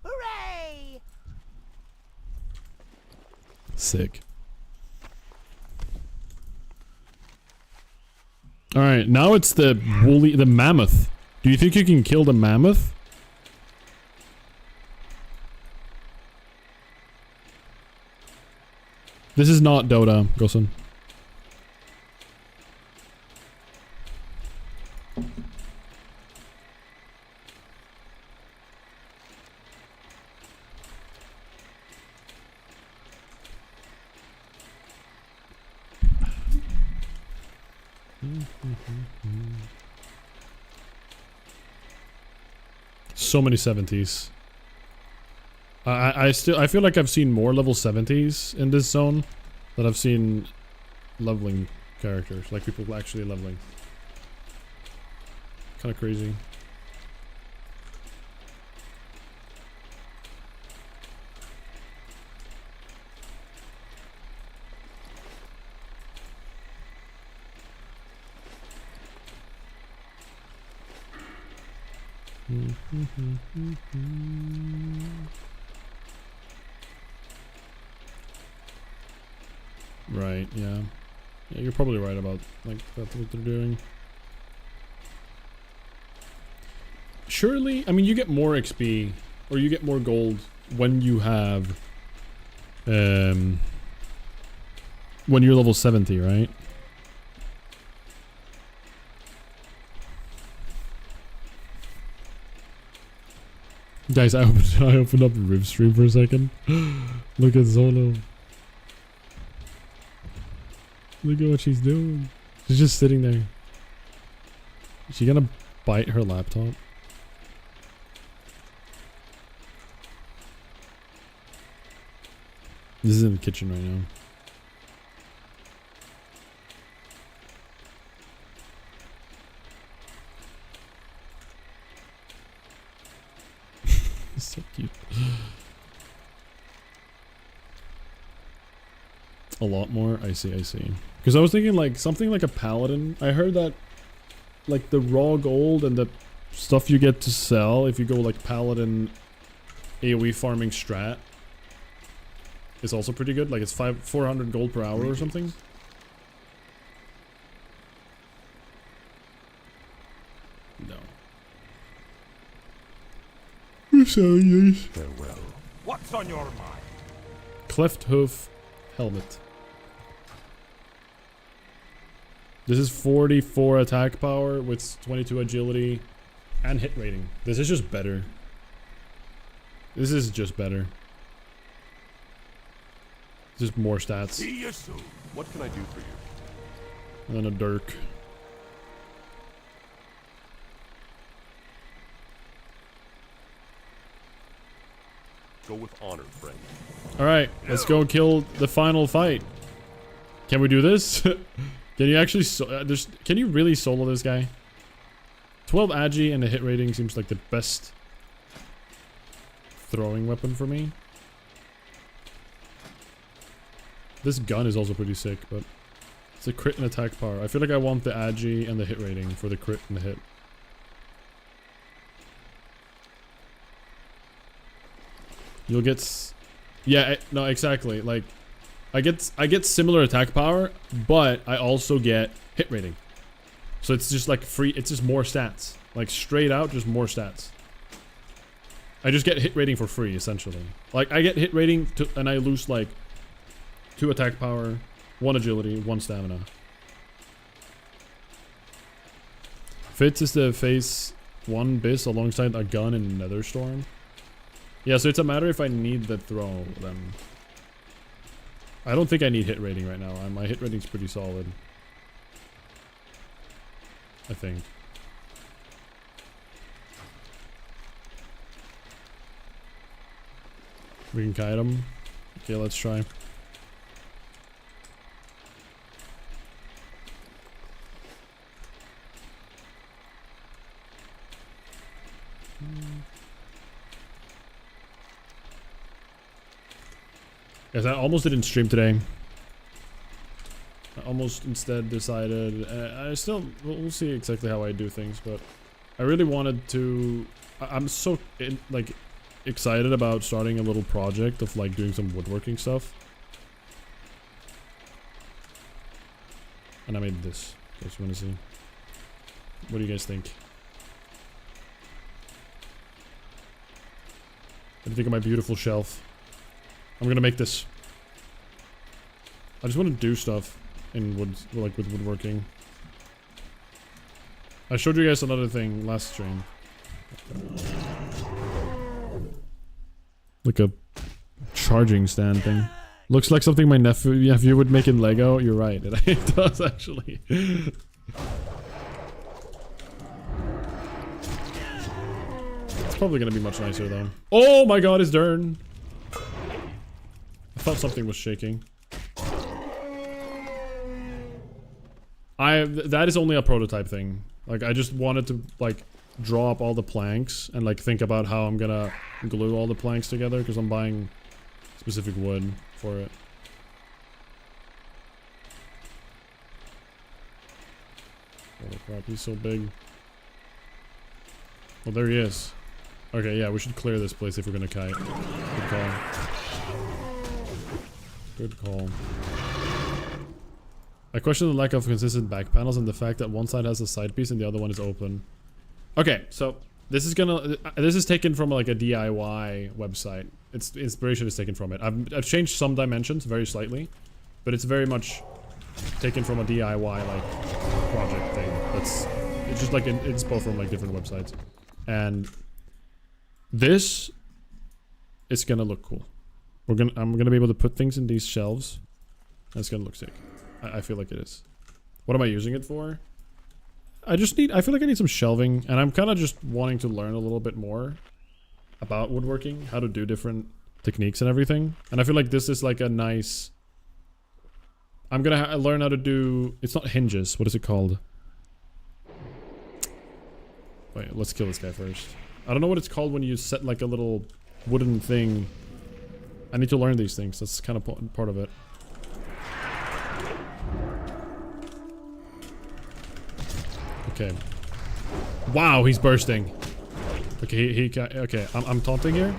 Hooray! Sick. Alright, now it's the mammoth. Do you think you can kill the mammoth? This is not Dota, Gosun. So many 70s. I feel like I've seen more level 70s in this zone than I've seen leveling characters, like people actually leveling. Kind of crazy. Right, yeah. Yeah, you're probably right about like that's what they're doing. Surely, I mean, you get more XP or you get more gold when you have when you're level 70, right? Guys, I opened up a Riv stream for a second. Look at Zolo. Look at what she's doing. She's just sitting there. Is she gonna bite her laptop? This is in the kitchen right now. So cute. A lot more? I see, I see. Because I was thinking like something like a paladin. I heard that like the raw gold and the stuff you get to sell if you go like paladin AoE farming strat is also pretty good. Like it's 400 gold per hour or something. No. We're selling these. Farewell. What's on your mind? Cleft hoof helmet. This is 44 attack power with 22 agility and hit rating. This is just better. This is just better. Just more stats. See you soon. What can I do for you? And then a dirk. Go with honor, friend. Alright, let's go kill the final fight. Can we do this? Can you actually can you really solo this guy? 12 agi and a hit rating seems like the best throwing weapon for me. This gun is also pretty sick, but it's a crit and attack power. I feel like I want the agi and the hit rating for the crit and the hit. You'll get yeah, no, exactly. Like I get similar attack power, but I also get hit rating. So it's just like free, it's just more stats. Like straight out, just more stats. I just get hit rating for free, essentially. Like I get hit rating and I lose like 2 attack power, 1 agility, 1 stamina. Fits is the phase 1 bis alongside a gun in Netherstorm. Yeah, so it's a matter if I need the throw then. I don't think I need hit rating right now. My hit rating's pretty solid. I think. We can kite him. Okay, let's try. Guys, I almost didn't stream today. I almost instead decided, we'll see exactly how I do things, but I really wanted to, I'm so like excited about starting a little project of like doing some woodworking stuff. And I made this. I just want to see. What do you guys think? What do you think of my beautiful shelf? I'm gonna make this. I just want to do stuff in wood, like with woodworking. I showed you guys another thing last stream. Like a charging stand thing. Looks like something my nephew would make in Lego. You're right, it does actually. It's probably gonna be much nicer though. Oh my god, it's Dern. I thought something was shaking. That is only a prototype thing. Like I just wanted to like draw up all the planks and like think about how I'm gonna glue all the planks together because I'm buying specific wood for it. Holy crap, he's so big. Oh, there he is. Okay, yeah, we should clear this place if we're gonna kite. Good call. Good call. I question the lack of consistent back panels and the fact that one side has a side piece and the other one is open. Okay, so this is taken from like a DIY website. Its inspiration is taken from it. I've changed some dimensions very slightly, but it's very much taken from a DIY like project thing. It's just like it's both from like different websites, and this is gonna look cool. I'm gonna be able to put things in these shelves. That's gonna look sick. I feel like it is. What am I using it for? I feel like I need some shelving, and I'm kind of just wanting to learn a little bit more about woodworking, how to do different techniques and everything. And I feel like this is like a nice... I'm gonna learn how to do... It's not hinges. What is it called? Wait, let's kill this guy first. I don't know what it's called when you set like a little wooden thing. I need to learn these things. That's kind of part of it. Okay. Wow, he's bursting. Okay, okay, I'm taunting here.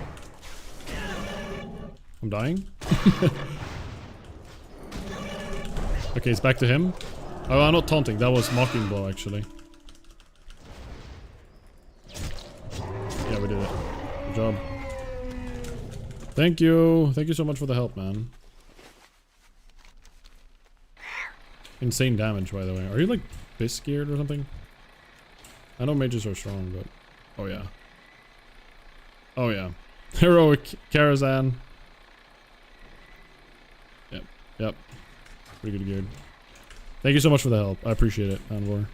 I'm dying. Okay, it's back to him. Oh, I'm not taunting. That was mocking blow, actually. Yeah, we did it. Good job. Thank you. Thank you so much for the help, man. Insane damage, by the way. Are you like bisque geared or something? I know mages are strong, but... Oh, yeah. Oh, yeah. Heroic Karazhan. Yep. Yep. Pretty good geared. Thank you so much for the help. I appreciate it, Anvor.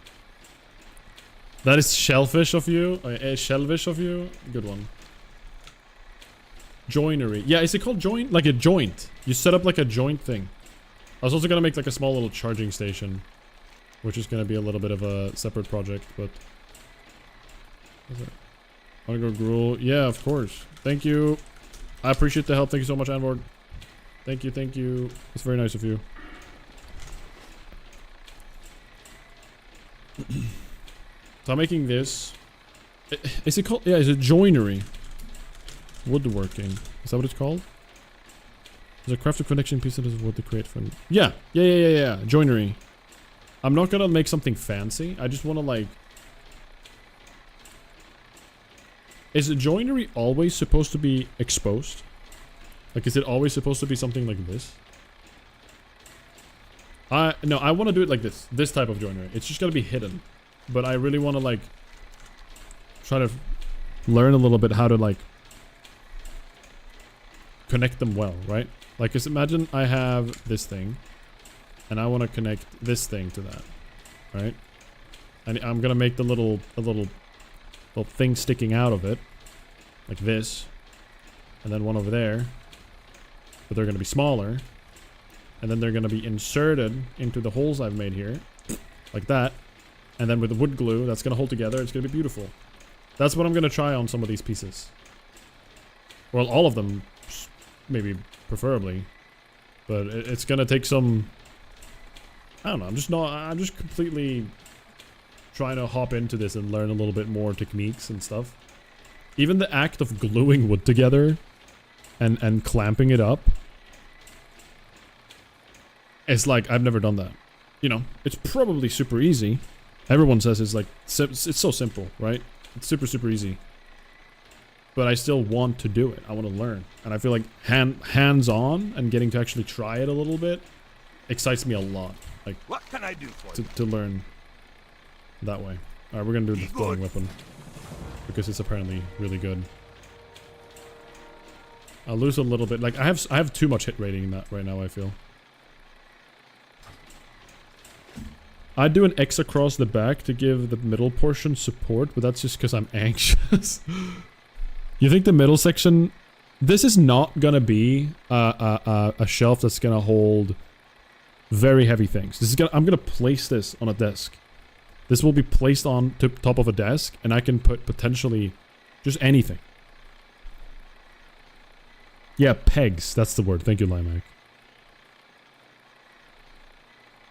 That is shellfish of you. Shellfish of you. Good one. Joinery. Yeah, is it called joint? Like a joint. You set up like a joint thing. I was also gonna make like a small little charging station, which is gonna be a little bit of a separate project, but... Wanna go gruel? Yeah, of course. Thank you. I appreciate the help. Thank you so much, Anvor. Thank you, thank you. It's very nice of you. So I'm making this. Is it called? Yeah, is it joinery? Woodworking. Is that what it's called? There's a crafted connection piece that is wood to create from. Yeah. Joinery. I'm not gonna make something fancy. I just wanna like. Is joinery always supposed to be exposed? Like, is it always supposed to be something like this? No, I want to do it like this. This type of joinery. It's just gotta be hidden. But I really want to, like, try to learn a little bit how to, like, connect them well, right? Like, just imagine I have this thing, and I want to connect this thing to that, right? And I'm gonna make a little thing sticking out of it, like this, and then one over there, but they're gonna be smaller, and then they're gonna be inserted into the holes I've made here, like that, and then with the wood glue, that's gonna hold together. It's gonna be beautiful. That's what I'm gonna try on some of these pieces. Well, all of them, maybe preferably, but it's gonna take some. I don't know. I'm just completely trying to hop into this and learn a little bit more techniques and stuff. Even the act of gluing wood together and clamping it up, it's like, I've never done that. You know, it's probably super easy. Everyone says it's like, it's so simple, right? It's super easy. But I still want to do it. I want to learn. And I feel like hands-on and getting to actually try it a little bit excites me a lot. Like, What can I do for you? to learn that way. Alright, we're gonna do the throwing weapon. Because it's apparently really good. I'll lose a little bit. Like, I have too much hit rating in that right now, I feel. I'd do an X across the back to give the middle portion support, but that's just because I'm anxious. You think the middle section... This is not gonna be a shelf that's gonna hold very heavy things. This is I'm gonna place this on a desk. This will be placed on top of a desk, and I can put potentially just anything. Yeah, pegs. That's the word. Thank you, Limac.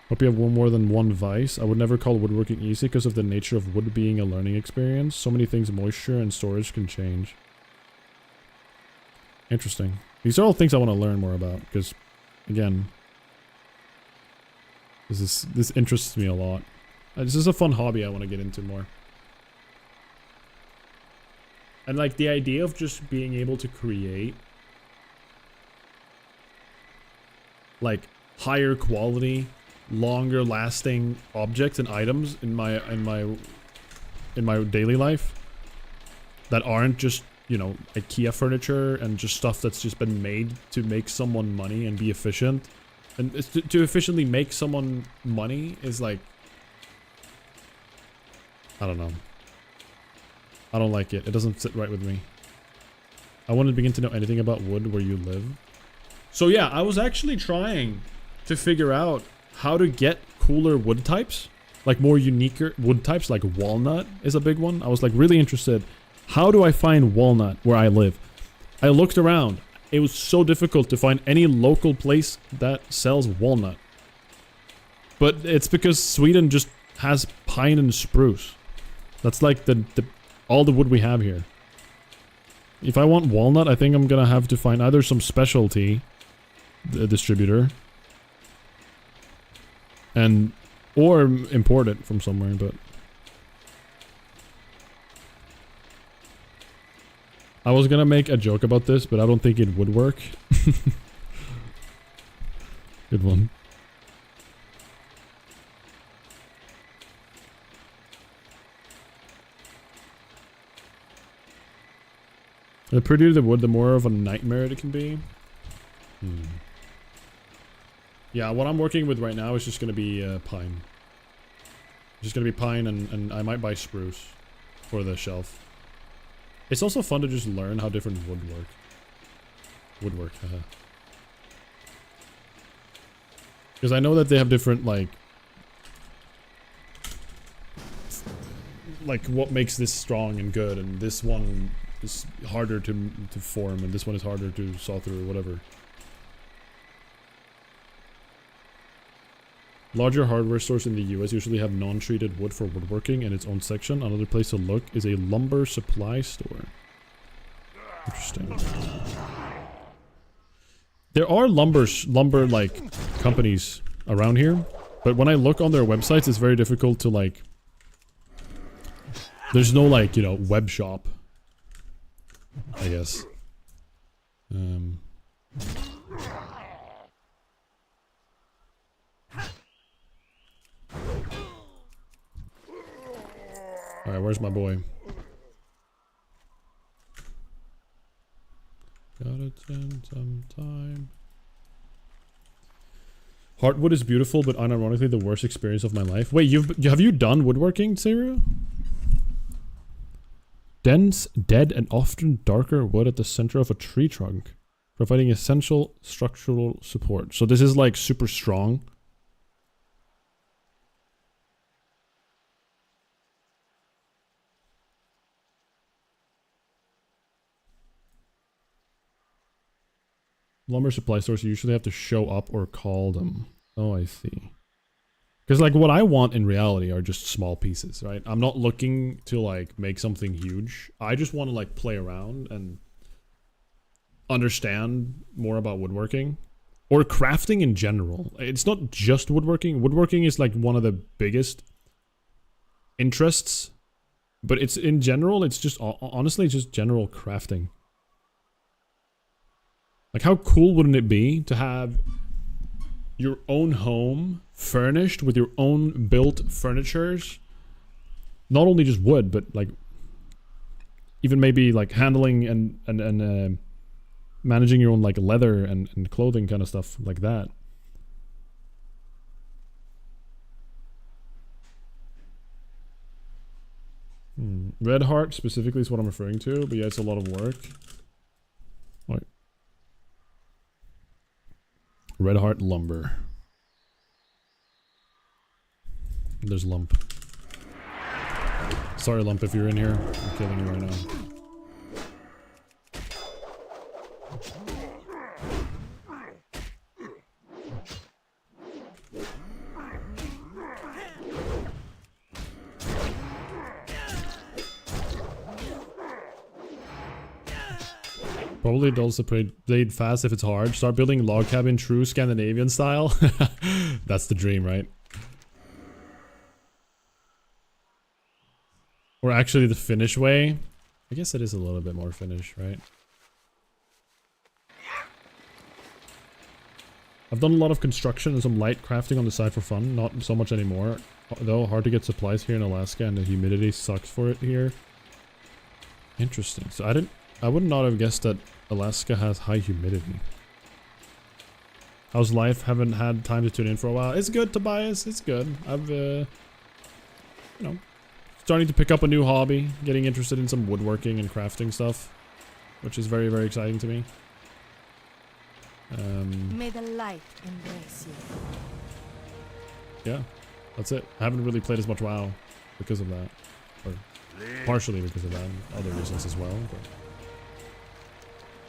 Hope you have more than one vice. I would never call woodworking easy because of the nature of wood being a learning experience. So many things moisture and storage can change. Interesting. These are all things I want to learn more about because, again, this interests me a lot. This is a fun hobby I want to get into more. And like the idea of just being able to create like higher quality, longer lasting objects and items in my daily life that aren't just, you know, IKEA furniture and just stuff that's just been made to make someone money and be efficient. And to efficiently make someone money is like, I don't know. I don't like it. It doesn't sit right with me. I want to begin to know anything about wood where you live. So yeah, I was actually trying to figure out how to get cooler wood types. Like more unique wood types, like walnut is a big one. I was like really interested. How do I find walnut where I live? I looked around. It was so difficult to find any local place that sells walnut. But it's because Sweden just has pine and spruce. That's like all the wood we have here. If I want walnut, I think I'm gonna have to find either some specialty distributor or import it from somewhere, but I was gonna make a joke about this, but I don't think it would work. Good one. The prettier the wood, the more of a nightmare it can be. Yeah, what I'm working with right now is just going to be pine. Just going to be pine and I might buy spruce for the shelf. It's also fun to just learn how different wood work. Because I know that they have different like what makes this strong and good, and this one is harder to form, and this one is harder to saw through, or whatever. Larger hardware stores in the US usually have non-treated wood for woodworking in its own section. Another place to look is a lumber supply store. Interesting. There are lumber like companies around here, but when I look on their websites, it's very difficult to like. There's no like, you know, web shop, I guess. Alright, where's my boy? Gotta spend some time. Heartwood is beautiful, but unironically the worst experience of my life. Wait, have you done woodworking, Seru? Dense, dead, and often darker wood at the center of a tree trunk, providing essential structural support. So this is like super strong. Lumber supply stores usually have to show up or call them. Oh, I see. Because like what I want in reality are just small pieces, right? I'm not looking to like make something huge. I just want to like play around and understand more about woodworking or crafting in general. It's not just woodworking. Woodworking is like one of the biggest interests, but it's in general, it's just honestly just general crafting. Like how cool wouldn't it be to have your own home furnished with your own built furnitures? Not only just wood, but like even maybe like handling and managing your own like leather and clothing kind of stuff like that. Red Heart specifically is what I'm referring to, but yeah, it's a lot of work. Like Red Heart Lumber. There's Lump. Sorry, Lump, if you're in here. I'm killing you right now. Probably dulls the blade fast if it's hard. Start building log cabin true Scandinavian style. That's the dream, right? Or actually the Finnish way. I guess it is a little bit more Finnish, right? I've done a lot of construction and some light crafting on the side for fun. Not so much anymore. Though hard to get supplies here in Alaska and the humidity sucks for it here. Interesting. So I would not have guessed that Alaska has high humidity. How's life? Haven't had time to tune in for a while. It's good, Tobias. It's good. I've, you know, starting to pick up a new hobby. Getting interested in some woodworking and crafting stuff. Which is very, very exciting to me. May the light embrace you. Yeah, that's it. I haven't really played as much WoW because of that. Or partially because of that. And other reasons as well. But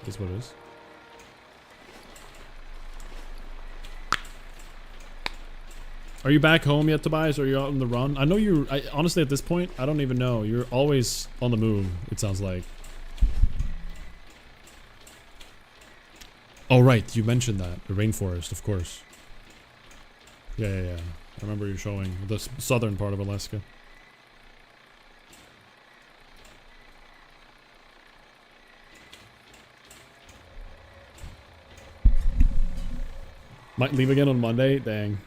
it's what it is. Are you back home yet, Tobias? Or are you out on the run? I know you're... honestly, at this point, I don't even know. You're always on the move, it sounds like. Oh, right. You mentioned that. The rainforest, of course. Yeah. I remember you showing the southern part of Alaska. Might leave again on Monday? Dang.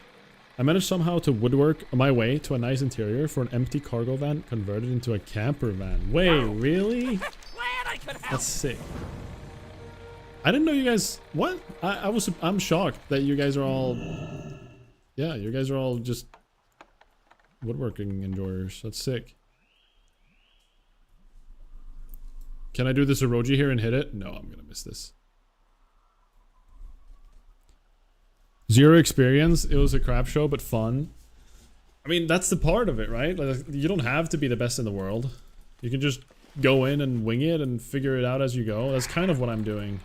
I managed somehow to woodwork my way to a nice interior for an empty cargo van converted into a camper van. Wait, really? That's sick. I didn't know you guys... What? I'm shocked that you guys are all... Yeah, you guys are all just... woodworking enjoyers. That's sick. Can I do this Oroji here and hit it? No, I'm gonna miss this. 0 experience. It was a crap show, but fun. I mean, that's the part of it, right? Like, you don't have to be the best in the world. You can just go in and wing it and figure it out as you go. That's kind of what I'm doing.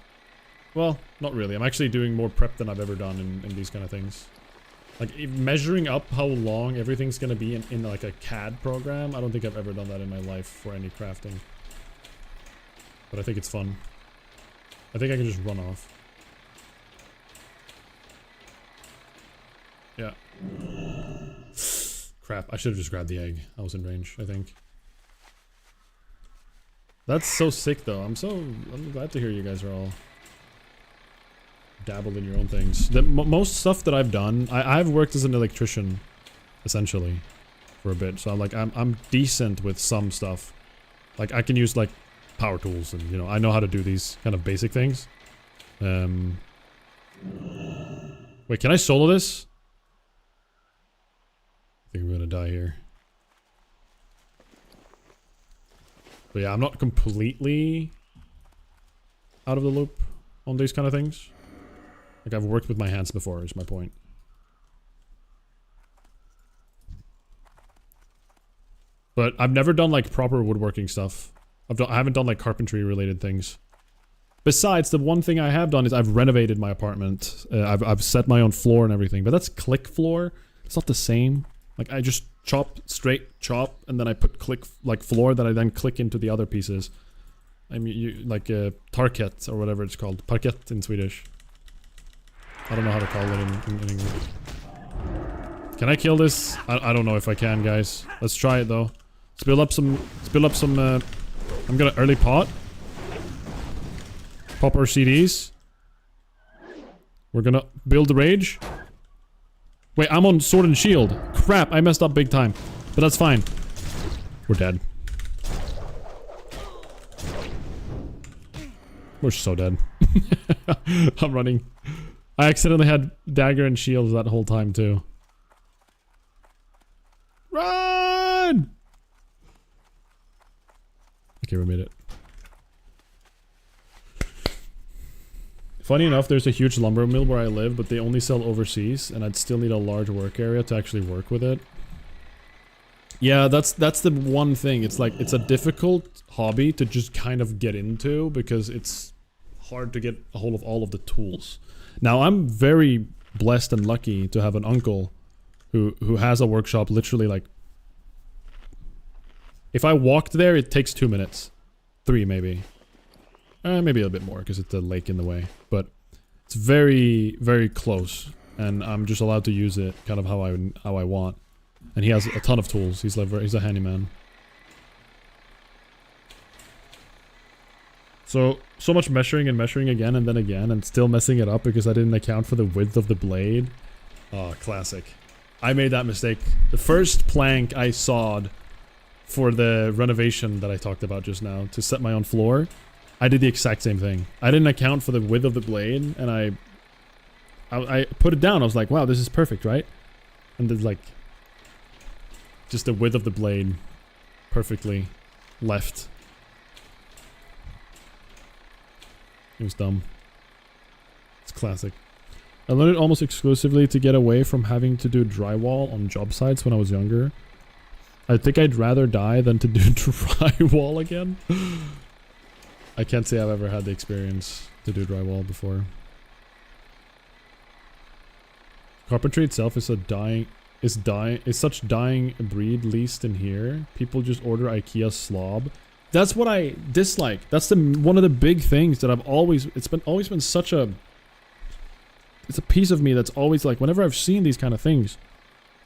Well, not really. I'm actually doing more prep than I've ever done in these kind of things. Like, measuring up how long everything's gonna be in like a CAD program, I don't think I've ever done that in my life for any crafting. But I think it's fun. I think I can just run off. Yeah. Crap, I should have just grabbed the egg. I was in range, I think. That's so sick, though. I'm glad to hear you guys are all... dabbled in your own things. Most stuff that I've done, I've worked as an electrician, essentially, for a bit. So I'm decent with some stuff. Like I can use like power tools, and you know I know how to do these kind of basic things. Wait, can I solo this? I think I'm gonna die here. But yeah, I'm not completely out of the loop on these kind of things. Like, I've worked with my hands before, is my point. But I've never done, like, proper woodworking stuff. I haven't done, like, carpentry-related things. Besides, the one thing I have done is I've renovated my apartment. I've set my own floor and everything. But that's click floor. It's not the same. Like, I just straight chop, and then I put click, like, floor that I then click into the other pieces. I mean, like, parquet, or whatever it's called. Parquet in Swedish. I don't know how to call it in English. Can I kill this? I don't know if I can, guys. Let's try it though. Spill up some, I'm gonna early pot. Pop our CDs. We're gonna build the rage. Wait, I'm on sword and shield. Crap, I messed up big time. But that's fine. We're dead. We're so dead. I'm running. I accidentally had dagger and shields that whole time too. Run! Okay, we made it. Funny enough, there's a huge lumber mill where I live, but they only sell overseas, and I'd still need a large work area to actually work with it. Yeah, that's the one thing. It's like, it's a difficult hobby to just kind of get into because it's hard to get a hold of all of the tools. Now, I'm very blessed and lucky to have an uncle who has a workshop literally like... If I walked there, it takes 2 minutes. 3 maybe. Maybe a bit more because it's a lake in the way, but it's very, very close, and I'm just allowed to use it kind of how I want. And he has a ton of tools. He's a handyman. So much measuring and measuring again and then again, and still messing it up because I didn't account for the width of the blade. Oh, classic. I made that mistake. The first plank I sawed for the renovation that I talked about just now to set my own floor, I did the exact same thing. I didn't account for the width of the blade, and I put it down. I was like, wow, this is perfect, right? And then, like, just the width of the blade perfectly left. It was dumb. It's classic. I learned it almost exclusively to get away from having to do drywall on job sites when I was younger. I think I'd rather die than to do drywall again. I can't say I've ever had the experience to do drywall before. Carpentry itself is such dying breed, least in here. People just order IKEA slob. That's what I dislike. That's one of the big things that I've always been such a, it's a piece of me that's always like, whenever I've seen these kind of things,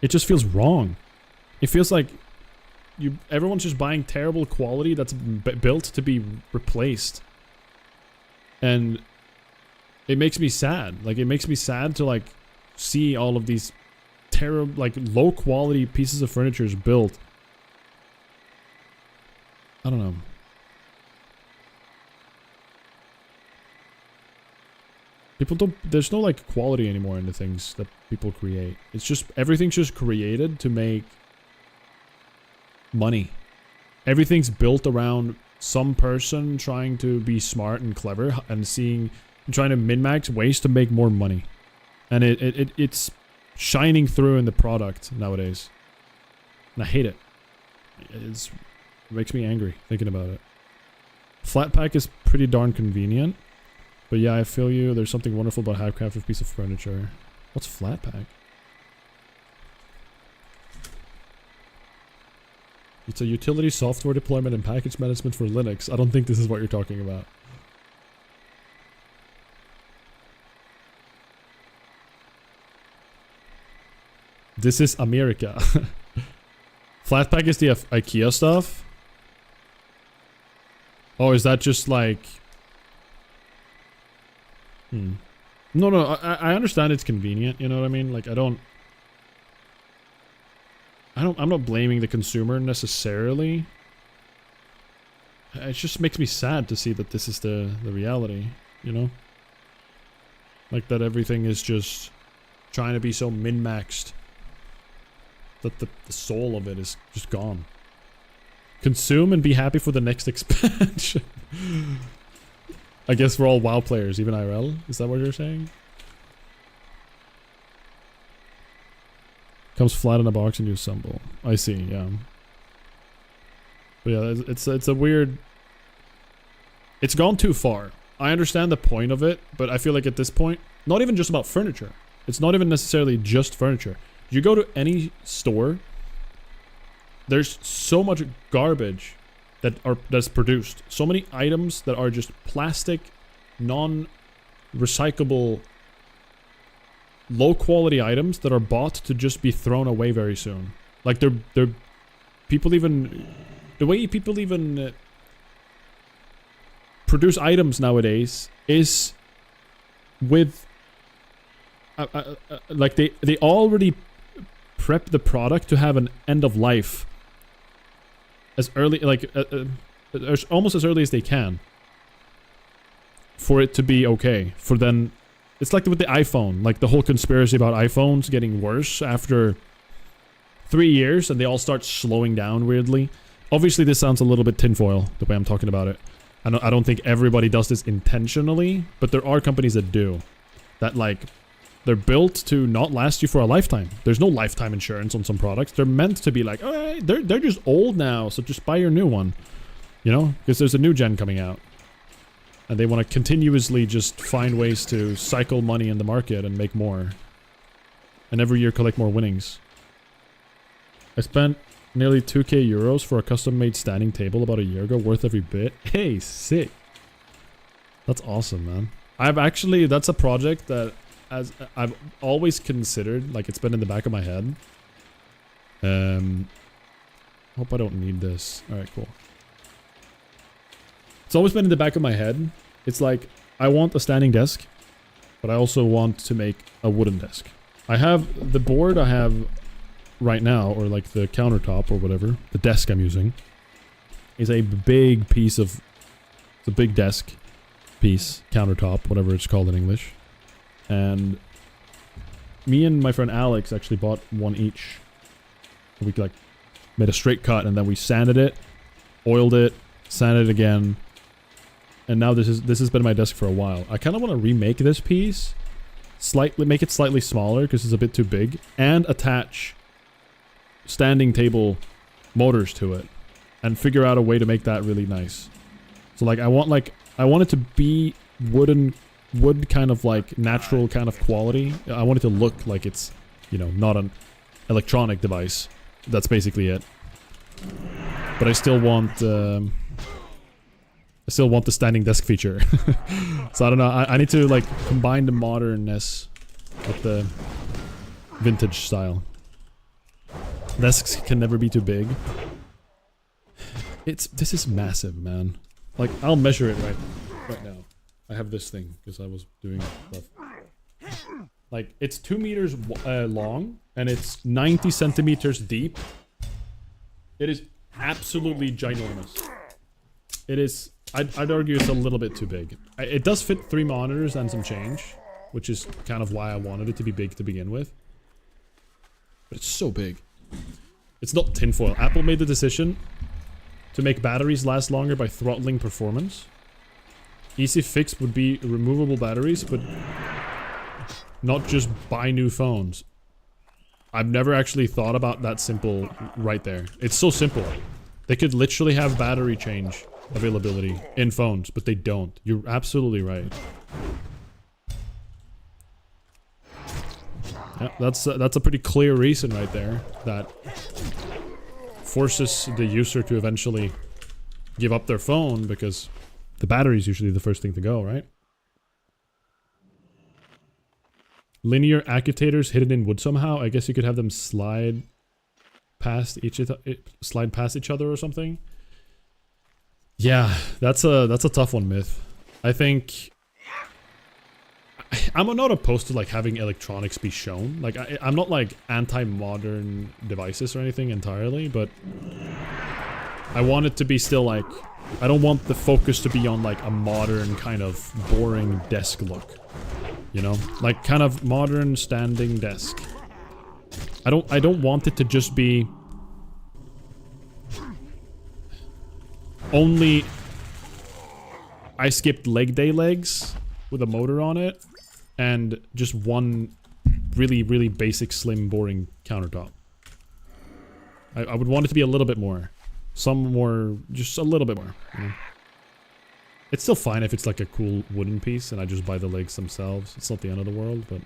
it just feels wrong. It feels like everyone's just buying terrible quality that's built to be replaced. And it makes me sad. Like, it makes me sad to, like, see all of these terrible, like, low quality pieces of furniture built. I don't know. There's no, like, quality anymore in the things that people create. It's just, everything's just created to make money. Everything's built around some person trying to be smart and clever and trying to min-max ways to make more money. And it's shining through in the product nowadays. And I hate it. It makes me angry thinking about it. Flat pack is pretty darn convenient. But yeah, I feel you. There's something wonderful about a handcrafted piece of furniture. What's flat pack? It's a utility software deployment and package management for Linux. I don't think this is what you're talking about. This is America. Flatpak is the IKEA stuff? Oh, is that just like... No, I understand it's convenient, you know what I mean? Like, I'm not blaming the consumer necessarily. It just makes me sad to see that this is the reality, you know? Like that everything is just trying to be so min-maxed that the soul of it is just gone. Consume and be happy for the next expansion. I guess we're all WoW players, even IRL? Is that what you're saying? Comes flat in a box and you assemble. I see, yeah. But yeah, it's a weird... It's gone too far. I understand the point of it, but I feel like at this point, not even just about furniture. It's not even necessarily just furniture. You go to any store, there's so much garbage that's produced. So many items that are just plastic, non-recyclable, low-quality items that are bought to just be thrown away very soon. Like they're people even the way people even produce items nowadays is with like they already prep the product to have an end of life as early, like almost as early as they can, for it to be okay. For then, it's like with the iPhone, like the whole conspiracy about iPhones getting worse after 3 years, and they all start slowing down weirdly. Obviously, this sounds a little bit tinfoil the way I'm talking about it. I don't think everybody does this intentionally, but there are companies that do. That, like, they're built to not last you for a lifetime. There's no lifetime insurance on some products. They're meant to be like, alright, they're just old now, so just buy your new one. You know? Because there's a new gen coming out. And they want to continuously just find ways to cycle money in the market and make more. And every year collect more winnings. I spent nearly 2k euros for a custom-made standing table about a year ago, worth every bit. Hey, sick. That's awesome, man. That's a project that I've always considered, like it's been in the back of my head. Hope I don't need this. Alright, cool. It's always been in the back of my head. It's like, I want a standing desk, but I also want to make a wooden desk. I have the board I have right now, or like the countertop or whatever, the desk I'm using, is a big piece of, it's a big desk piece, countertop, whatever it's called in English. And me and my friend Alex actually bought one each. We like made a straight cut and then we sanded it, oiled it, sanded it again. And now this has been my desk for a while. I kind of want to remake this piece, make it slightly smaller because it's a bit too big, and attach standing table motors to it, and figure out a way to make that really nice. So like I want it to be wood kind of like natural kind of quality. I want it to look like it's, you know, not an electronic device. That's basically it. But I still want the standing desk feature. So I don't know. I need to like combine the modernness with the vintage style. Desks can never be too big. This is massive, man. Like I'll measure it right now. I have this thing because I was doing stuff. Like it's 2 meters long and it's 90 centimeters deep. It is absolutely ginormous. It is. I'd argue it's a little bit too big. It does fit 3 monitors and some change, which is kind of why I wanted it to be big to begin with. But it's so big. It's not tinfoil. Apple made the decision to make batteries last longer by throttling performance. Easy fix would be removable batteries, but not just buy new phones. I've never actually thought about that simple right there. It's so simple. They could literally have battery change availability in phones, but they don't. You're absolutely right. Yeah, that's a pretty clear reason right there that forces the user to eventually give up their phone, because the battery is usually the first thing to go, right? Linear actuators hidden in wood somehow. I guess you could have them slide past each other or something. Yeah, that's a tough one, Myth. I think I'm not opposed to like having electronics be shown. Like I'm not like anti-modern devices or anything entirely, but I want it to be still like, I don't want the focus to be on like a modern kind of boring desk look. You know? Like kind of modern standing desk. I don't want it to just be only I skipped leg day legs with a motor on it and just one really, really basic, slim, boring countertop. I would want it to be a little bit more. Some more, just a little bit more. You know? It's still fine if it's like a cool wooden piece and I just buy the legs themselves. It's not the end of the world, but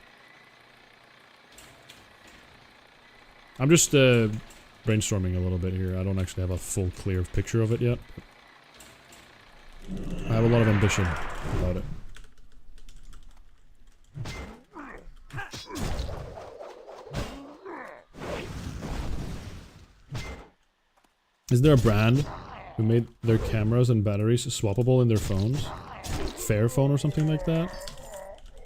I'm just brainstorming a little bit here. I don't actually have a full clear picture of it yet. I have a lot of ambition about it. Is there a brand who made their cameras and batteries swappable in their phones? Fairphone or something like that?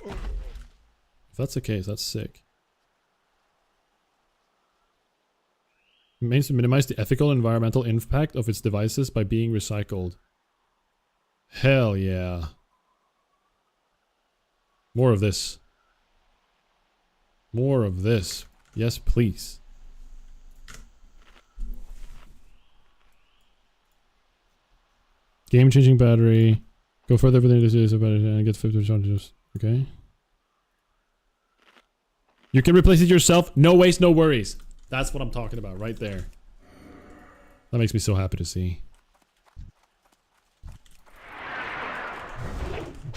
If that's the case, that's sick. It means to minimize the ethical and environmental impact of its devices by being recycled. Hell yeah. More of this. More of this. Yes, please. Game-changing battery. Go further within this is about it and get 50% charges. Okay. You can replace it yourself. No waste, no worries. That's what I'm talking about right there. That makes me so happy to see.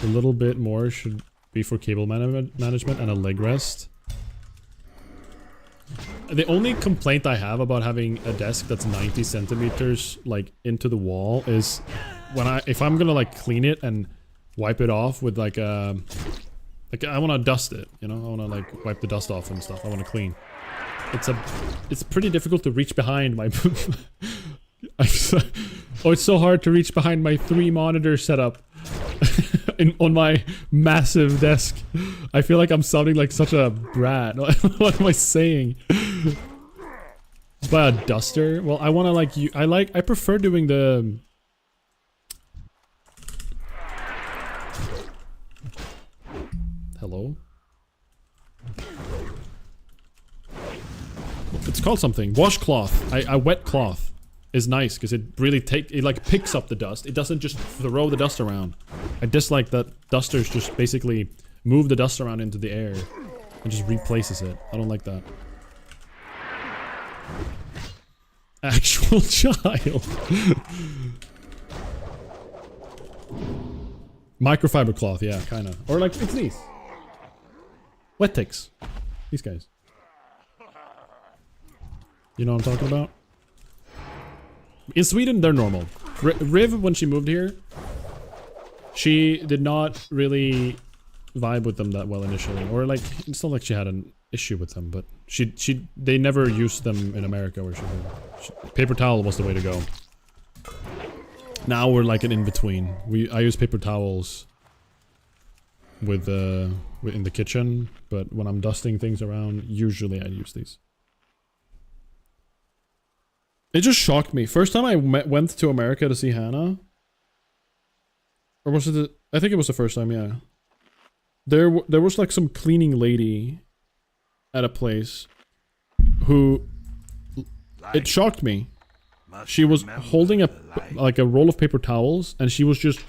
A little bit more should be for cable management and a leg rest. The only complaint I have about having a desk that's 90 centimeters like into the wall is when if I'm gonna like clean it and wipe it off with like a... Like, I want to dust it, you know? I want to, like, wipe the dust off and stuff. I want to clean. It's pretty difficult to reach behind my... oh, it's so hard to reach behind my 3-monitor setup. On my massive desk. I feel like I'm sounding like such a brat. What am I saying? By a duster? Well, I want to, like, I prefer doing the... Hello? It's called something. Washcloth. A wet cloth is nice because it really it like picks up the dust. It doesn't just throw the dust around. I dislike that dusters just basically move the dust around into the air and just replaces it. I don't like that. Actual child. Microfiber cloth, yeah, kinda. Or like, it's these. Wet ticks. These guys. You know what I'm talking about? In Sweden, they're normal. Riv, when she moved here, she did not really vibe with them that well initially. Or like, it's not like she had an issue with them, but they never used them in America where paper towel was the way to go. Now we're like an in-between. I use paper towels in the kitchen, but when I'm dusting things around, usually I use these. It just shocked me. First time I went to America to see Hannah, or was it? I think it was the first time. Yeah, there was like some cleaning lady at a place who it shocked me. She was holding like a roll of paper towels, and she was just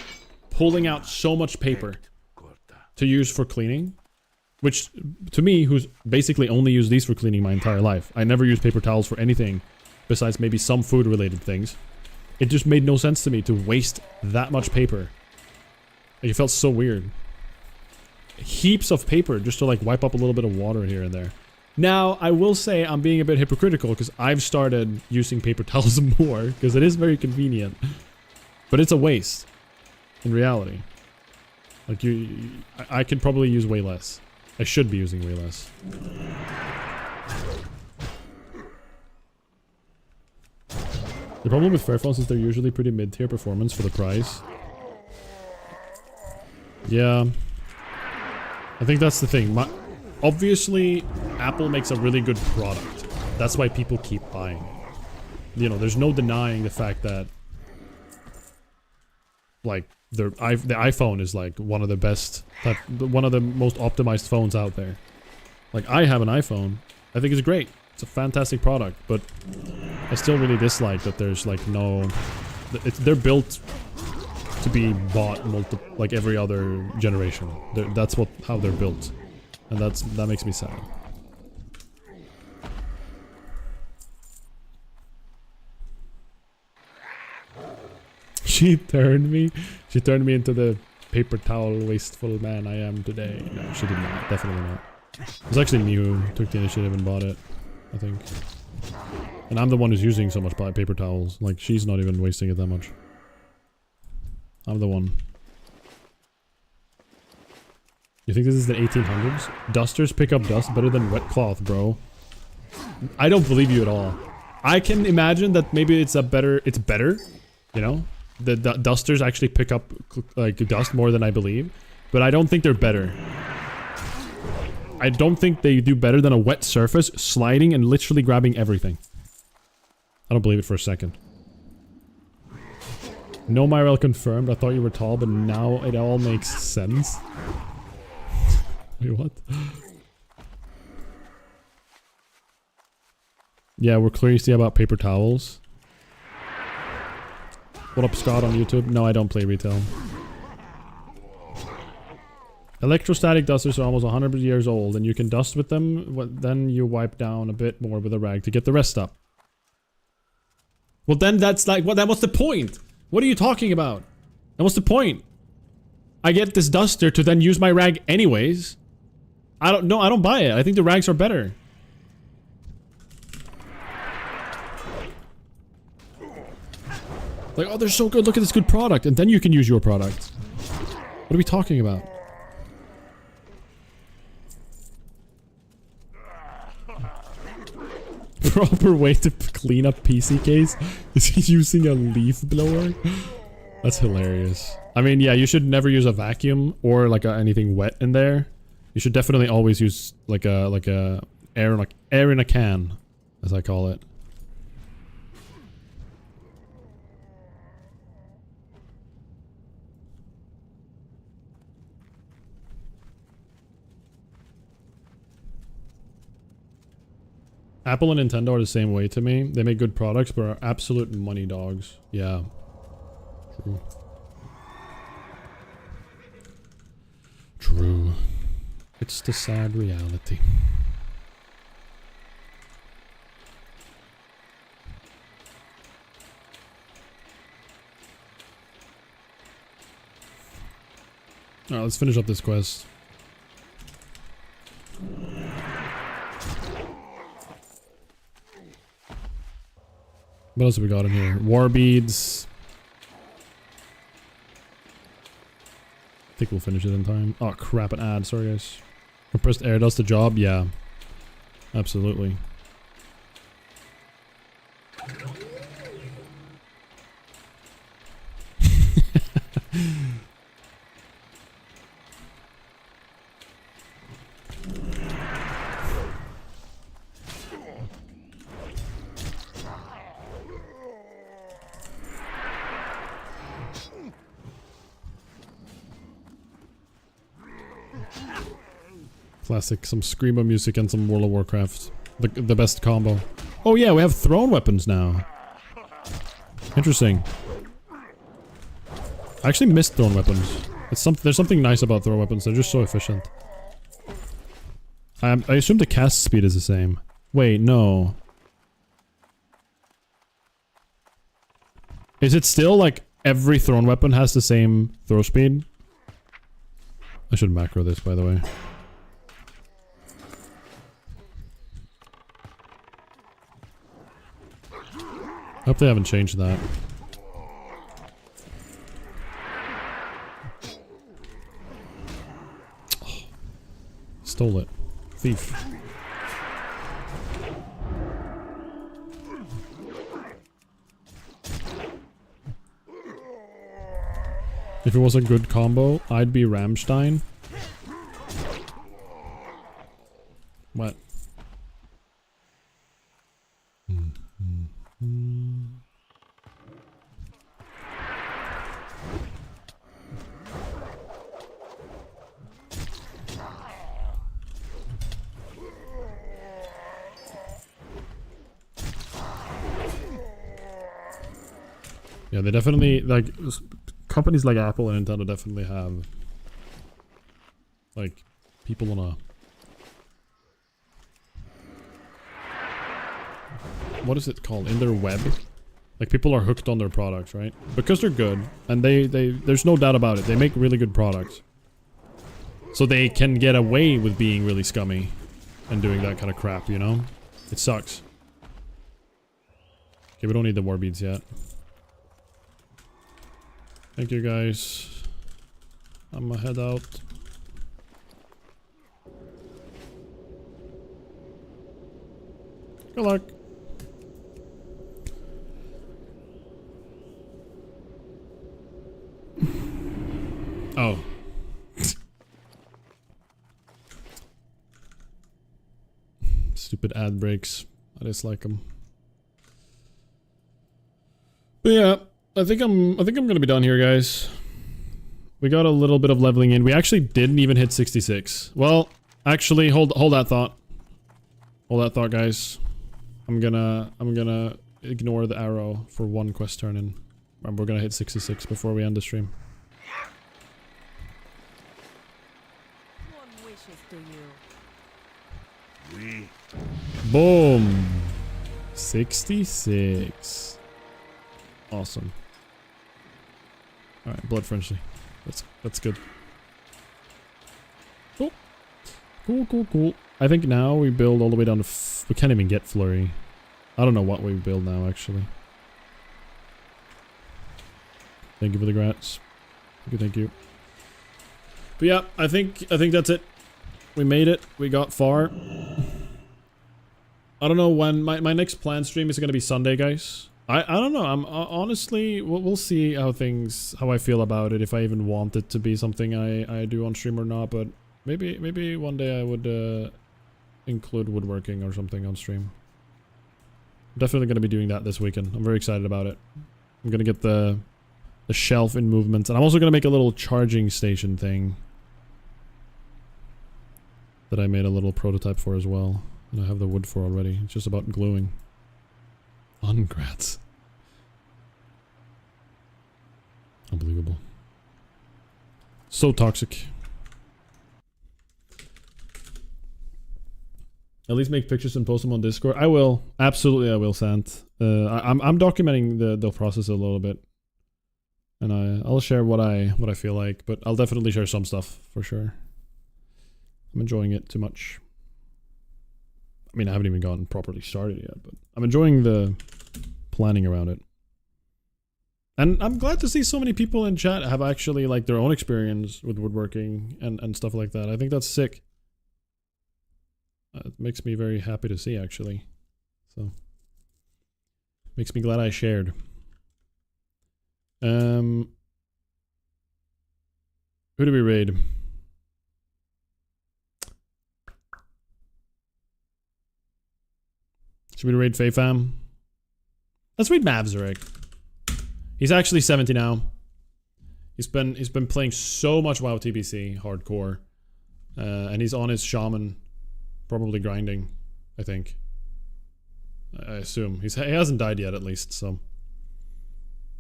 pulling out so much paper to use for cleaning, which to me, who's basically only used these for cleaning my entire life, I never used paper towels for anything besides maybe some food related things. It just made no sense to me to waste that much paper. Like, it felt so weird. Heaps of paper just to like wipe up a little bit of water here and there. Now, I will say I'm being a bit hypocritical because I've started using paper towels more because it is very convenient. But it's a waste in reality. Like I could probably use way less. I should be using way less. The problem with Fairphones is they're usually pretty mid-tier performance for the price. Yeah. I think that's the thing. Obviously, Apple makes a really good product. That's why people keep buying. You know, there's no denying the fact that like the iPhone is like one of the best, one of the most optimized phones out there. Like, I have an iPhone. I think it's great. It's a fantastic product, but I still really dislike that there's like no... They're built to be bought like every other generation. That's how they're built. And that makes me sad. She turned me into the paper towel wasteful man I am today. No, she did not. Definitely not. It was actually me who took the initiative and bought it, I think. And I'm the one who's using so much paper towels. Like, she's not even wasting it that much. I'm the one. You think this is the 1800s? Dusters pick up dust better than wet cloth, bro. I don't believe you at all. I can imagine that maybe it's better, you know? The dusters actually pick up like dust more than I believe, but I don't think they're better. I don't think they do better than a wet surface, sliding and literally grabbing everything. I don't believe it for a second. No Myrel confirmed. I thought you were tall, but now it all makes sense. Wait, what? Yeah, we're curious about paper towels. What up, Scott on YouTube? No, I don't play retail. Electrostatic dusters are almost 100 years old, and you can dust with them, then you wipe down a bit more with a rag to get the rest up. Well, then that's like, then what's the point? What are you talking about? And what's the point? I get this duster to then use my rag anyways. I don't buy it. I think the rags are better. Like, oh, they're so good. Look at this good product. And then you can use your product. What are we talking about? Proper way to clean up PC case is he using a leaf blower? That's hilarious. I mean, yeah, you should never use a vacuum or like anything wet in there. You should definitely always use like a air in a can, as I call it. Apple and Nintendo are the same way to me. They make good products, but are absolute money dogs. Yeah. True. True. It's the sad reality. Alright, let's finish up this quest. What else have we got in here? War beads. I think we'll finish it in time. Oh crap, an ad. Sorry guys. Compressed air does the job? Yeah. Absolutely. Classic, some Screamo music and some World of Warcraft. The best combo. Oh yeah, we have thrown weapons now. Interesting. I actually missed thrown weapons. There's something nice about thrown weapons, they're just so efficient. I assume the cast speed is the same. Wait, no. Is it still like every thrown weapon has the same throw speed? I should macro this, by the way. I hope they haven't changed that. Oh, stole it. Thief. If it was a good combo, I'd be Rammstein. What? Yeah, they definitely, like, companies like Apple and Nintendo definitely have, like, people on a... What is it called? In their web? Like, people are hooked on their products, right? Because they're good, and there's no doubt about it, they make really good products. So they can get away with being really scummy and doing that kind of crap, you know? It sucks. Okay, we don't need the war beads yet. Thank you guys. I'm gonna head out. Good luck. Oh. Stupid ad breaks. I dislike them. But yeah. I think I'm gonna be done here, guys. We got a little bit of leveling in. We actually didn't even hit 66. Well, actually, hold that thought. Hold that thought, guys. I'm gonna ignore the arrow for one quest turn in. And we're gonna hit 66 before we end the stream. One wishes to you. We Boom. 66. Awesome. Alright, blood friendly. That's good. Cool. Cool. I think now we build all the way down to we can't even get flurry. I don't know what we build now, actually. Thank you for the grats. Thank you. But yeah, I think that's it. We made it. We got far. I don't know when my next planned stream is gonna be Sunday, guys. I don't know. I'm honestly we'll see how I feel about it, if I even want it to be something I do on stream or not. But maybe one day I would include woodworking or something on stream. I'm definitely gonna be doing that this weekend. I'm very excited about it. I'm gonna get the shelf in movement, and I'm also gonna make a little charging station thing that I made a little prototype for as well. And I have the wood for already. It's just about gluing. Ungrats. Unbelievable. So toxic. At least make pictures and post them on Discord. I will. Absolutely I will, Sant. I'm documenting the process a little bit. And I'll share what I feel like, but I'll definitely share some stuff for sure. I'm enjoying it too much. I mean, I haven't even gotten properly started yet, but I'm enjoying the planning around it. And I'm glad to see so many people in chat have actually like their own experience with woodworking and stuff like that. I think that's sick. It makes me very happy to see, actually. So, makes me glad I shared. Who do we raid? Should we raid Fayfam? Let's raid Mavzerick. He's actually 70 now. He's been playing so much WoW TBC hardcore, and he's on his shaman, probably grinding. I think. I assume he hasn't died yet, at least. So.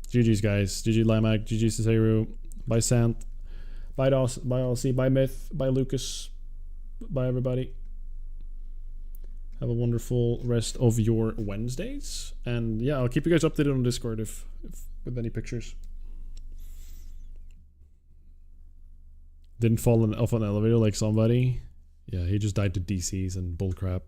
GG's guys. GG Limac. GG Ciceru. Bye Sant. Bye Dos. Bye Aussie. Bye Myth. Bye Lucas. Bye everybody. Have a wonderful rest of your Wednesdays. And yeah, I'll keep you guys updated on Discord if with any pictures. Didn't fall off an elevator like somebody. Yeah, he just died to DCs and bullcrap.